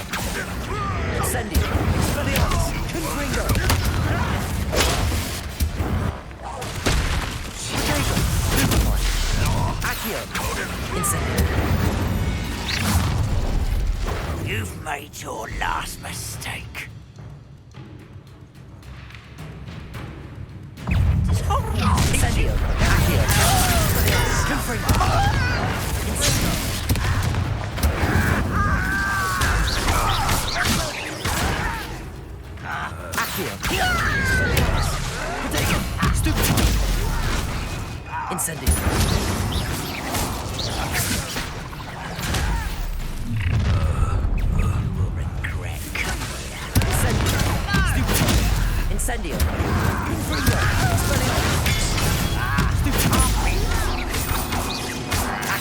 Incendio! Expelliarmus! Confringo! Accio! Incendio! You've made your last mistake. Incendio! Accio! Confringo! Incendio!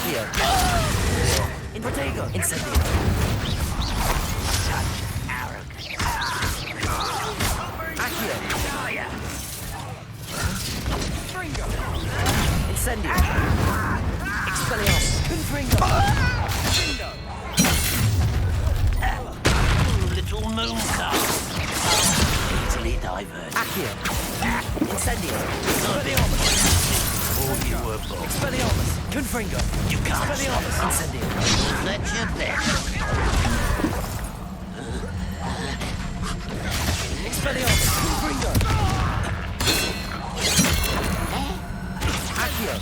Accio. Protego. Incendio. Accio. Incendio. Expelliarmus. Confringo. Little mooncalf. Easily diverted. Accio. Incendio. Expelliarmus. Oh, you were born. Expelliarmus. Confringo. You can't. Expelliarmus. Incendio. Let your best. Expelliarmus. Confringo. Accio.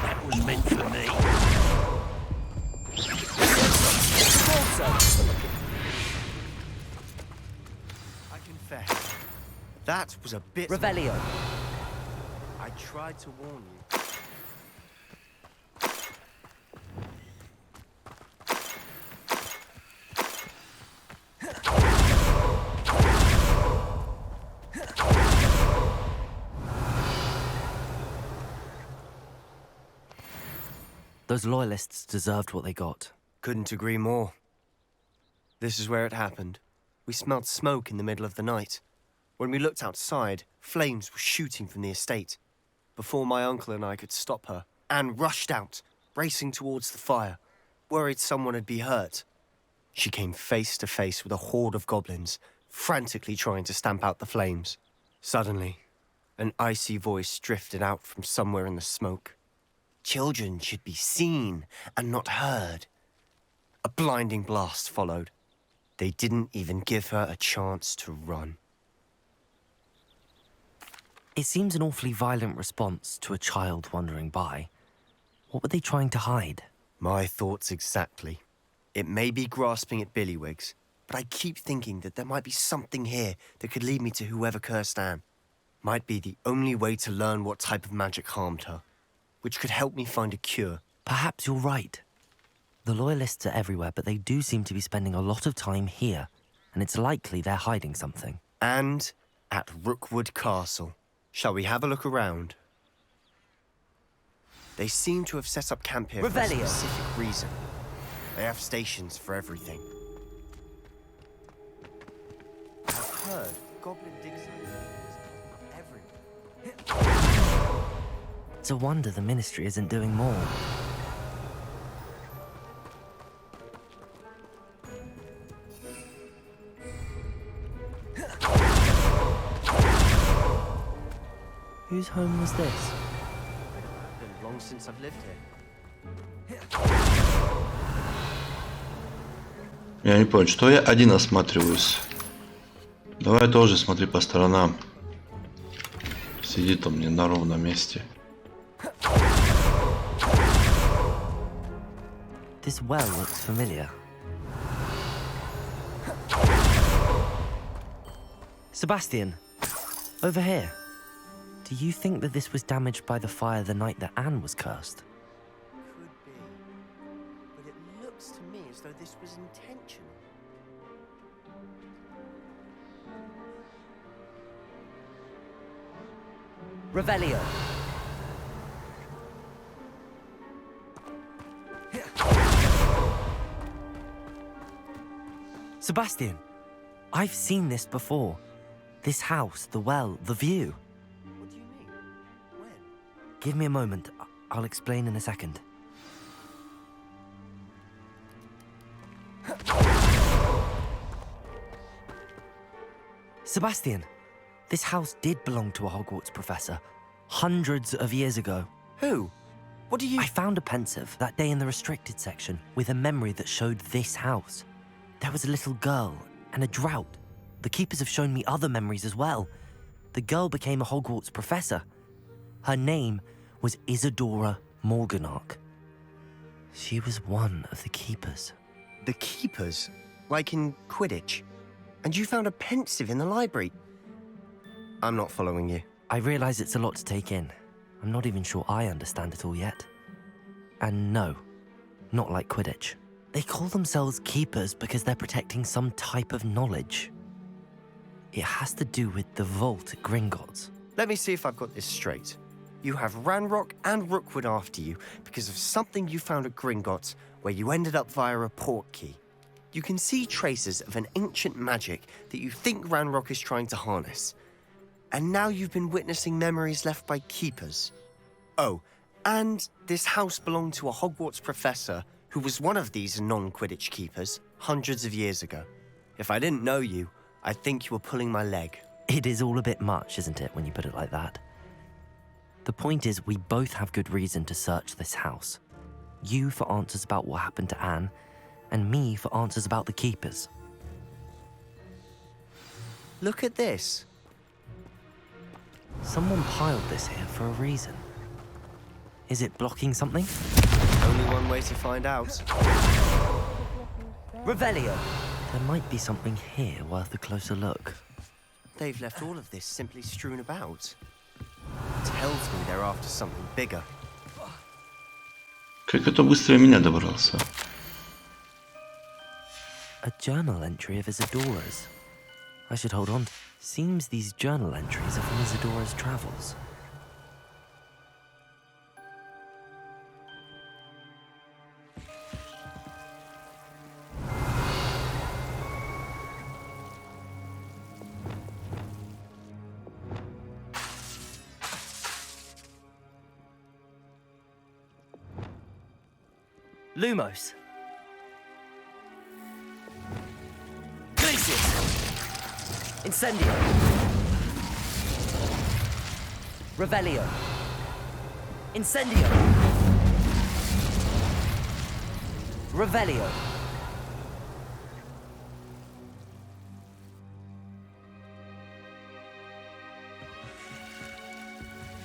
That was meant for me. I confess, that was a bit... Revelio. I tried to warn you. Those loyalists deserved what they got. Couldn't agree more. This is where it happened. We smelled smoke in the middle of the night. When we looked outside, flames were shooting from the estate. Before my uncle and I could stop her, Anne rushed out, racing towards the fire, worried someone would be hurt. She came face to face with a horde of goblins, frantically trying to stamp out the flames. Suddenly, an icy voice drifted out from somewhere in the smoke. Children should be seen and not heard. A blinding blast followed. They didn't even give her a chance to run. It seems an awfully violent response to a child wandering by. What were they trying to hide? My thoughts exactly. It may be grasping at billywhigs, but I keep thinking that there might be something here that could lead me to whoever cursed Anne. Might be the only way to learn what type of magic harmed her, which could help me find a cure. Perhaps you're right. The Loyalists are everywhere, but they do seem to be spending a lot of time here, and it's likely they're hiding something. And at Rookwood Castle. Shall we have a look around? They seem to have set up camp here for a specific reason. They have stations for everything. I've heard Goblin Dixon everywhere. It's a wonder the Ministry isn't doing more. Whose home was this? It's been long since I've lived here. Я не понял, что я один осматриваюсь? Давай тоже смотри по сторонам. Сидит он мне на ровном месте. This well looks familiar. Sebastian, over here. Do you think that this was damaged by the fire the night that Anne was cursed? Could be. But it looks to me as though this was intentional. Revelio. Sebastian, I've seen this before. This house, the well, the view. What do you mean? When? Give me a moment. I'll explain in a second. Sebastian, this house did belong to a Hogwarts professor, hundreds of years ago. Who? What do you... I found a pensive that day in the restricted section with a memory that showed this house. There was a little girl and a drought. The keepers have shown me other memories as well. The girl became a Hogwarts professor. Her name was Isadora Morganach. She was one of the keepers. The keepers? Like in Quidditch? And you found a pensive in the library? I'm not following you. I realize it's a lot to take in. I'm not even sure I understand it all yet. And no, not like Quidditch. They call themselves keepers because they're protecting some type of knowledge. It has to do with the vault at Gringotts. let me see if I've got this straight. You have Ranrock and Rookwood after you because of something you found at Gringotts, where you ended up via a port key. You can see traces of an ancient magic that you think Ranrock is trying to harness. And now you've been witnessing memories left by keepers. Oh, and this house belonged to a Hogwarts professor who was one of these non-Quidditch keepers hundreds of years ago. If I didn't know you, I'd think you were pulling my leg. It is all a bit much, isn't it, when you put it like that? The point is, we both have good reason to search this house. You for answers about what happened to Anne, and me for answers about the keepers. Look at this. Someone piled this here for a reason. Is it blocking something? Only one way to find out. Revelio! There might be something here worth a closer look. They've left all of this simply strewn about. Tells me they're after something bigger. Как это быстро меня добрался? A journal entry of Isadora's. I should hold on. Seems these journal entries are from Isadora's travels. Lumos. Glacius. Incendio. Revelio. Incendio. Revelio.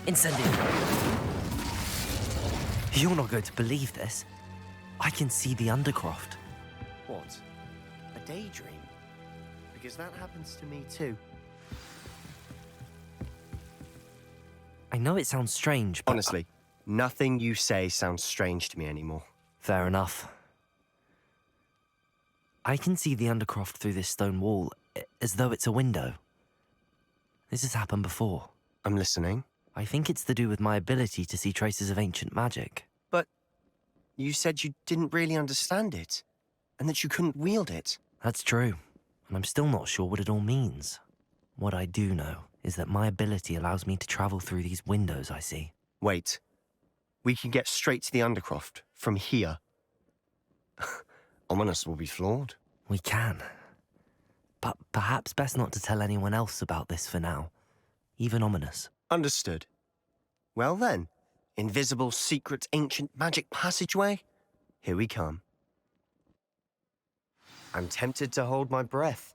Incendio. You're not going to believe this. I can see the Undercroft. What? A daydream? Because that happens to me too. I know it sounds strange, but... Honestly, nothing you say sounds strange to me anymore. Fair enough. I can see the Undercroft through this stone wall, as though it's a window. This has happened before. I'm listening. I think it's to do with my ability to see traces of ancient magic. But you said you didn't really understand it, and that you couldn't wield it. That's true, and I'm still not sure what it all means. What I do know is that my ability allows me to travel through these windows I see. Wait. We can get straight to the Undercroft from here. Ominous will be flawed. We can. But perhaps best not to tell anyone else about this for now. Even Ominous. Understood. Well then, invisible, secret, ancient magic passageway? Here we come. I'm tempted to hold my breath.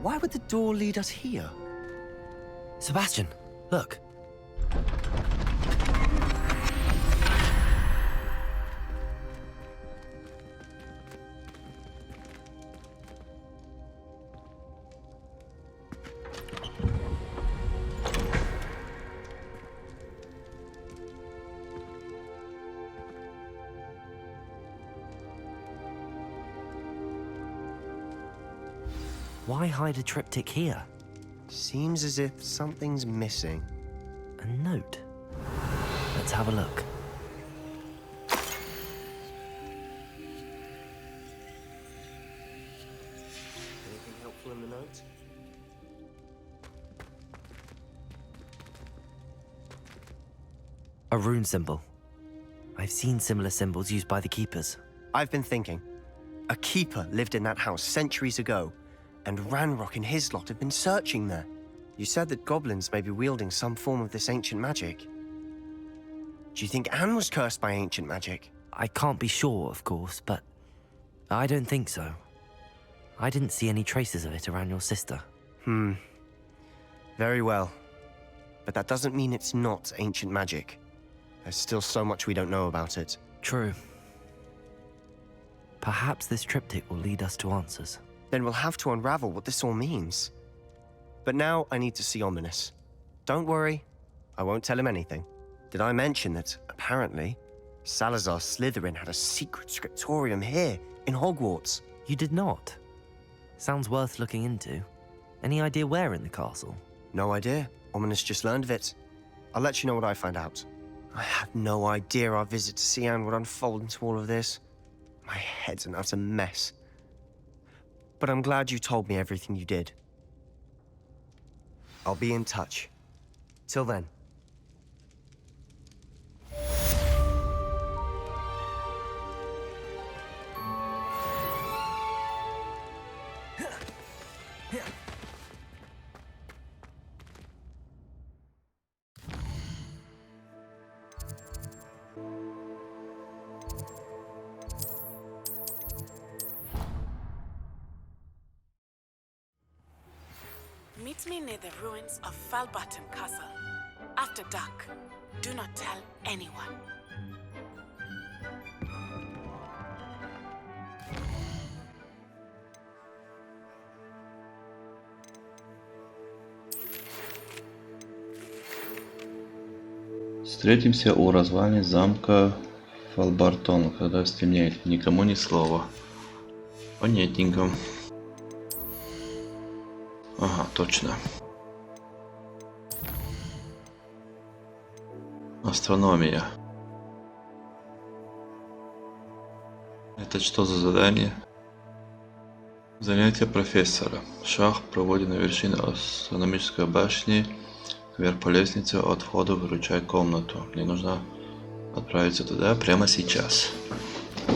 Why would the door lead us here? Sebastian, look. Why hide a triptych here? Seems as if something's missing. A note. Let's have a look. Anything helpful in the note? A rune symbol. I've seen similar symbols used by the keepers. I've been thinking. A keeper lived in that house centuries ago, and Ranrock and his lot have been searching there. You said that goblins may be wielding some form of this ancient magic. Do you think Anne was cursed by ancient magic? I can't be sure, of course, but I don't think so. I didn't see any traces of it around your sister. Very well. But that doesn't mean it's not ancient magic. There's still so much we don't know about it. True. Perhaps this triptych will lead us to answers. Then we'll have to unravel what this all means. But now I need to see Ominous. Don't worry, I won't tell him anything. Did I mention that, apparently, Salazar Slytherin had a secret scriptorium here, in Hogwarts? You did not? Sounds worth looking into. Any idea where in the castle? No idea. Ominous just learned of it. I'll let you know what I find out. I had no idea our visit to see Anne would unfold into all of this. My head's an utter mess. But I'm glad you told me everything you did. I'll be in touch. Till then. Meet me near the ruins of Falbaton Castle. After dark. Do not tell anyone. Встретимся у развалин замка Фалбартон, когда стемнеет. Никому ни слова. Понятненько. Ага, точно. Астрономия. Это что за задание? Занятие профессора. Шах проводит на вершине астрономической башни. Вверх по лестнице от входа выручай комнату. Мне нужно отправиться туда прямо сейчас.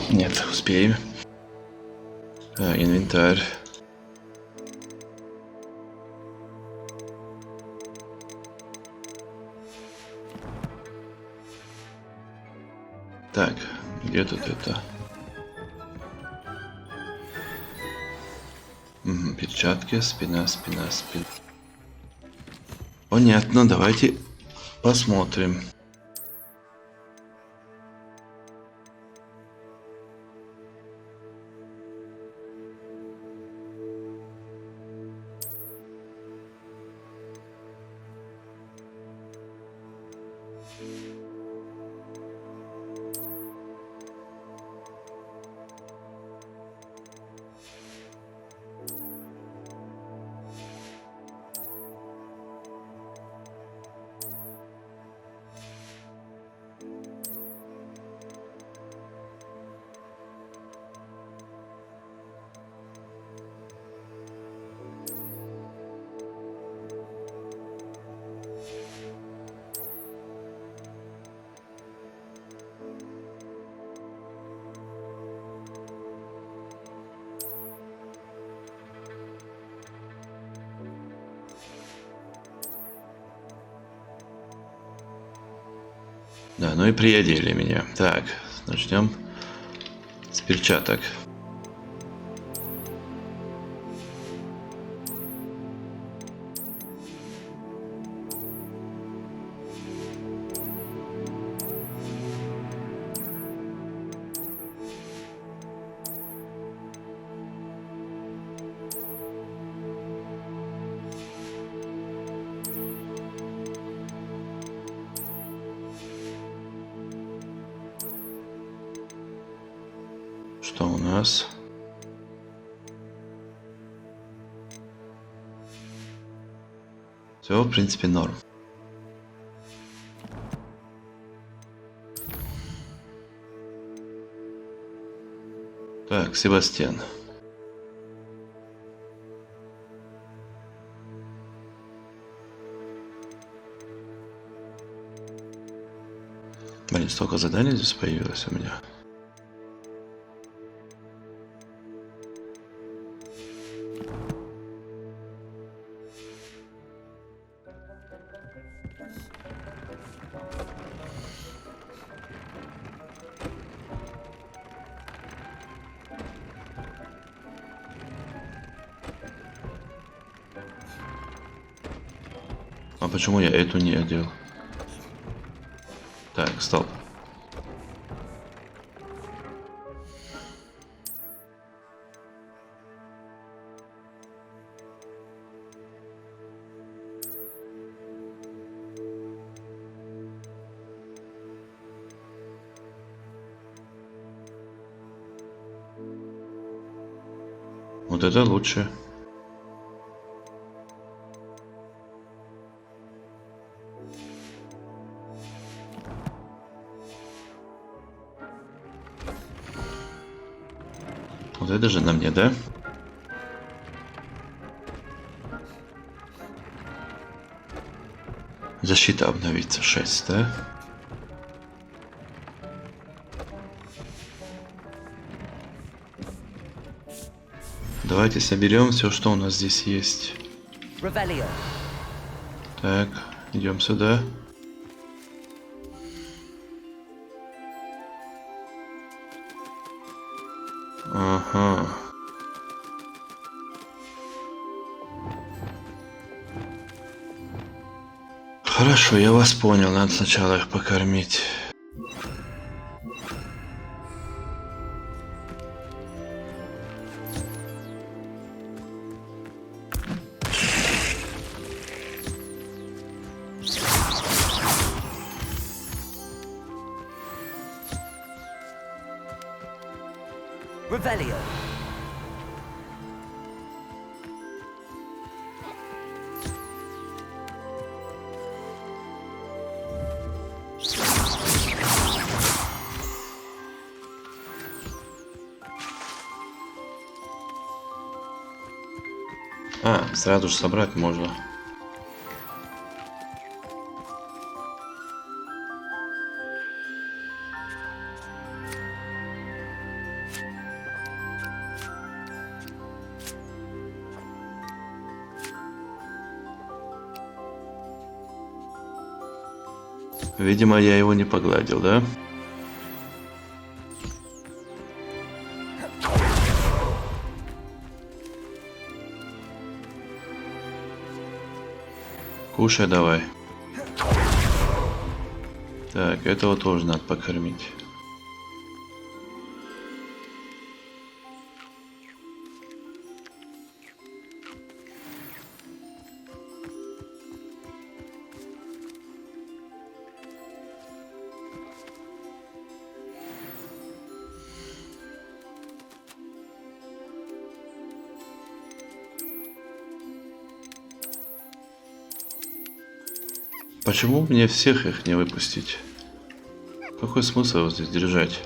Нет, успеем. Инвентарь. Так, где тут это? Перчатки, спина. Понятно, давайте посмотрим. Да, ну и приодели меня. Так, начнем с перчаток. Что у нас? Все, в принципе, норм. Так, Себастьян. Блин, столько заданий здесь появилось у меня. А почему я эту не одел? Так, стоп. Вот это лучше. Вот это же на мне, да? Защита обновится 6, да? Давайте соберем все, что у нас здесь есть. Так, идем сюда. Ага. Хорошо, я вас понял. Надо сначала их покормить. Revelio. А, сразу же собрать можно. Видимо, я его не погладил, да? Кушай давай. Так, этого тоже надо покормить. Почему мне всех их не выпустить? Какой смысл его здесь держать?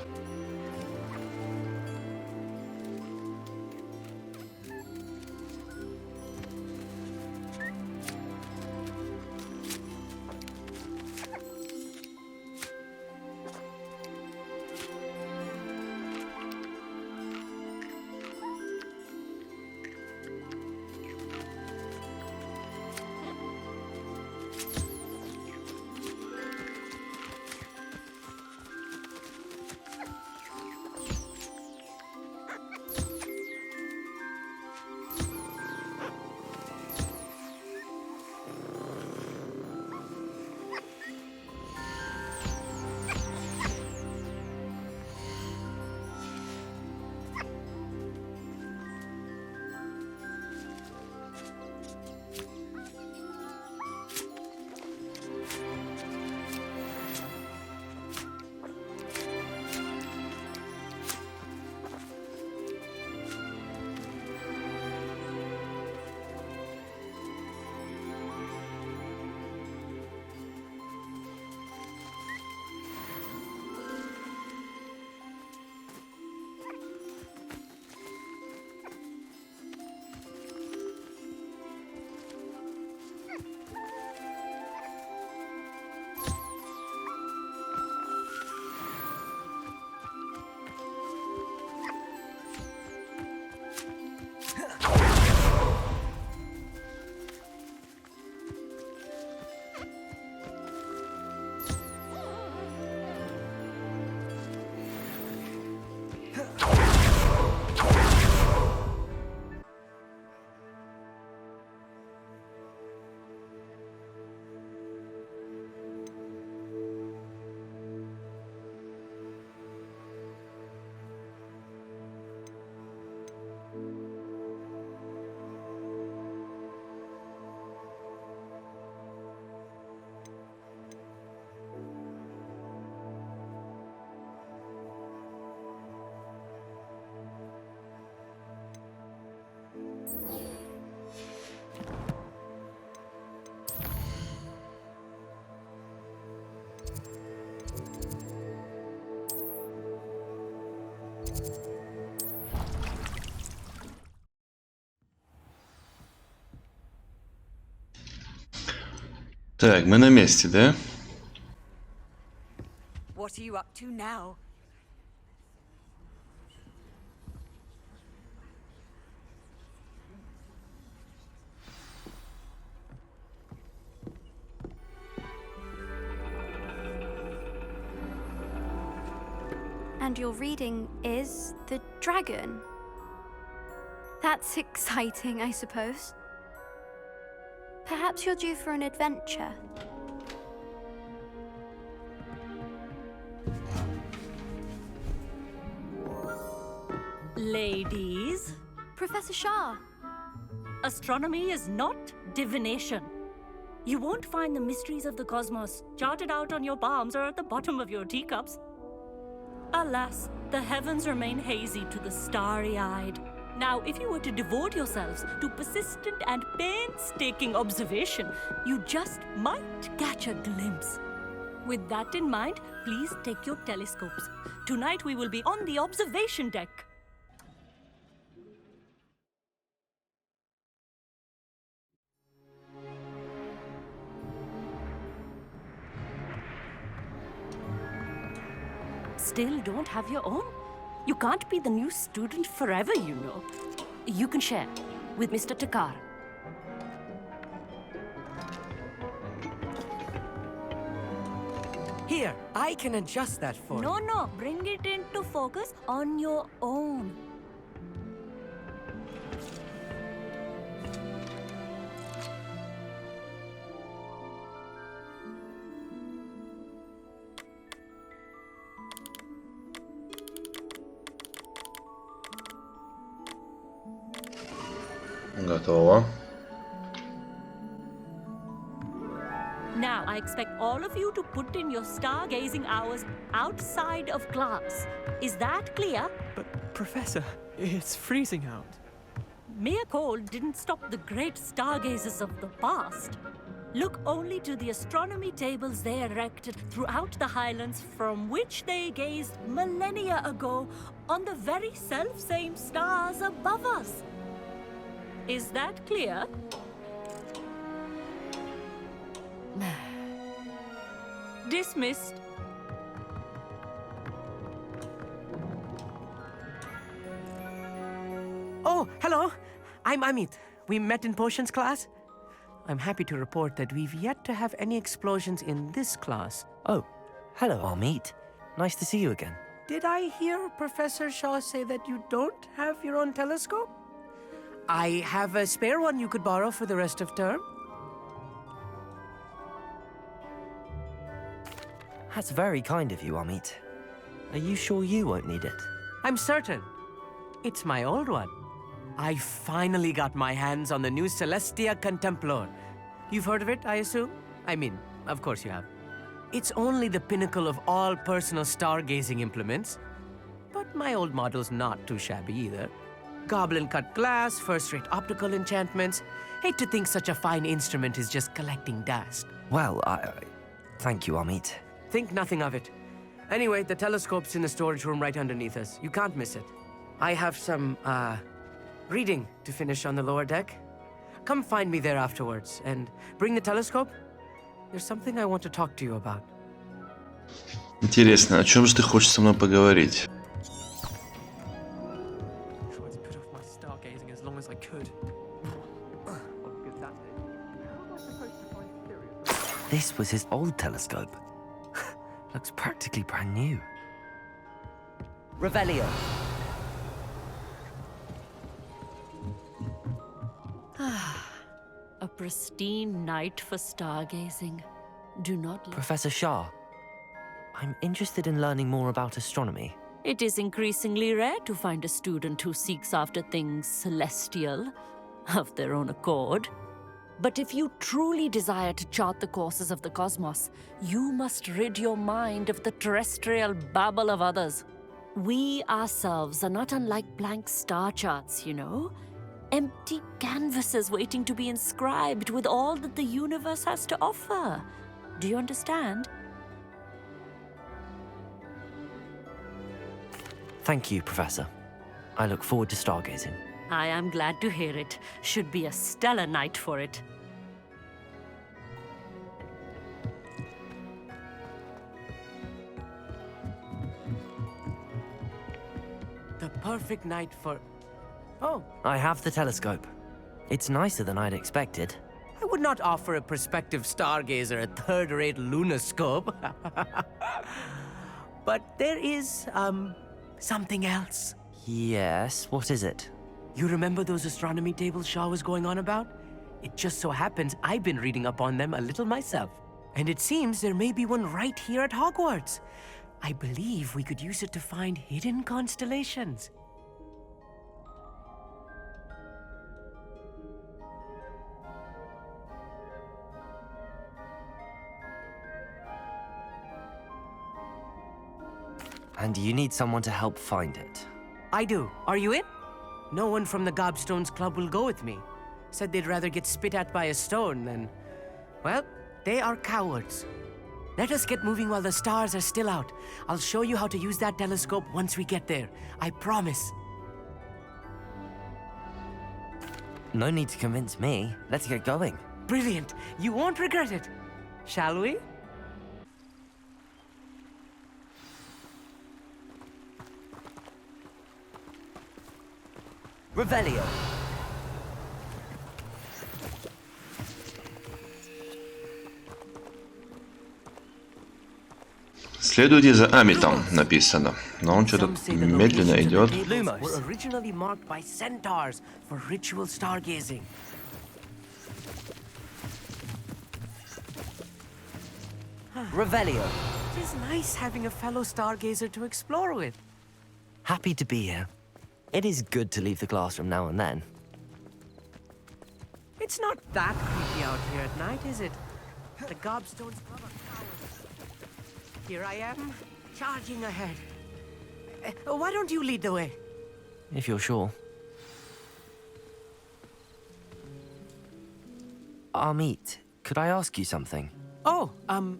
Так, мы на месте, да? What are you up to now? And your reading is The Dragon. That's exciting, I suppose. Perhaps you're due for an adventure. Ladies, Professor Shah. astronomy is not divination. You won't find the mysteries of the cosmos charted out on your palms or at the bottom of your teacups. Alas, the heavens remain hazy to the starry-eyed. Now, if you were to devote yourselves to persistent and painstaking observation, you just might catch a glimpse. With that in mind, please take your telescopes. Tonight we will be on the observation deck. Still don't have your own? You can't be the new student forever, you know. You can share with Mr. Takar. Here, I can adjust that for you. No, bring it into focus on your own. Готово. Now, I expect all of you to put in your stargazing hours outside of class. Is that clear? But, Professor, it's freezing out. Mere cold didn't stop the great stargazers of the past. Look only to the astronomy tables they erected throughout the highlands from which they gazed millennia ago on the very self-same stars above us. Is that clear? Dismissed. Oh, hello. I'm Amit. We met in potions class. I'm happy to report that we've yet to have any explosions in this class. Oh, hello, Amit. Nice to see you again. Did I hear Professor Shaw say that you don't have your own telescope? I have a spare one you could borrow for the rest of term. That's very kind of you, Amit. Are you sure you won't need it? I'm certain. It's my old one. I finally got my hands on the new Celestia Contemplar. You've heard of it, I assume? I mean, of course you have. It's only the pinnacle of all personal stargazing implements. But my old model's not too shabby either. Goblin-cut glass, first-rate optical enchantments. Hate to think such a fine instrument is just collecting dust. Well, thank you, Amit. Think nothing of it. Anyway, the telescope's in the storage room right underneath us. You can't miss it. I have some, reading to finish on the lower deck. Come find me there afterwards, and bring the telescope. There's something I want to talk to you about. Интересно, о чем же ты хочешь со мной поговорить? Tried to put off my stargazing as long as I could. This was his old telescope. Looks practically brand new. Revelio. A pristine night for stargazing. Do not let... Professor Shah, I'm interested in learning more about astronomy. It is increasingly rare to find a student who seeks after things celestial, of their own accord. But if you truly desire to chart the courses of the cosmos, you must rid your mind of the terrestrial babble of others. We ourselves are not unlike blank star charts, you know? Empty canvases waiting to be inscribed with all that the universe has to offer. Do you understand? Thank you, Professor. I look forward to stargazing. I am glad to hear it. Should be a stellar night for it. The perfect night for... Oh, I have the telescope. It's nicer than I'd expected. I would not offer a prospective stargazer a third-rate lunoscope. But there is, something else. Yes, what is it? You remember those astronomy tables Shaw was going on about? It just so happens I've been reading up on them a little myself. And it seems there may be one right here at Hogwarts. I believe we could use it to find hidden constellations. And you need someone to help find it. I do. Are you in? No one from the Gobstones Club will go with me. Said they'd rather get spit at by a stone than... Well, they are cowards. Let us get moving while the stars are still out. I'll show you how to use that telescope once we get there. I promise. No need to convince me. Let's get going. Brilliant. You won't regret it. Shall we? Revelio. Следуйте за Амитом, написано. Но он что-то медленно идет. Were originally marked by centaurs for ritual stargazing. Revelio. It is nice having a fellow stargazer to explore with. Happy to be here. It is good to leave the classroom now and then. It's not that creepy out here at night, is it? The Gobstones Club are cowards. Here I am, charging ahead. Why don't you lead the way? If you're sure. Amit, could I ask you something? Oh,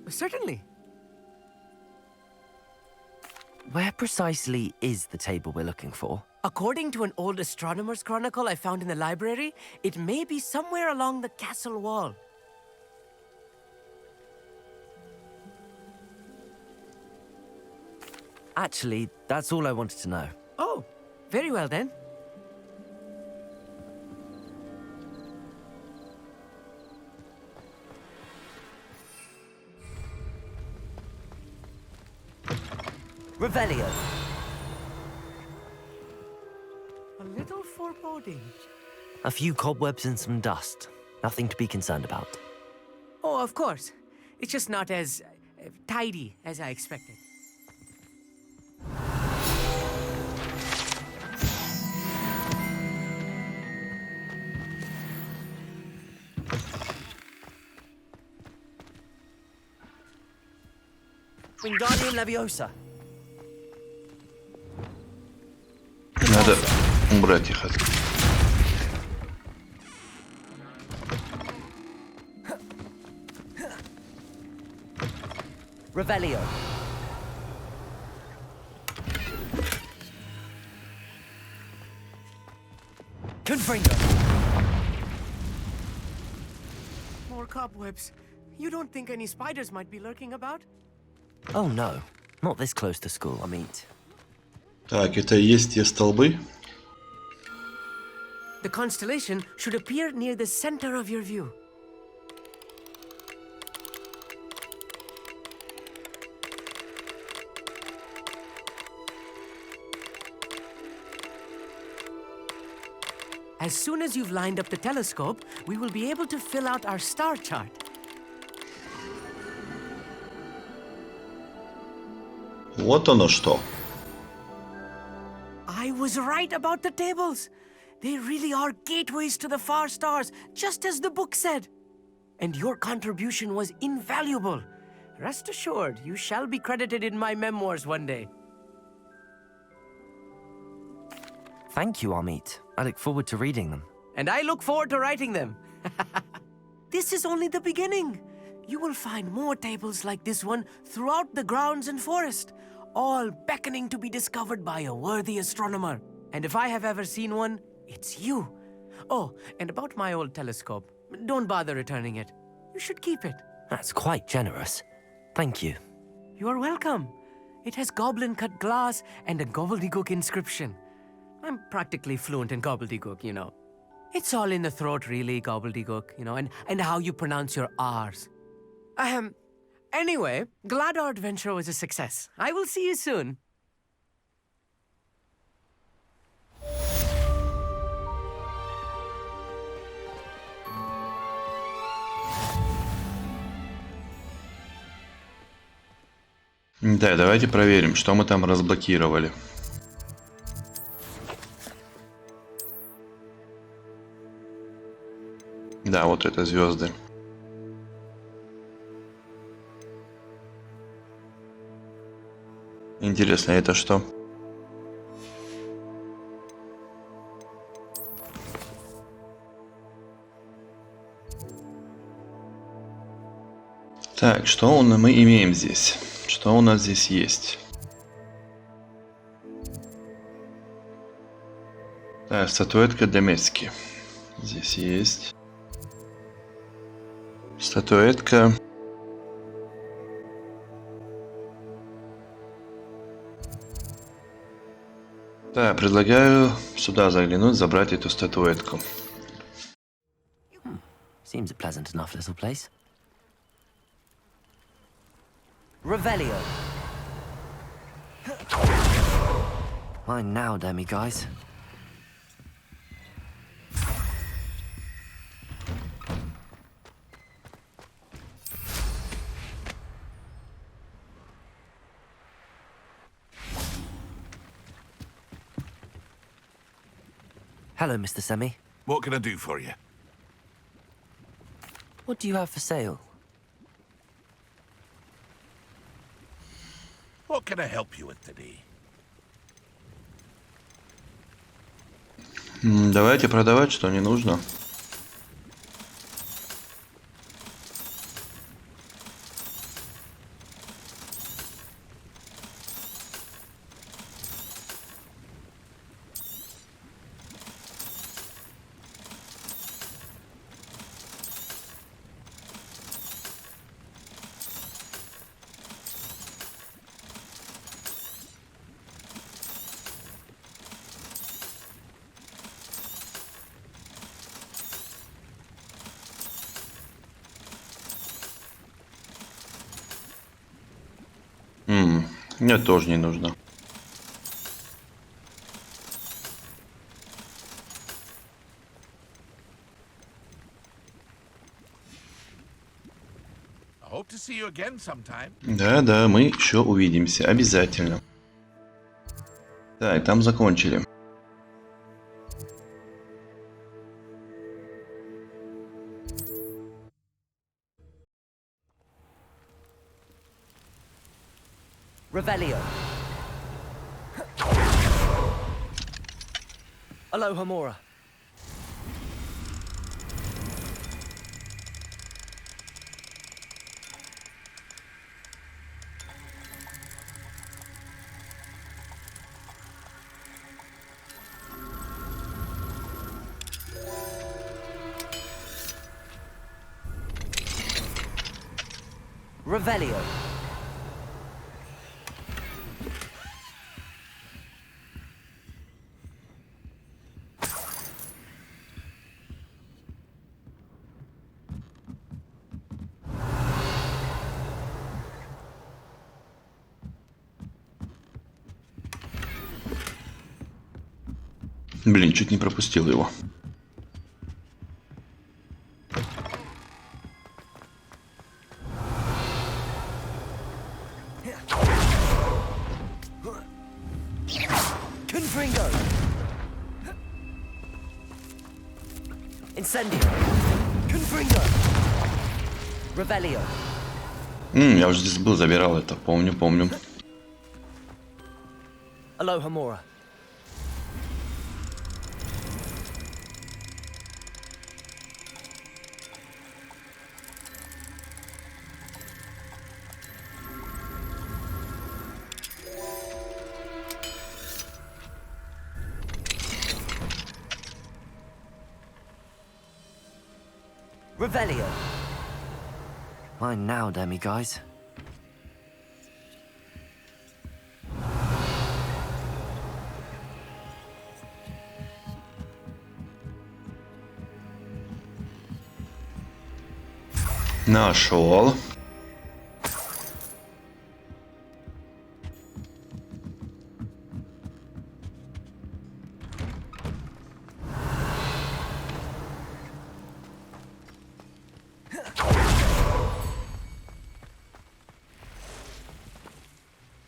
certainly. Where precisely is the table we're looking for? According to an old astronomer's chronicle I found in the library, it may be somewhere along the castle wall. Actually, that's all I wanted to know. Oh, very well then. Revelio. A little foreboding. A few cobwebs and some dust. Nothing to be concerned about. Oh, of course. It's just not as tidy as I expected. Wingardium Leviosa. Надо убрать их. Revelio. Confringo. More cobwebs. You don't think any spiders might be lurking about? Oh no, not this close to school, Amit. Так, это и есть те столбы? The constellation should appear near the center of your view. As soon as you've lined up the telescope, we will be able to fill out our star chart. Вот оно что. I was right about the tables. They really are gateways to the far stars, just as the book said. And your contribution was invaluable. Rest assured, you shall be credited in my memoirs one day. Thank you, Amit. I look forward to reading them. And I look forward to writing them. This is only the beginning. You will find more tables like this one throughout the grounds and forest, all beckoning to be discovered by a worthy astronomer. And if I have ever seen one, it's you. Oh, and about my old telescope, don't bother returning it. You should keep it. That's quite generous. Thank you. You are welcome. It has goblin-cut glass and a gobbledygook inscription. I'm practically fluent in gobbledygook, you know. It's all in the throat, really, gobbledygook, you know, and how you pronounce your R's. Anyway, glad our adventure was a success. I will see you soon. Да, давайте проверим, что мы там разблокировали. Да, вот это звезды. Интересно, это что? Так, что мы имеем здесь? Что у нас здесь есть? Так, статуэтка Демески. Здесь есть. Статуэтка. Да, предлагаю сюда заглянуть, забрать эту статуэтку. Seems a pleasant enough little place. Revelio. Mine now, demi guys. Hello, Mr. Semi. What can I do for you? What do you have for sale? What can I help you with today? Давайте продавать, что не нужно. Мне тоже не нужно. Да, мы еще увидимся. Обязательно. Так, там закончили. Revelio. Aloha Mora. Revelio. Блин, чуть не пропустил его. Incendio. Confringo. Revelio. Я уже здесь был, забирал это. Помню. Aloha Mora. Revelio. Mine now, demi guys. Нашел.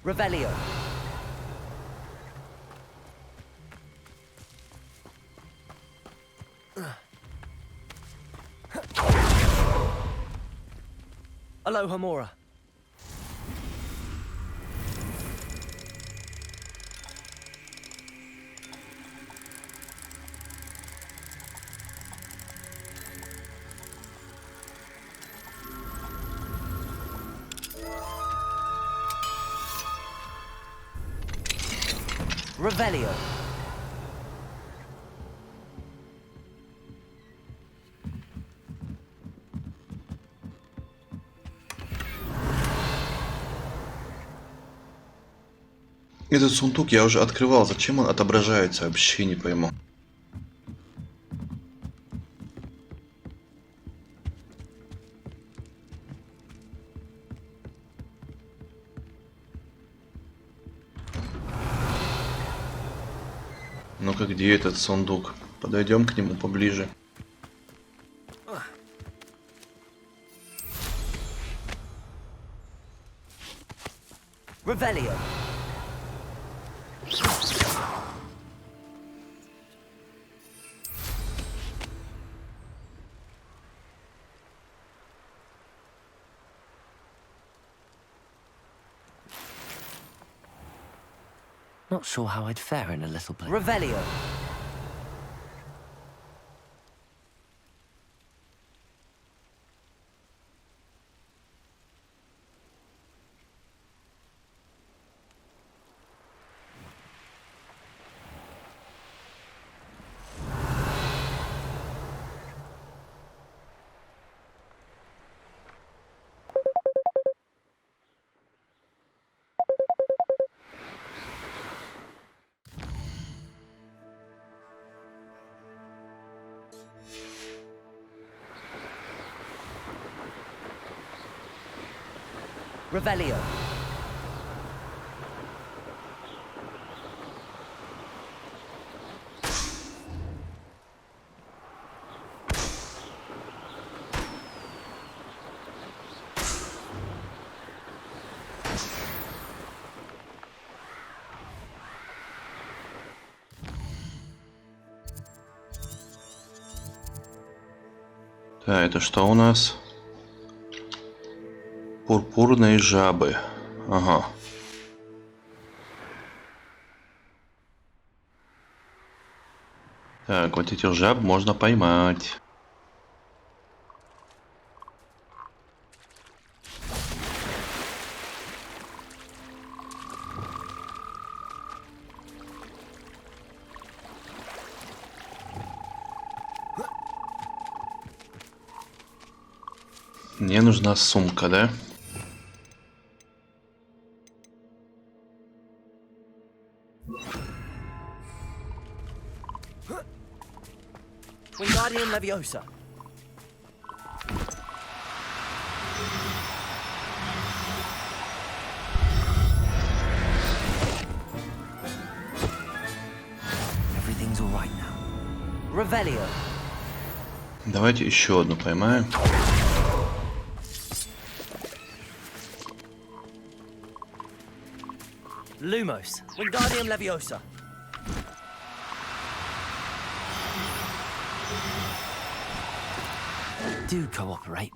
Revelio. Aloha Mora. Revelio. Этот сундук я уже открывал. Зачем он отображается? Вообще не пойму. Ну-ка, где этот сундук? Подойдем к нему поближе. Revelio. Not sure how I'd fare in a little place. Revelio. Revelio. Так, это что у нас? Пурпурные жабы. Ага. Так, вот этих жаб можно поймать. Мне нужна сумка, да? Wingardium Leviosa. Everything's all right now. Revelio. Давайте еще одну поймаем. Lumos. Wingardium Leviosa. Do cooperate.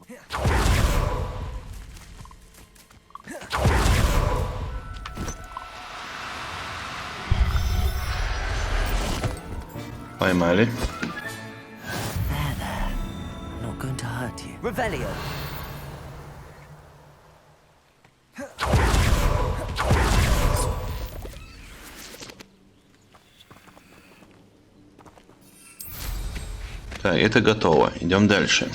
Поймали. There. I'm not going to hurt you. Revelio. Так, это готово. Идем дальше.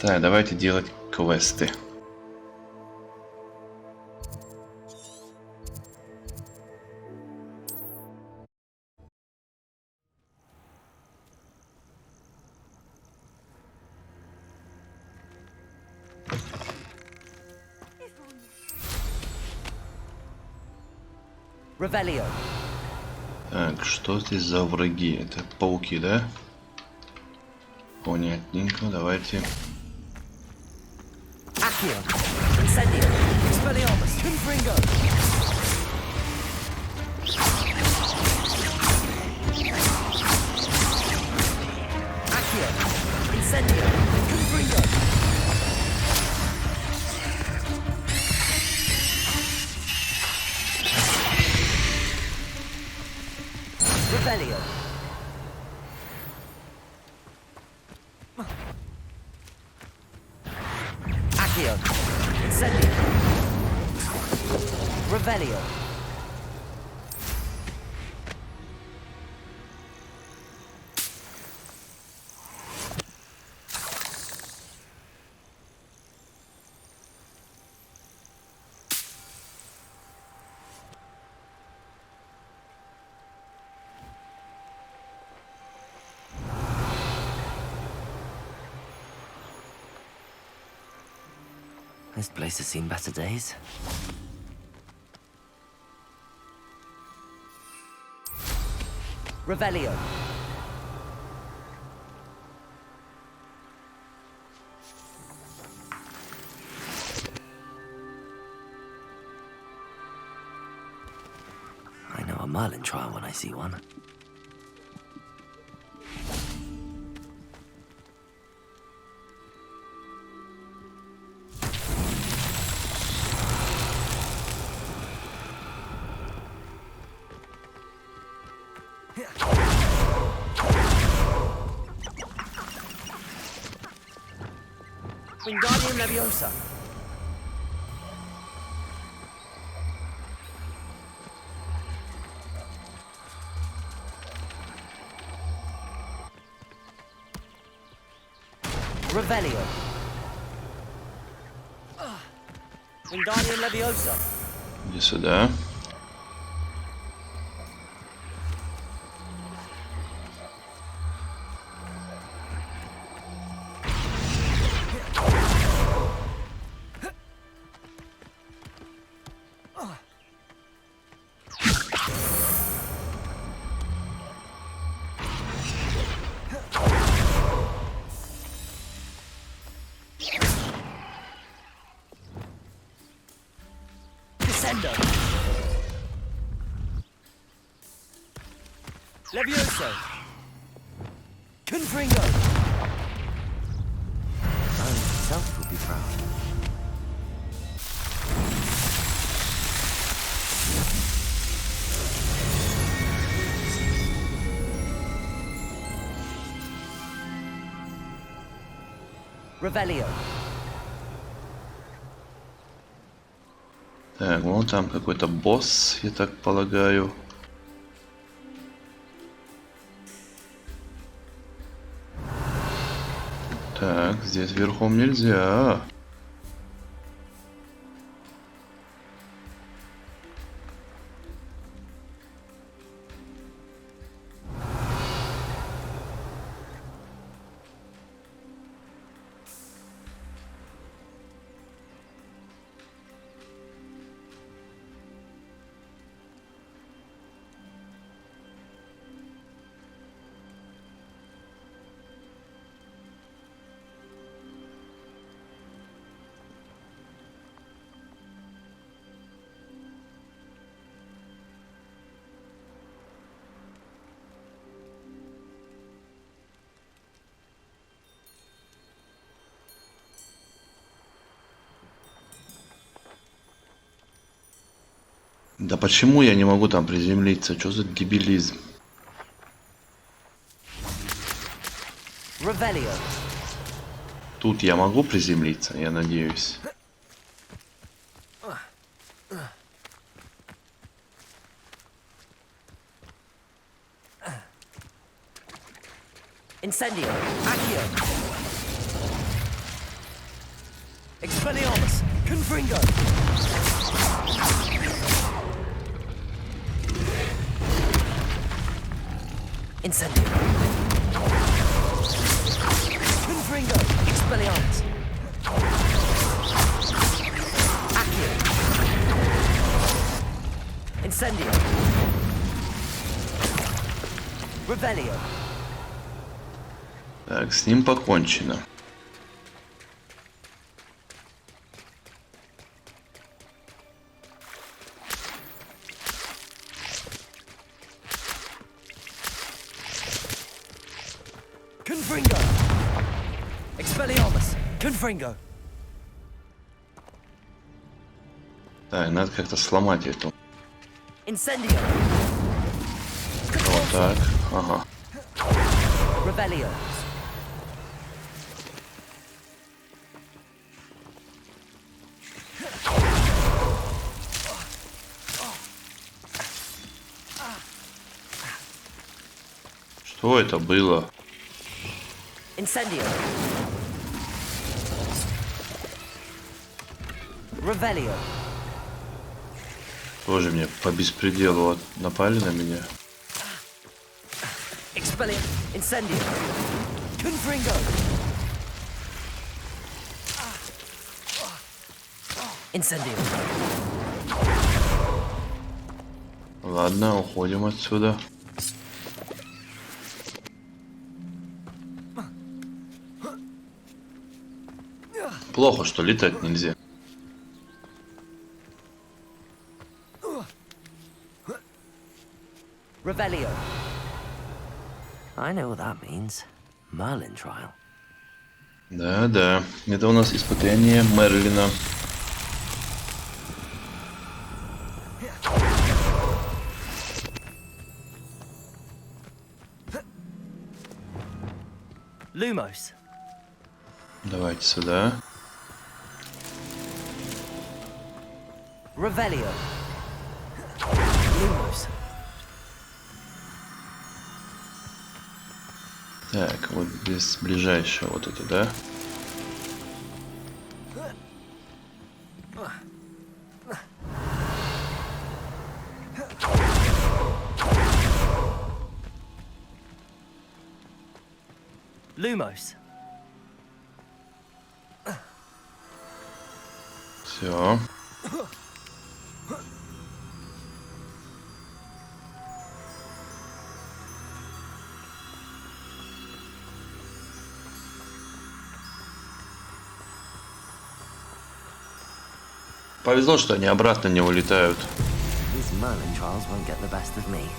Так, давайте делать квесты. Revelio. Так, что здесь за враги? Это пауки, да? Понятненько, давайте. Accio. Incendio. Expelliarmus. Confringo. Accio. Incendio. Confringo. Revelio. Accio. Incendio. Revelio. This place has seen better days. Revelio. I know a Merlin trial when I see one. Wingardium Leviosa. Revelio. Wingardium Leviosa. Иди сюда. Descendo. Levioso. Confringo. Man himself would be proud. Revelio. Так, вон там какой-то босс, я так полагаю. Так, здесь верхом нельзя. Да почему я не могу там приземлиться? Что за дебилизм? Revelio. Тут я могу приземлиться, я надеюсь. Incendio. Accio. Expelliarmus! Confringo! Incendio! Confringo! Expelliarmus! Accio! Incendio! Revelio! Так, с ним покончено. Confringo! Expelliarmus! Confringo! Так, надо как-то сломать эту. Incendio! Вот так. Ага. Revelio! Что это было? Incendio! Revelio! Тоже мне по беспределу напали на меня. Expelliarmus! Incendio! Confringo! Incendio! Ладно, уходим отсюда. Плохо, что летать нельзя. Revelio! I know what that means. Merlin trial. Да, это у нас испытание Мерлина. Lumos! Давайте сюда. Revelio! Lumos! Так, вот здесь ближайшее вот это, да? Lumos! Все. Повезло, что они обратно не улетают. These Merlin trials won't get the best of me.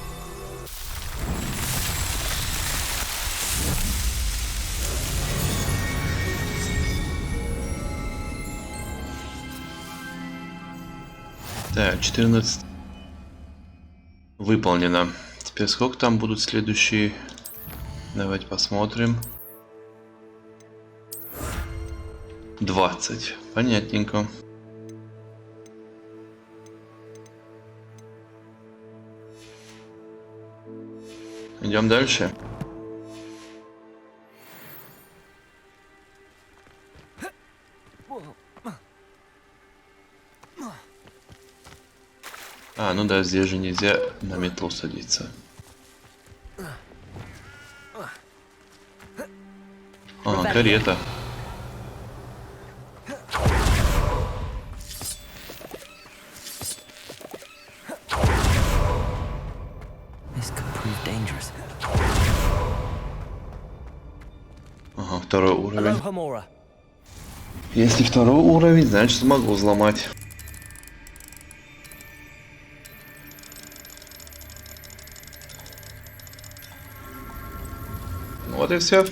Так, 14 выполнено. Теперь сколько там будут следующие? Давайте посмотрим. 20. Понятненько. Идем дальше. А, ну да, здесь же нельзя на метлу садиться. А, карета. This could prove dangerous. Ага, второй уровень. Alohomora! Если второй уровень, значит смогу взломать. Вот и все.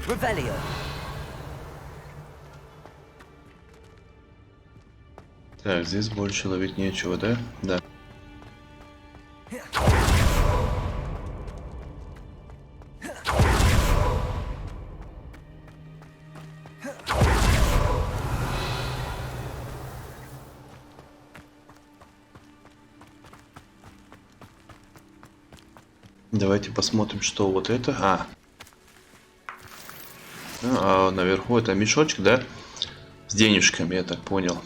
Revelio! Так, здесь больше ловить нечего, да? Да. Давайте посмотрим, что вот это. Наверху это мешочек, да? С денежками, я так понял.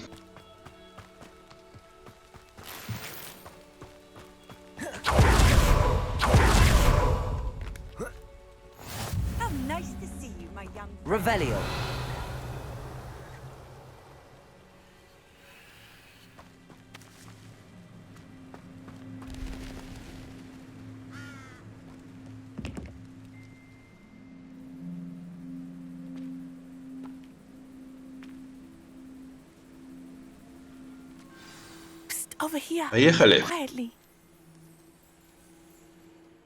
Revelio. Over here. Поехали. Quietly.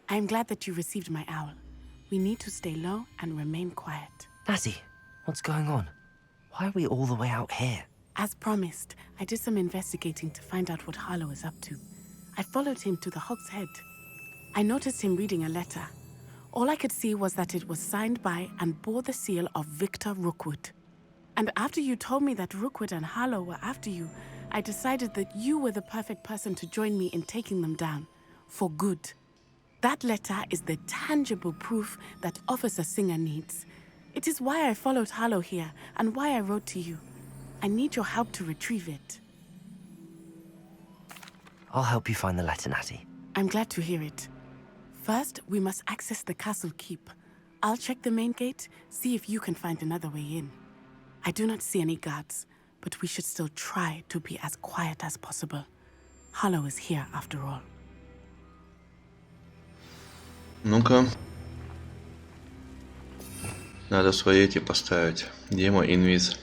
I'm glad that you received my owl. We need to stay low and remain quiet. Natty, what's going on? Why are we all the way out here? As promised, I did some investigating to find out what Harlow is up to. I followed him to the Hog's Head. I noticed him reading a letter. All I could see was that it was signed by and bore the seal of Victor Rookwood. And after you told me that Rookwood and Harlow were after you, I decided that you were the perfect person to join me in taking them down. For good. That letter is the tangible proof that Officer Singer needs. It is why I followed Harlow here and why I wrote to you. I need your help to retrieve it. I'll help you find the letter, Natty. I'm glad to hear it. First, we must access the castle keep. I'll check the main gate, see if you can find another way in. I do not see any guards, but we should still try to be as quiet as possible. Harlow is here after all. Ну-ка. Надо свои эти поставить. Где мой инвиз?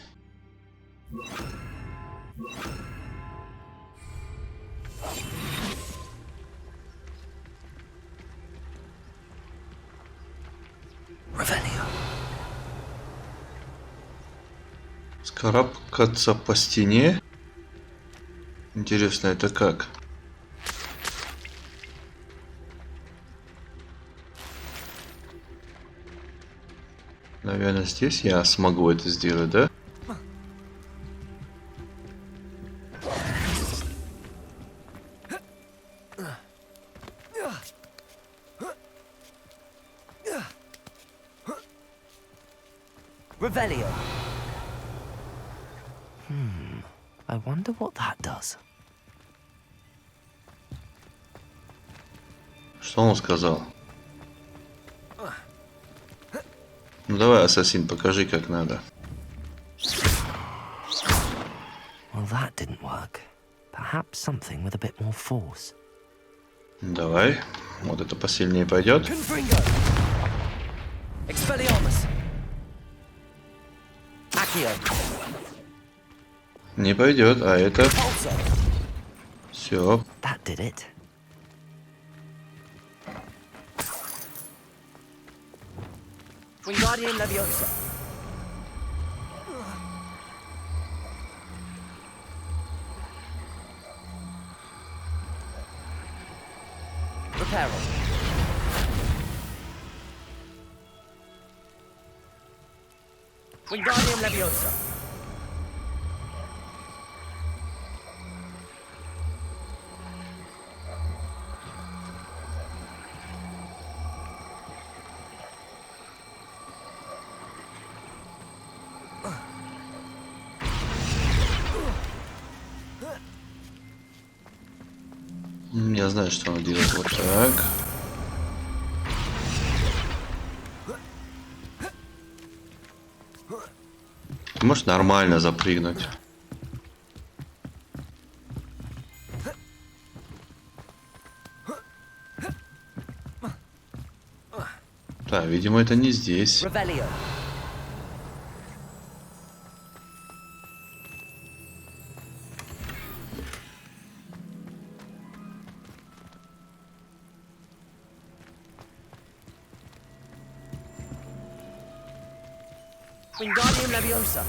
Скарабкаться по стене? Интересно, это как? Наверное, здесь я смогу это сделать, да? Revelio. I wonder what that does. Что он сказал? Ну давай, ассасин, покажи, как надо. Well, that didn't work. Perhaps something with a bit more force. Давай. Вот это посильнее пойдет. Expelliarmus. Accio. Не пойдет, а это... Все. That did it. Wingardium Leviosa. Reparo. Wingardium Leviosa. Я знаю, что он делает. Вот так. Ты можешь нормально запрыгнуть? Да, видимо, это не здесь. Revelio. Wingardium Leviosa.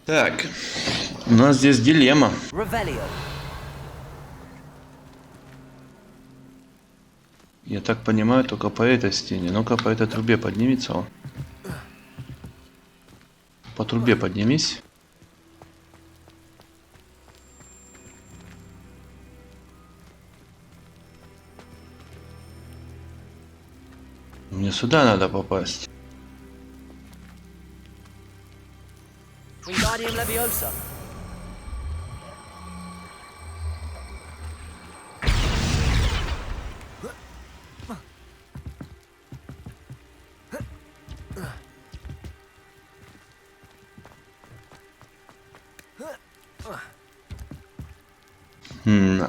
Так, у нас здесь дилемма. Revelio. Я так понимаю, только по этой стене. Ну-ка, по этой трубе поднимется он. по трубе поднимись. Мне сюда надо попасть. Wingardium Leviosa.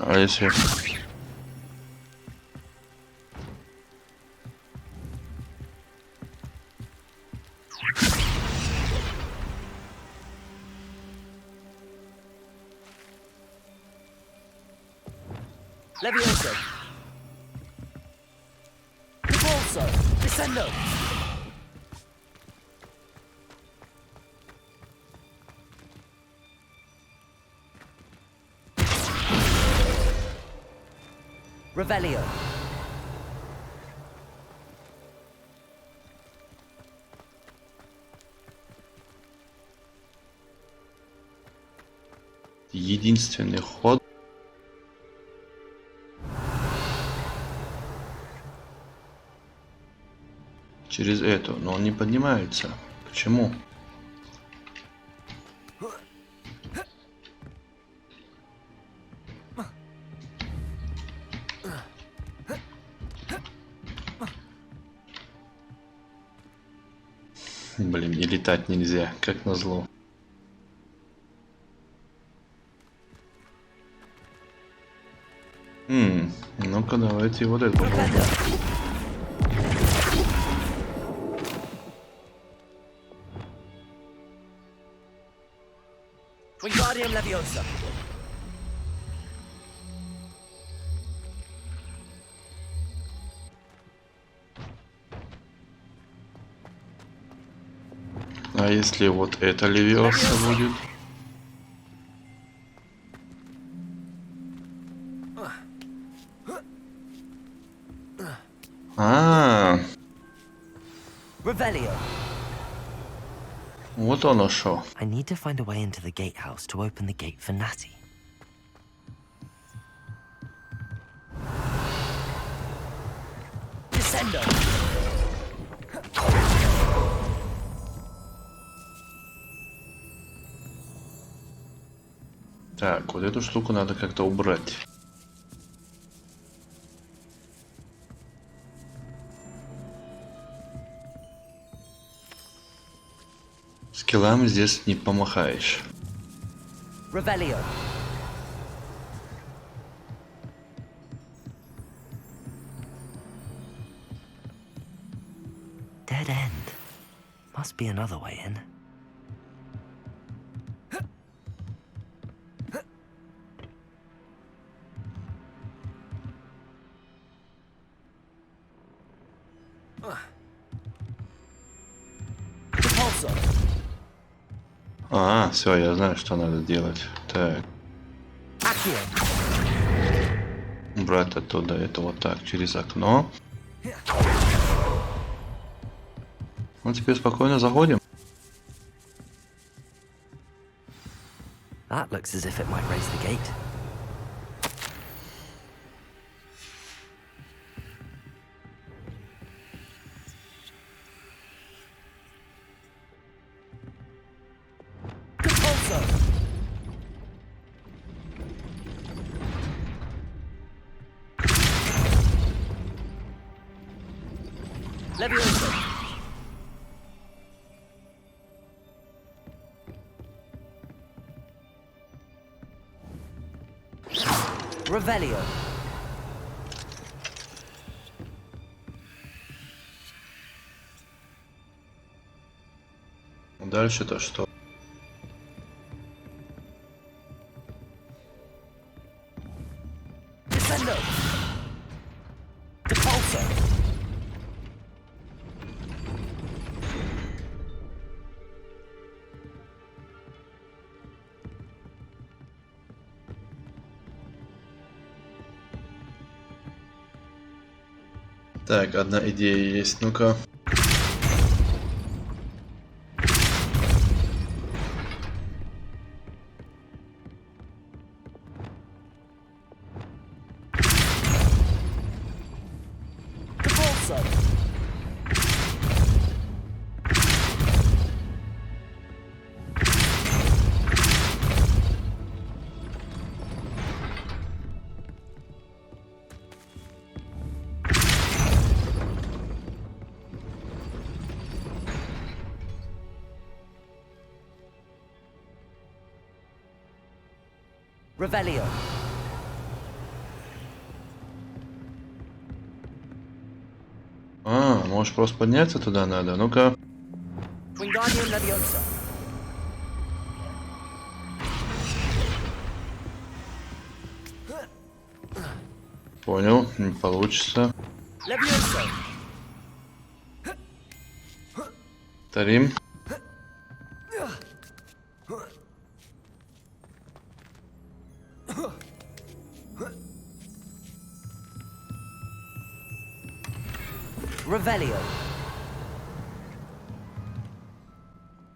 А если... Leviosa. Repulso. Descendo. Revelio. Единственный ход. Через эту, но он не поднимается. Почему? Блин, и летать нельзя, как назло. Ну-ка, давайте вот это попробуем. Wingardium Leviosa. А если вот это Левиоса будет? Revelio. Вот оно шо. I need to find a way into the gatehouse to open the gate for Natty. Descendo. Так, вот эту штуку надо как-то убрать. Скиллам здесь не помахаешь. Revelio. Dead end. Must be another way in. Все, я знаю, что надо делать. Так. Брать оттуда это вот так, через окно. Ну, теперь спокойно заходим. That looks as if it might raise the gate. Leviosa. Revelio. Дальше-то что? Descendo. Repulso. Так, одна идея есть, ну-ка. Revelio. А, может просто подняться туда надо? Ну-ка. Wingardium Leviosa. Понял, не получится. Leviosa. Повторим. Revelio.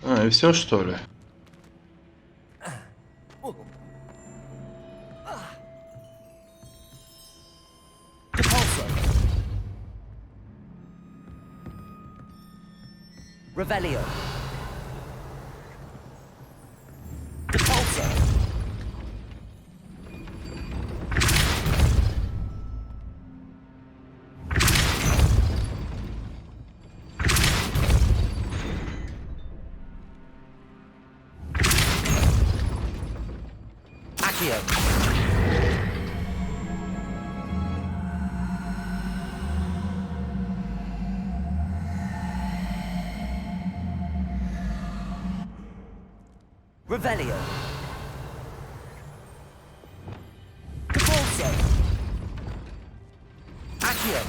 А, и все что ли? Revelio. Depulso. Accio. Revelio. Depulso. Accio.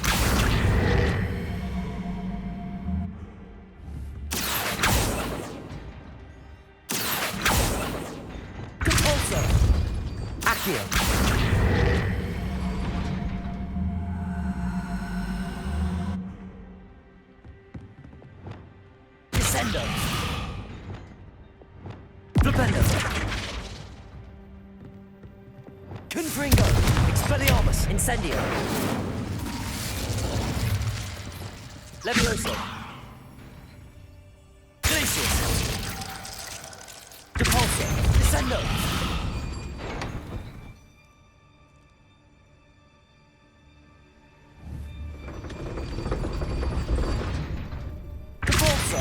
Depulso. Accio. Descendo. Flipendo. Confringo. Expelliarmus. Incendio. Levioso. Glacius. Depulso. Descendo. Depulso.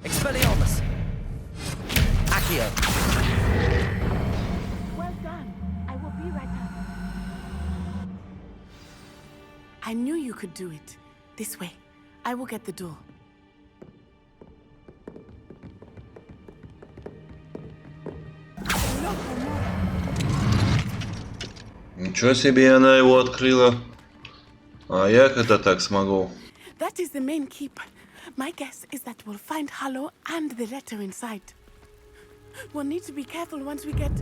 Expelliarmus. Accio. Well done. I will be right up. I knew you could do it. This way. I will get the door. Ничего себе она его открыла. А я когда так смогу? That is the main keep. My guess is that we'll find Hallow and the letter inside. We'll need to be careful once we get...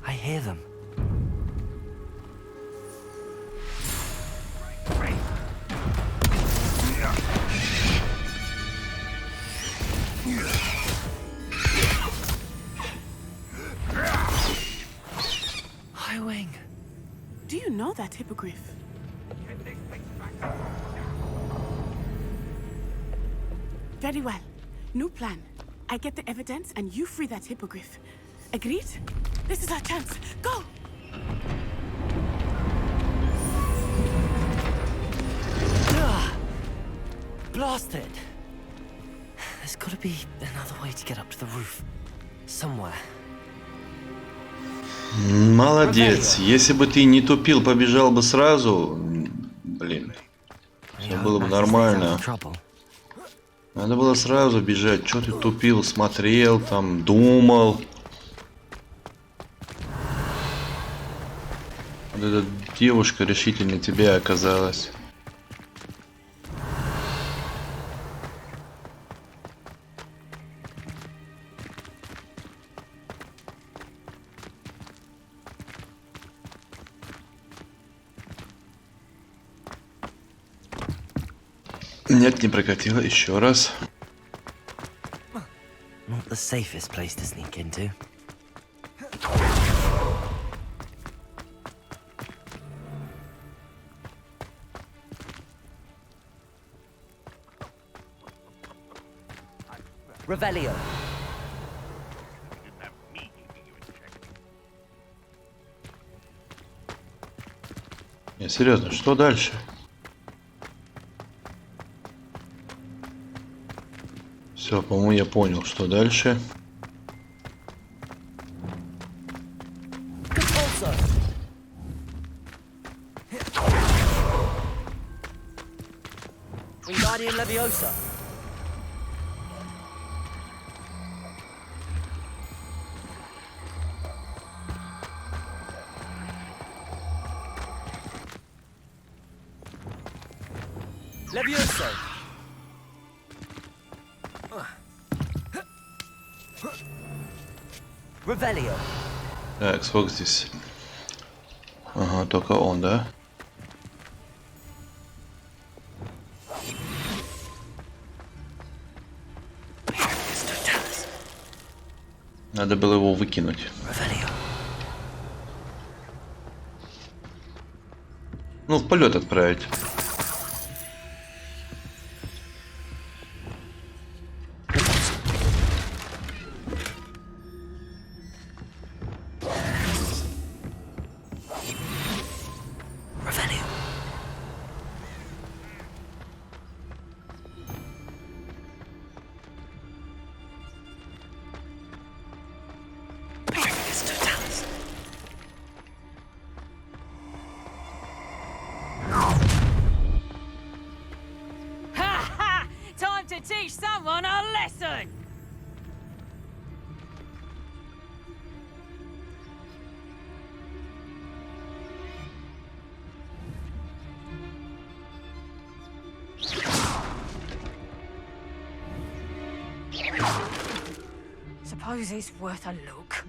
I hear them. Highwing. Do you know that hippogriff? Very well. New plan. I get the evidence and you free that hippogriff. Agreed? This is our chance. Go! Blasted! There's gotta be another way to get up to the roof. Somewhere. Молодец. Если бы ты не тупил, побежал бы сразу, блин, все было бы нормально. Надо было сразу бежать. Что ты тупил, смотрел, там, думал. Вот эта девушка решительно тебе оказалась. Нет, не прокатило. Еще раз. Not the safest place to sneak into. Revelio. Не, серьезно, что дальше? Все, по-моему, я понял, что дальше. Wingardium Leviosa. Leviosa. Revelio. Так, сколько здесь? Ага, только он, да? Надо было его выкинуть. Ну, в полет отправить. Time to teach someone a lesson! Suppose it's worth a look.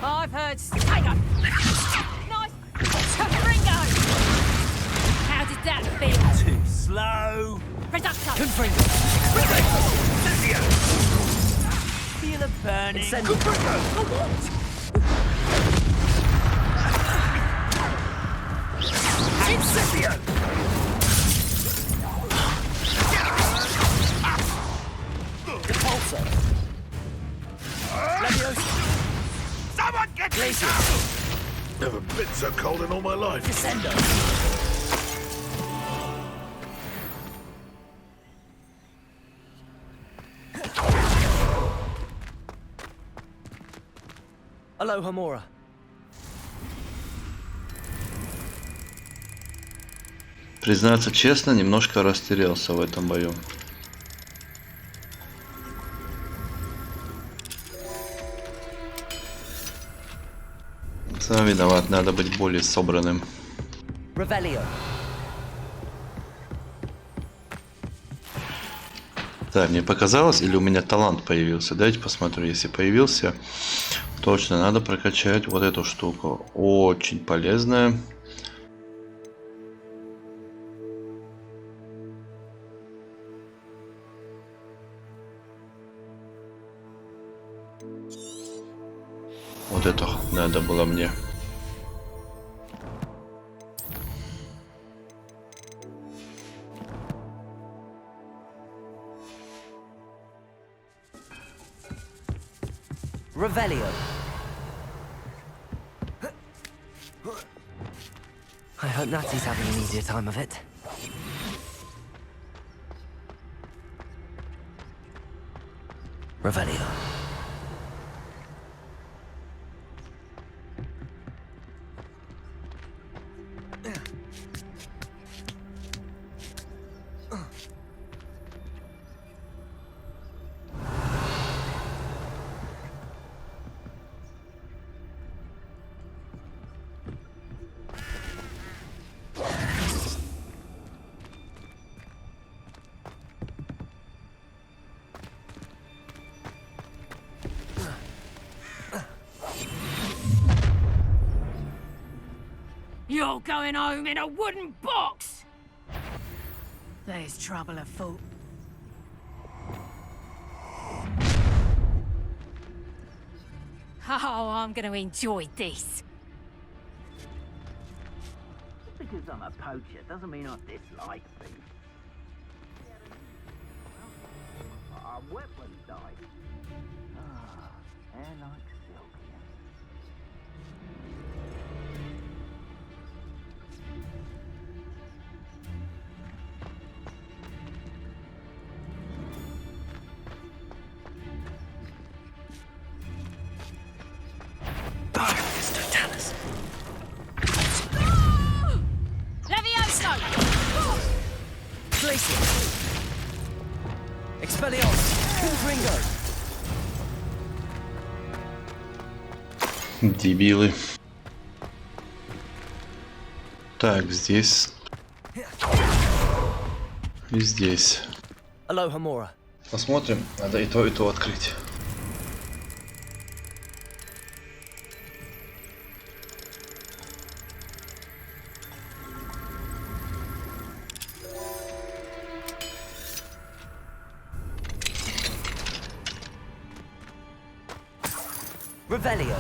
I've heard Tiger! Nice! Ringo! How did that feel? Too slow. Reducto! Confringo. Feel a burning. Incendio! Repulsor. Leviosa. Someone get me Glacier. down! Never been so cold in all my life. Descendo. Aloha Mora. Признаться честно, немножко растерялся в этом бою. Сам виноват, надо быть более собранным. Revelio. Так, мне показалось, или у меня талант появился? Давайте посмотрю, если появился. Точно, надо прокачать вот эту штуку. Очень полезная. Вот это надо было мне. Revelio. I hope Natty's having an easier time of it. Revelio. You're going home in a wooden box! There's trouble afoot. Oh, I'm going to enjoy this. Just because I'm a poacher doesn't mean I dislike things. Our weapons died. Ah, hair like silk. Expelliarmus. Confringo. Дебилы. Так, здесь. И здесь. Aloha Mora. Посмотрим. Надо и то открыть. Revelio.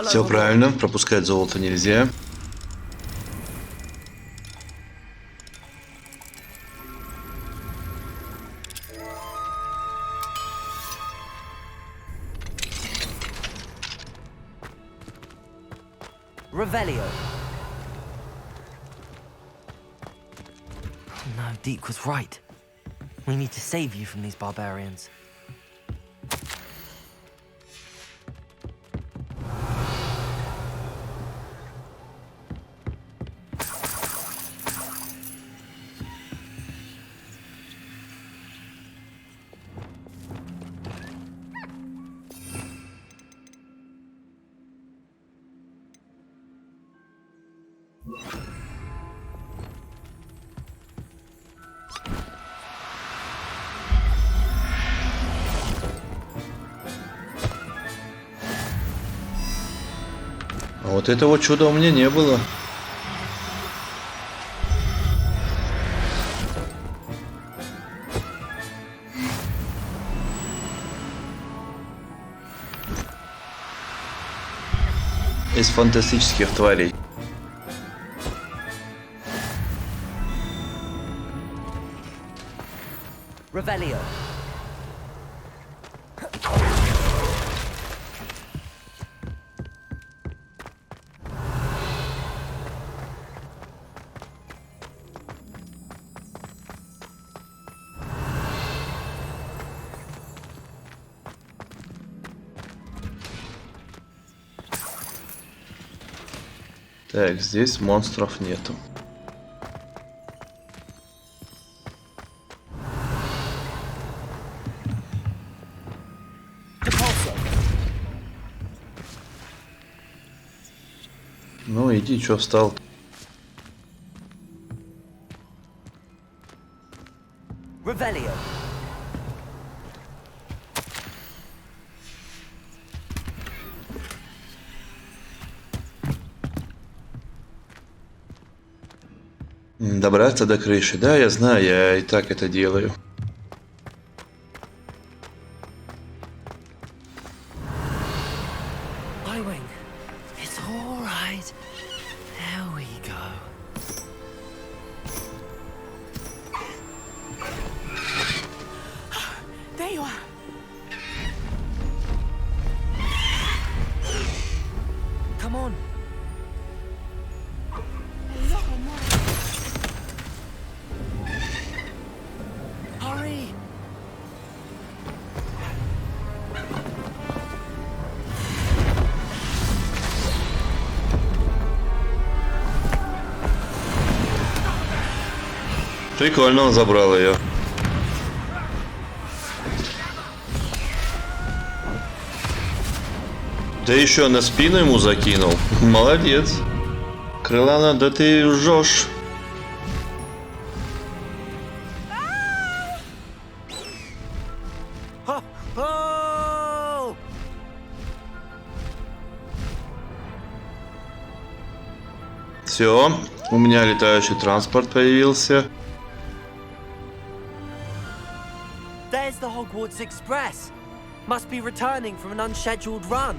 Все правильно, пропускать золото нельзя. Revelio. No, Deke was right. We need to save you from these barbarians. А вот этого чуда у меня не было. Из фантастических тварей. Revelio. Так, здесь монстров нету. Ну иди, чё встал? Revelio. Добраться до крыши. Да, я знаю, я и так это делаю. It's all right. There we go. There you are. Come on. Hurry. Прикольно, он забрал ее. Да еще на спину ему закинул. Молодец. Крылана, да ты жжешь. Все, у меня летающий транспорт появился. There's the Hogwarts Express. Must be returning from an unscheduled run.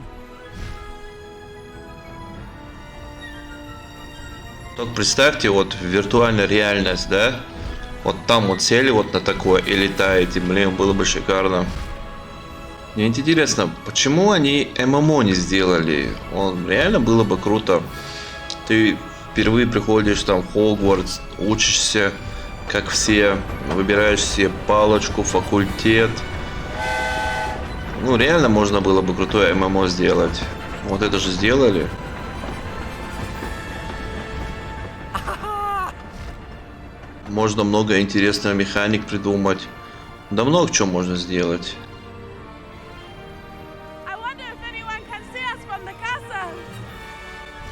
Только представьте, вот виртуальная реальность, да? Вот там вот сели вот на такое и летаете. Блин, было бы шикарно. Мне интересно, почему они ММО не сделали? Он реально было бы круто. Ты впервые приходишь там в Хогвартс, учишься, как все, выбираешь себе палочку, факультет. Ну, реально можно было бы крутое ММО сделать. Вот это же сделали. Можно много интересных механик придумать. Да много чего можно сделать.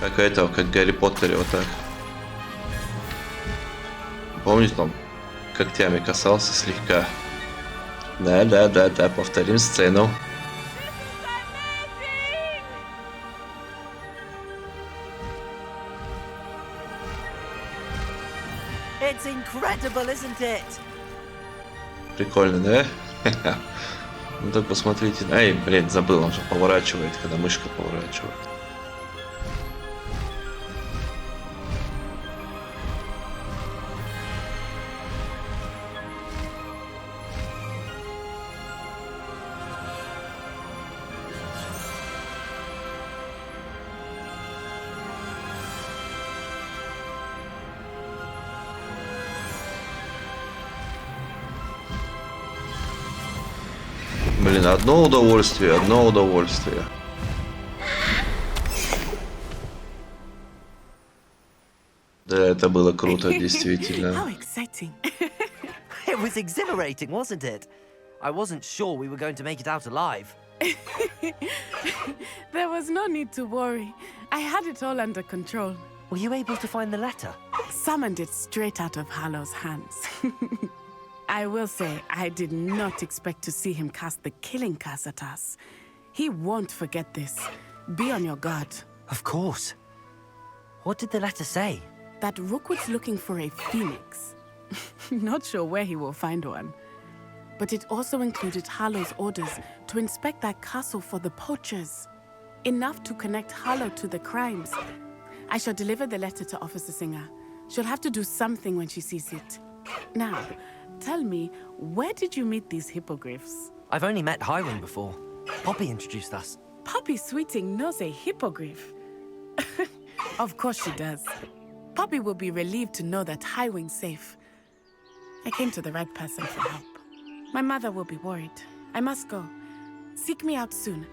Как это, как Гарри Поттере, вот так. Помните, там когтями касался слегка. Да, повторим сцену. It's incredible, isn't it? Прикольно, да? Ну так посмотрите. Ай, блин, забыл, он же поворачивает, когда мышка поворачивает. Блин, одно удовольствие, одно удовольствие. Да, это было круто, действительно. How exciting. It was exhilarating, wasn't it? I wasn't sure we were going to make it out alive. There was no need to worry. I had it all under control. Were you able to find the letter? Summoned it straight out of Hallow's hands. I will say, I did not expect to see him cast the killing curse at us. He won't forget this. Be on your guard. Of course. What did the letter say? That Rookwood's looking for a phoenix. Not sure where he will find one. But it also included Harlow's orders to inspect that castle for the poachers. Enough to connect Harlow to the crimes. I shall deliver the letter to Officer Singer. She'll have to do something when she sees it. Now, tell me, where did you meet these hippogriffs? I've only met Highwing before. Poppy introduced us. Poppy Sweeting knows a hippogriff. Of course she does. Poppy will be relieved to know that Highwing's safe. I came to the right person for help. My mother will be worried. I must go. Seek me out soon.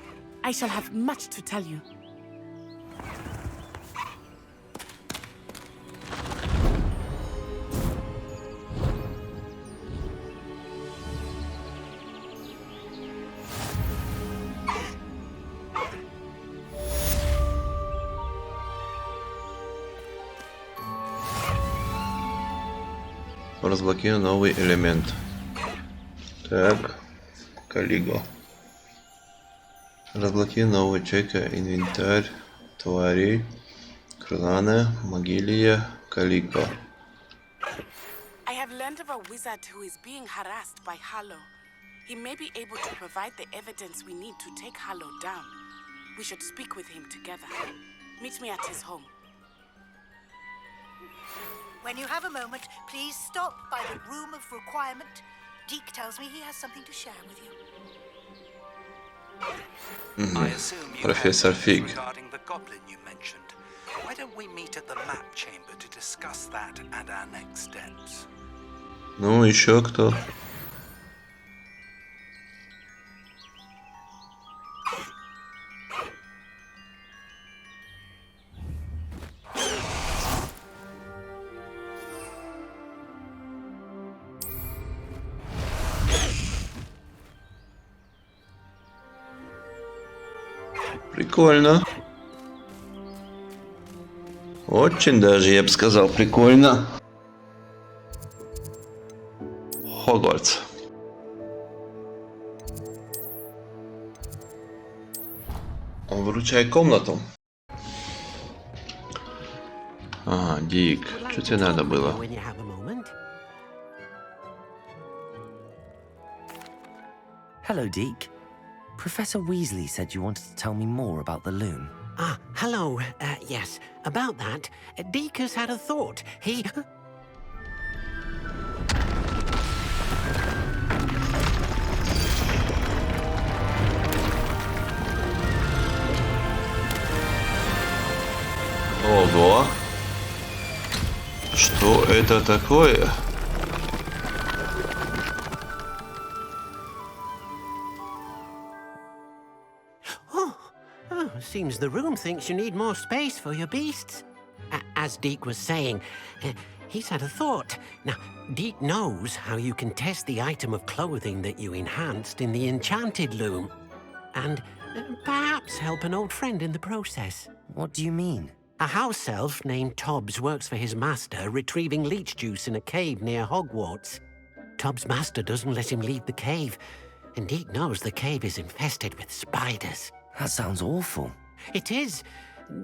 I shall have much to tell you. Разблокирую новый элемент. Так, Калиго. Разблокирую новый чека, инвентарь, тварей, крылана, могилия, Калиго. I have learned of a wizard who is being harassed by Harlow. He may be able to provide the evidence we need to take Harlow down. We should speak with him together. Meet me at his home. When you have a moment, please stop by the room of requirement. Deke tells me he has something to share with you. I assume you Профессор have Фиг. news regarding the goblin you mentioned. Why don't we meet at the map chamber to discuss that and our next steps? Ну, еще кто? Прикольно. Очень даже, я бы сказал, прикольно. Хогвартс. Выручай комнату. Ага, Дик, что тебе надо было? When you have a moment. Hello, Deke. Professor Weasley said you wanted to tell me more about the loom. Ah, hello. Yes, about that. Deke has had a thought. He... Ого! Что это такое? Seems the room thinks you need more space for your beasts. As Deke was saying, he's had a thought. Now, Deke knows how you can test the item of clothing that you enhanced in the enchanted loom. And perhaps help an old friend in the process. What do you mean? A house elf named Tobbs works for his master, retrieving leech juice in a cave near Hogwarts. Tobbs' master doesn't let him leave the cave, and Deke knows the cave is infested with spiders. That sounds awful. It is.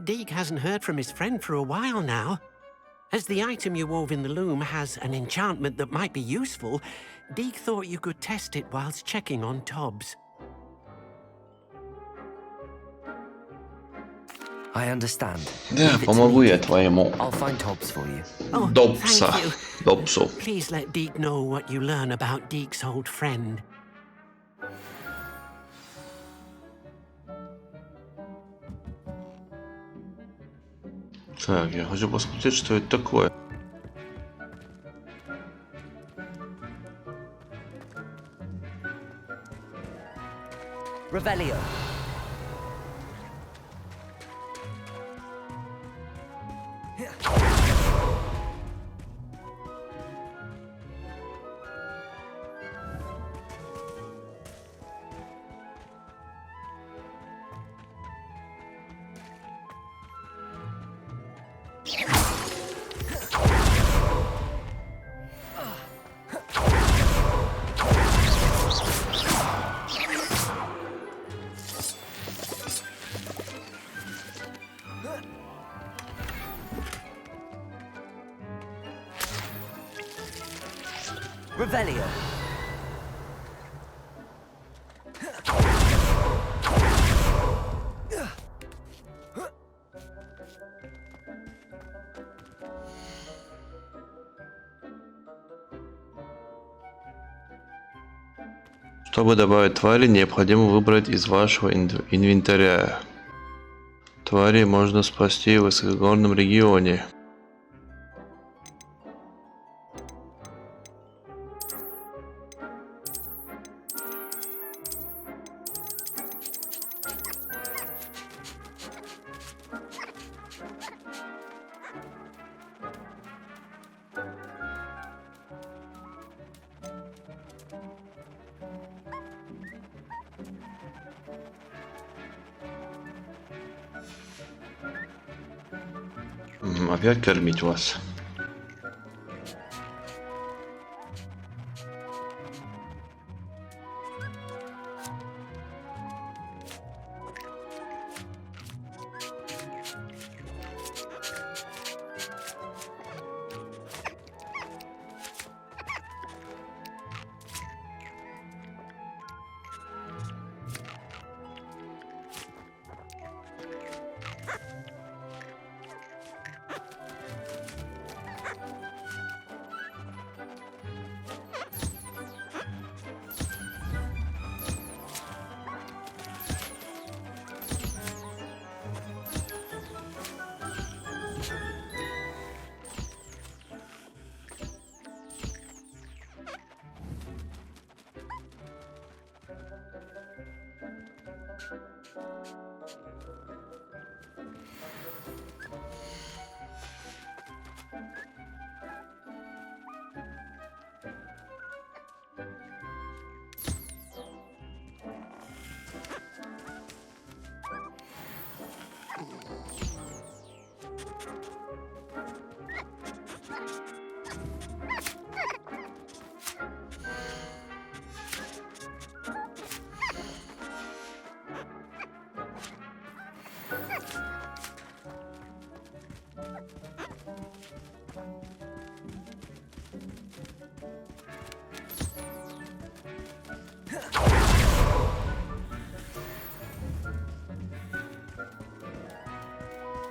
Deke hasn't heard from his friend for a while now. As the item you wove in the loom has an enchantment that might be useful, Deke thought you could test it whilst checking on Tobbs. I understand. Да, помогу я твоему. I'll find Tobbs for you. Добса. Thank you. Добсу. Please let Deke know what you learn about Deke's old friend. Так, я хочу посмотреть, что это такое. Revelio. Revelio. Чтобы добавить твари, необходимо выбрать из вашего инвентаря. Твари можно спасти в высокогорном регионе. Опять кормить вас.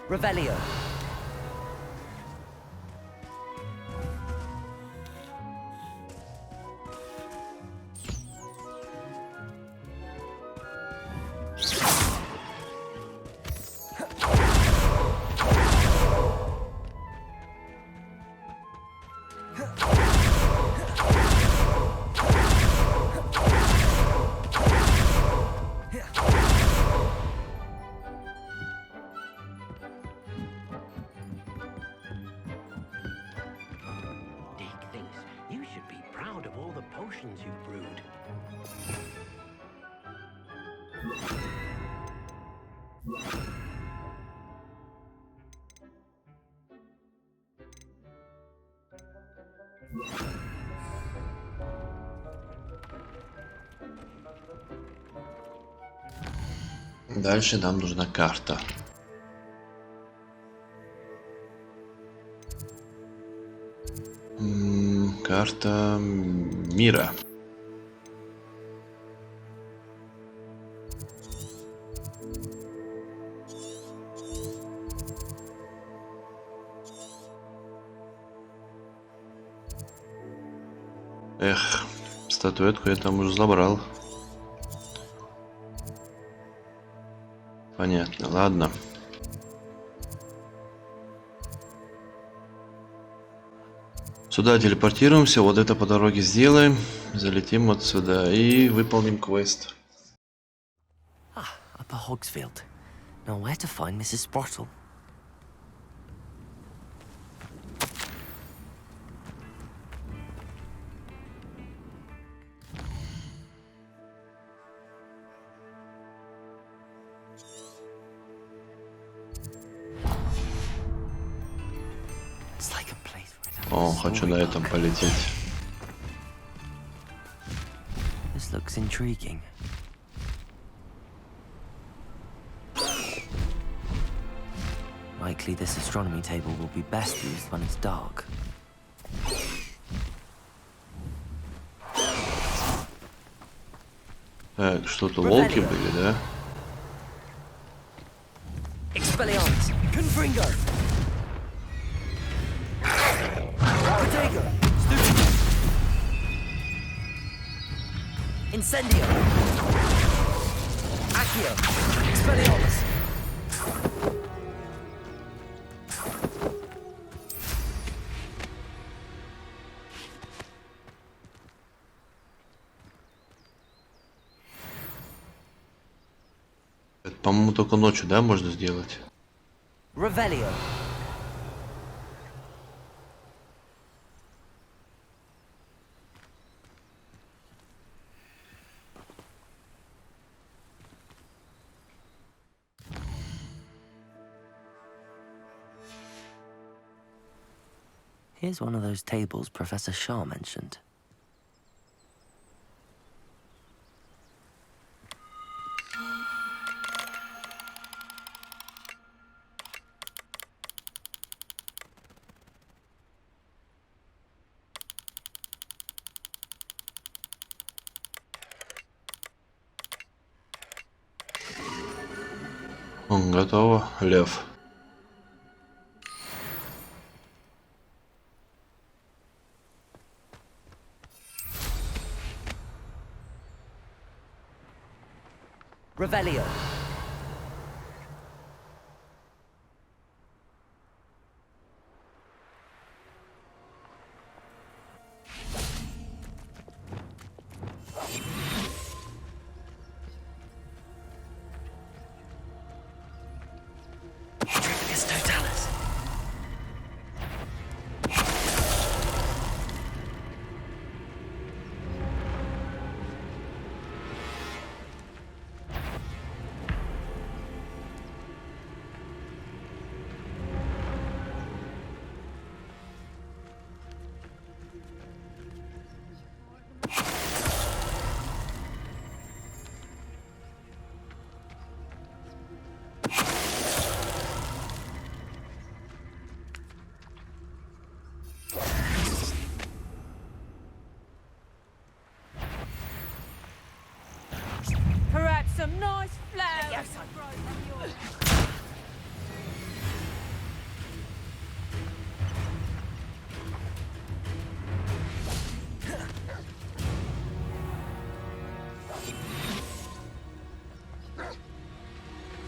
Revelio. potions you've brewed. Дальше нам нужна карта. Карта мира. Эх, статуэтку я там уже забрал. Понятно, ладно. Сюда телепортируемся, вот это по дороге сделаем. Залетим вот сюда и выполним квест. Upper Hogsfield. Now where to find Mrs. Sprottle? О, хочу на этом полететь. This looks intriguing. Likely this astronomy table will be best used when it's dark. Так, что-то волки были, да? Expelliarmus, Confringo. Protego, Stupid. Incendio. Accio, Expelliarmus. Это, по-моему, только ночью, да, можно сделать? Revelio. Here's one of those tables Professor Shah mentioned. Готово, лев. Revelio. Totalis. Perhaps some nice flowers. Yes,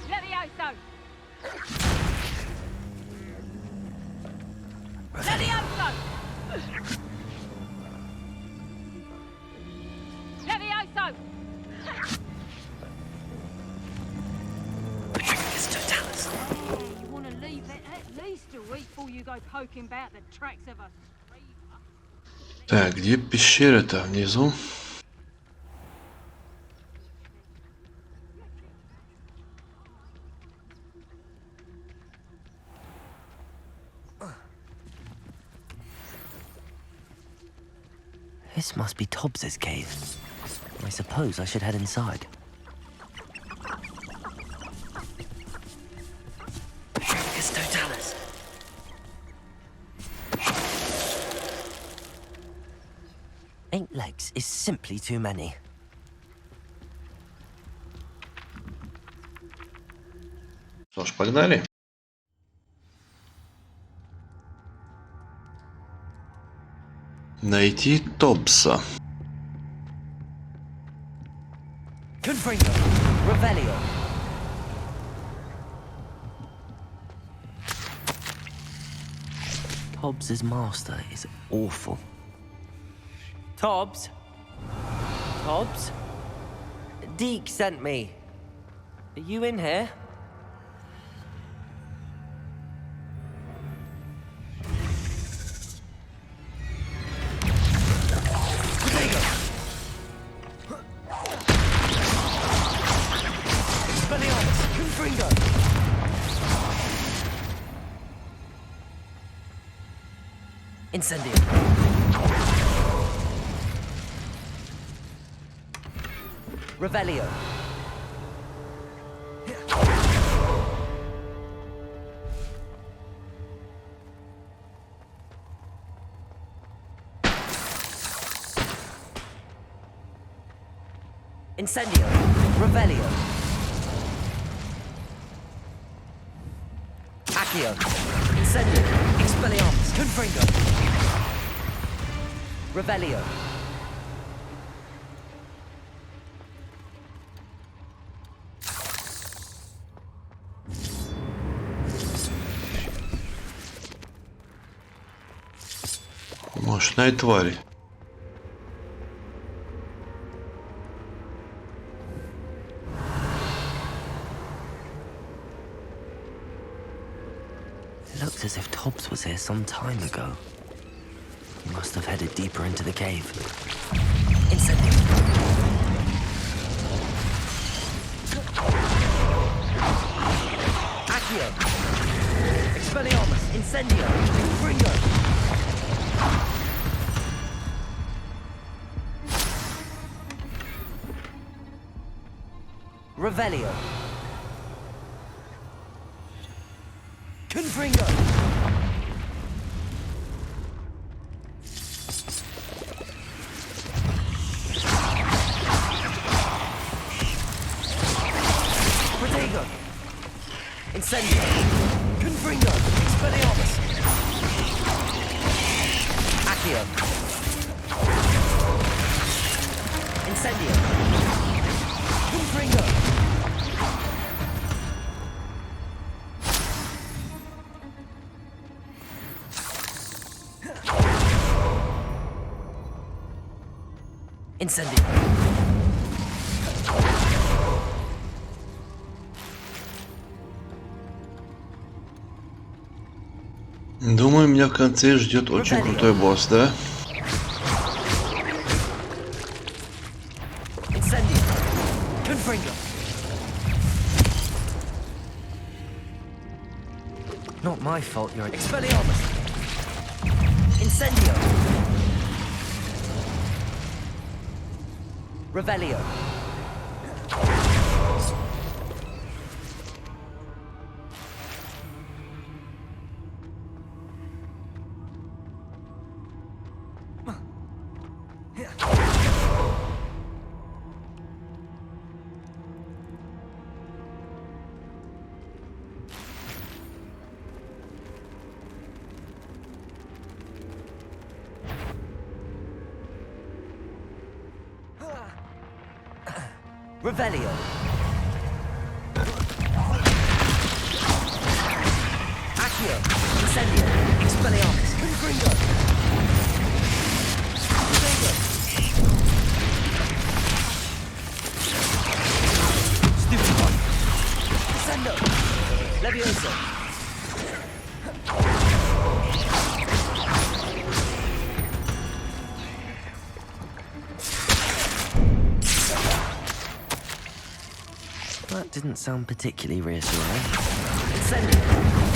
Levioso! Levioso! Levioso! You want to leave it at least a week before you go poking about the tracks of a reaver. Так, где пещера-то? Внизу? This must be Tobbs's cave. I suppose I should head inside. It's Totalis. Eight legs is simply too many. Что ж, погнали. Найти Тобса. Confringo. Revelio. Tobbs's master is awful. Tobbs? Tobbs? Deke sent me. Are you in here? Incendio. Revelio. Incendio. Revelio. Accio. Incendio. Expelliarmus. Confringo. Revelio. Мощная тварь. It looks as if Tobbs was here some time ago. He must have headed deeper into the cave. Incendio. Accio. Expelliarmus. Incendio. Confringo. Revelio. Confringo. Protego. Incendio. Confringo. Expelliarmus. Accio. Incendio. Confringo. Incendio. Думаю, меня в конце ждет очень крутой босс, да? Incendio. Confringo. Not my fault you're an Expelliarmus. Incendio. Revelio. Revelio. Accio. Incendio. Expelliarmus. Confringo. Stupid one. Descendo. Levioso. That didn't sound particularly reassuring. Incendio!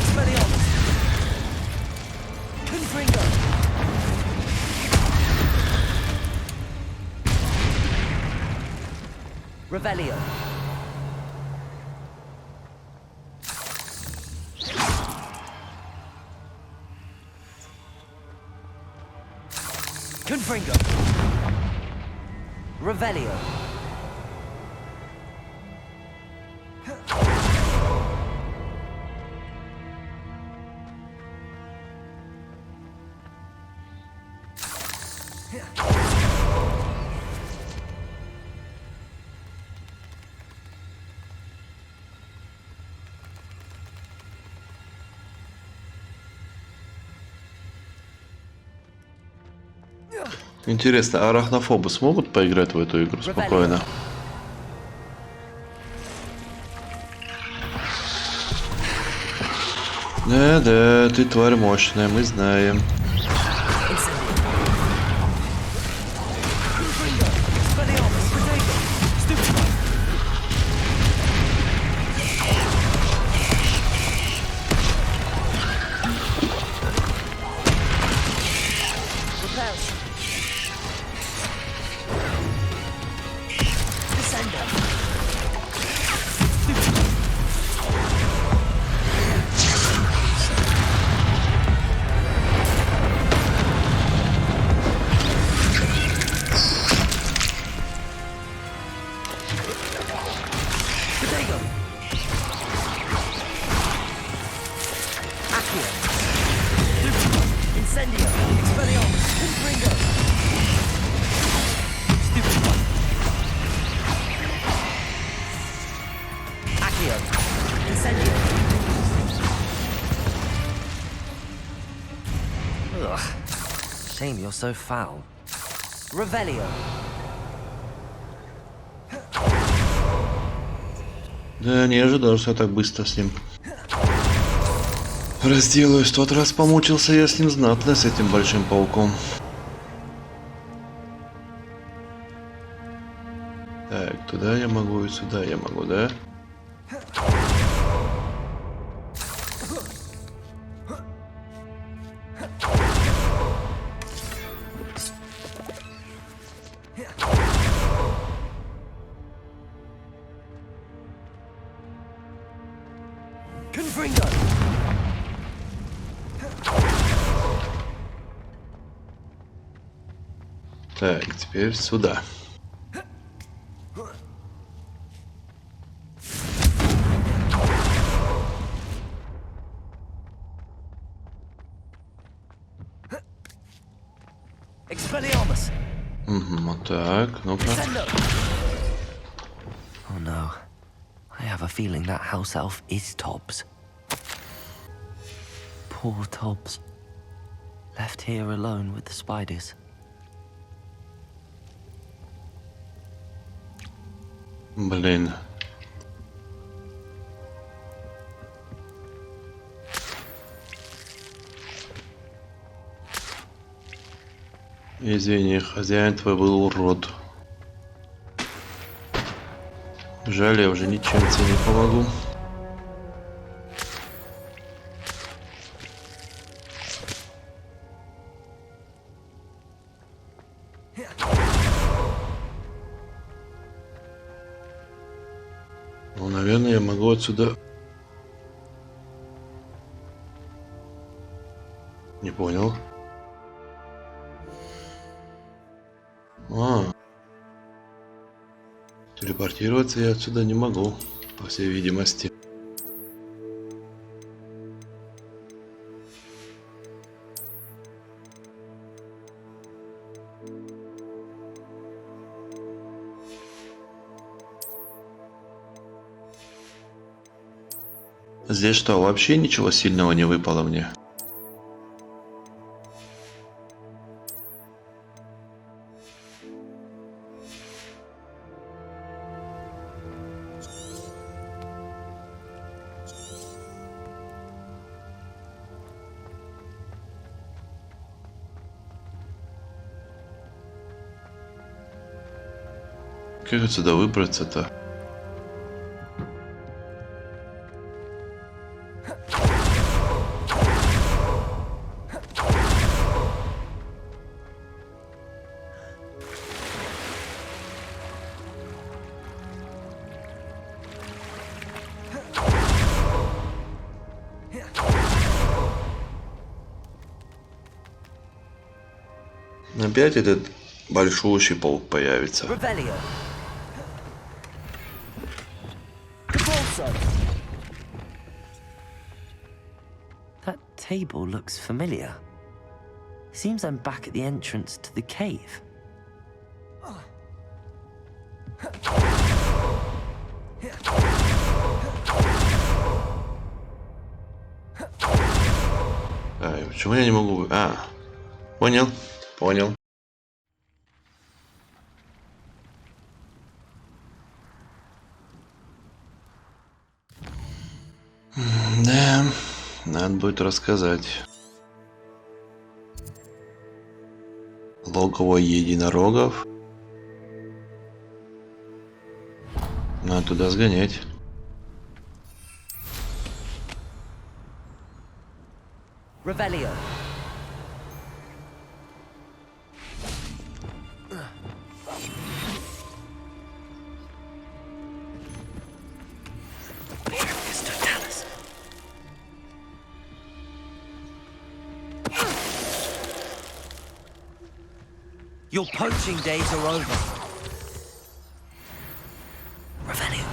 Expelliarmus! Confringo! Revelio! Confringo! Revelio! Интересно, арахнофобы смогут поиграть в эту игру спокойно? Да, ты тварь мощная, мы знаем. Ugh. Shame you're so foul. Revelio. Да, не ожидал, что я так быстро с ним разделаюсь. В тот раз помучился я с ним знатно, с этим большим пауком. Так, туда я могу и сюда я могу, да? Так, теперь сюда. Вот так, ну-ка. Oh no. I have a feeling that house elf is Tobbs. Poor Tobbs. Left here alone with the spiders. Блин. Извини, хозяин твой был урод. Жаль, я уже ничем тебе не помогу. Ну, наверное, я могу отсюда... Не понял. Телепортироваться я отсюда не могу, по всей видимости. Здесь что, вообще ничего сильного не выпало мне? Как отсюда выбраться-то? Опять этот большущий паук появится. Revelio. Repulso. That table looks familiar. Seems I'm back at the entrance to the cave. Почему я не могу... понял, понял. Да, надо будет рассказать. Логово единорогов. Надо туда сгонять. Revelio. Your poaching days are over. Revelio.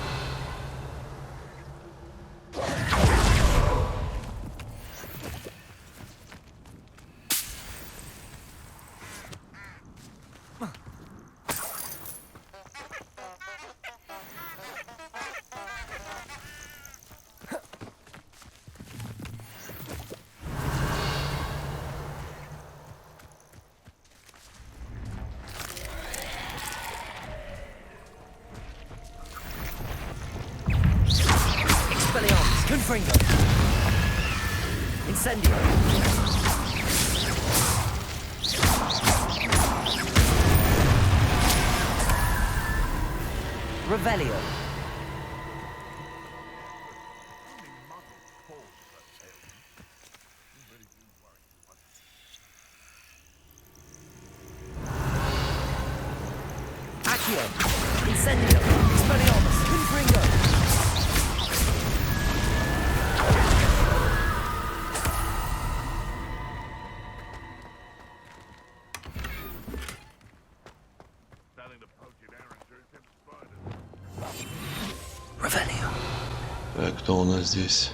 Confringo. Incendio. Revelio. Accio. Incendio. Expelliarmus. Confringo. Так, кто у нас здесь?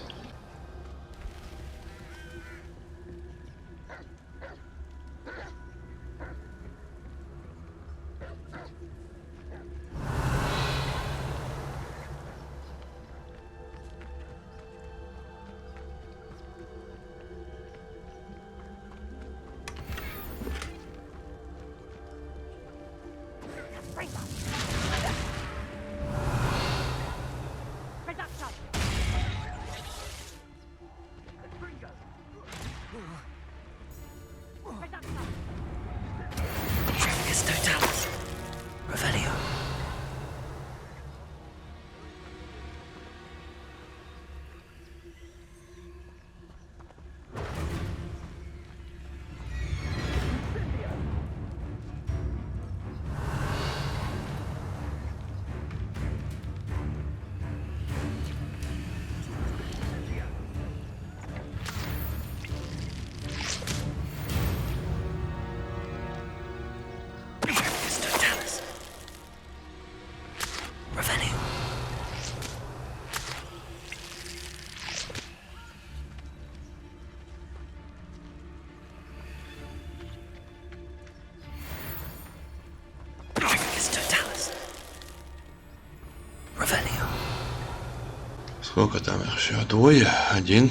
Сколько там еще? Двое? Один?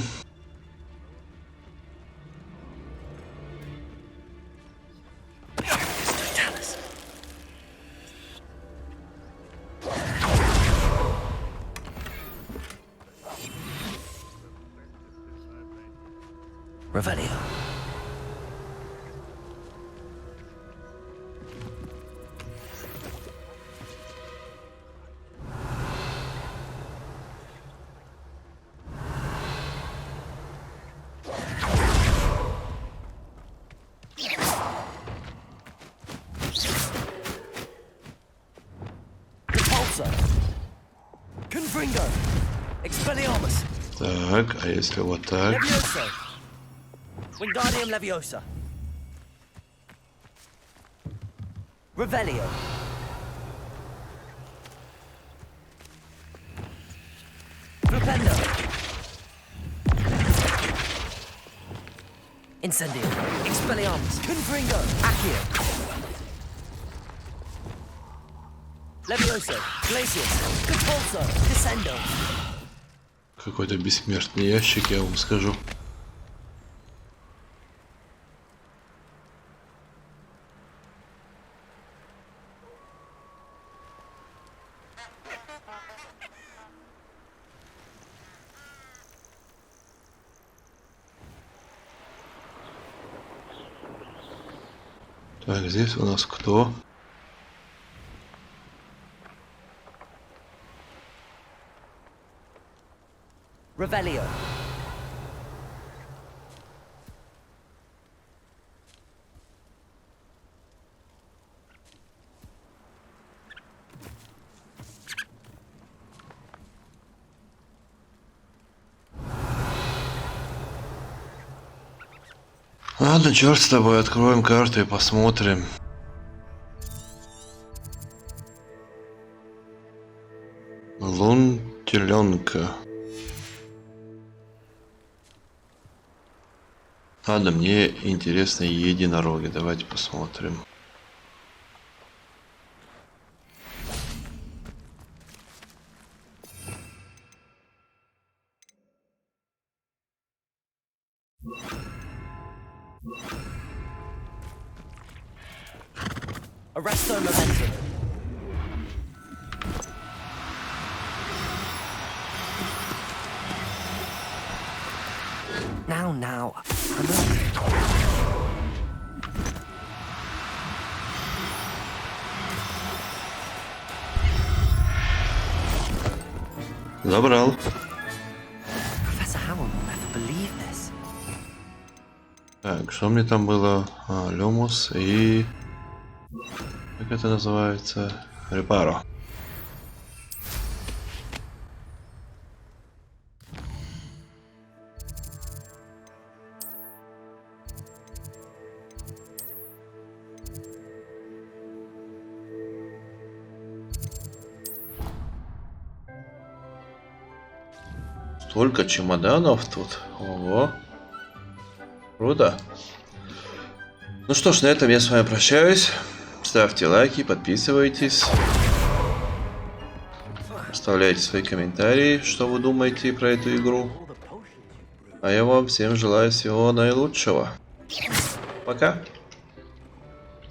Revelio. Confringo. Expelliarmus. Так, а если вот так? Leviosa. Wingardium Leviosa. Revelio. Flipendo. Incendio. Expelliarmus. Confringo. Accio. Levioso. Glacius. Catulso. Descendo. Какой-то бессмертный ящик, я вам скажу. Так, здесь у нас кто? Revelio. Ладно, черт с тобой, откроем карту и посмотрим. Лунтеленка. Ладно, мне интересны единороги. Давайте посмотрим. Arresto momentum. Now. Забрал. Professor Howell will never believe this. Так, что мне там было? Люмус и... Как это называется? Репаро. Столько чемоданов тут. Ого. Круто. Ну что ж, на этом я с вами прощаюсь. Ставьте лайки, подписывайтесь. Оставляйте свои комментарии, что вы думаете про эту игру. А я вам всем желаю всего наилучшего. Пока.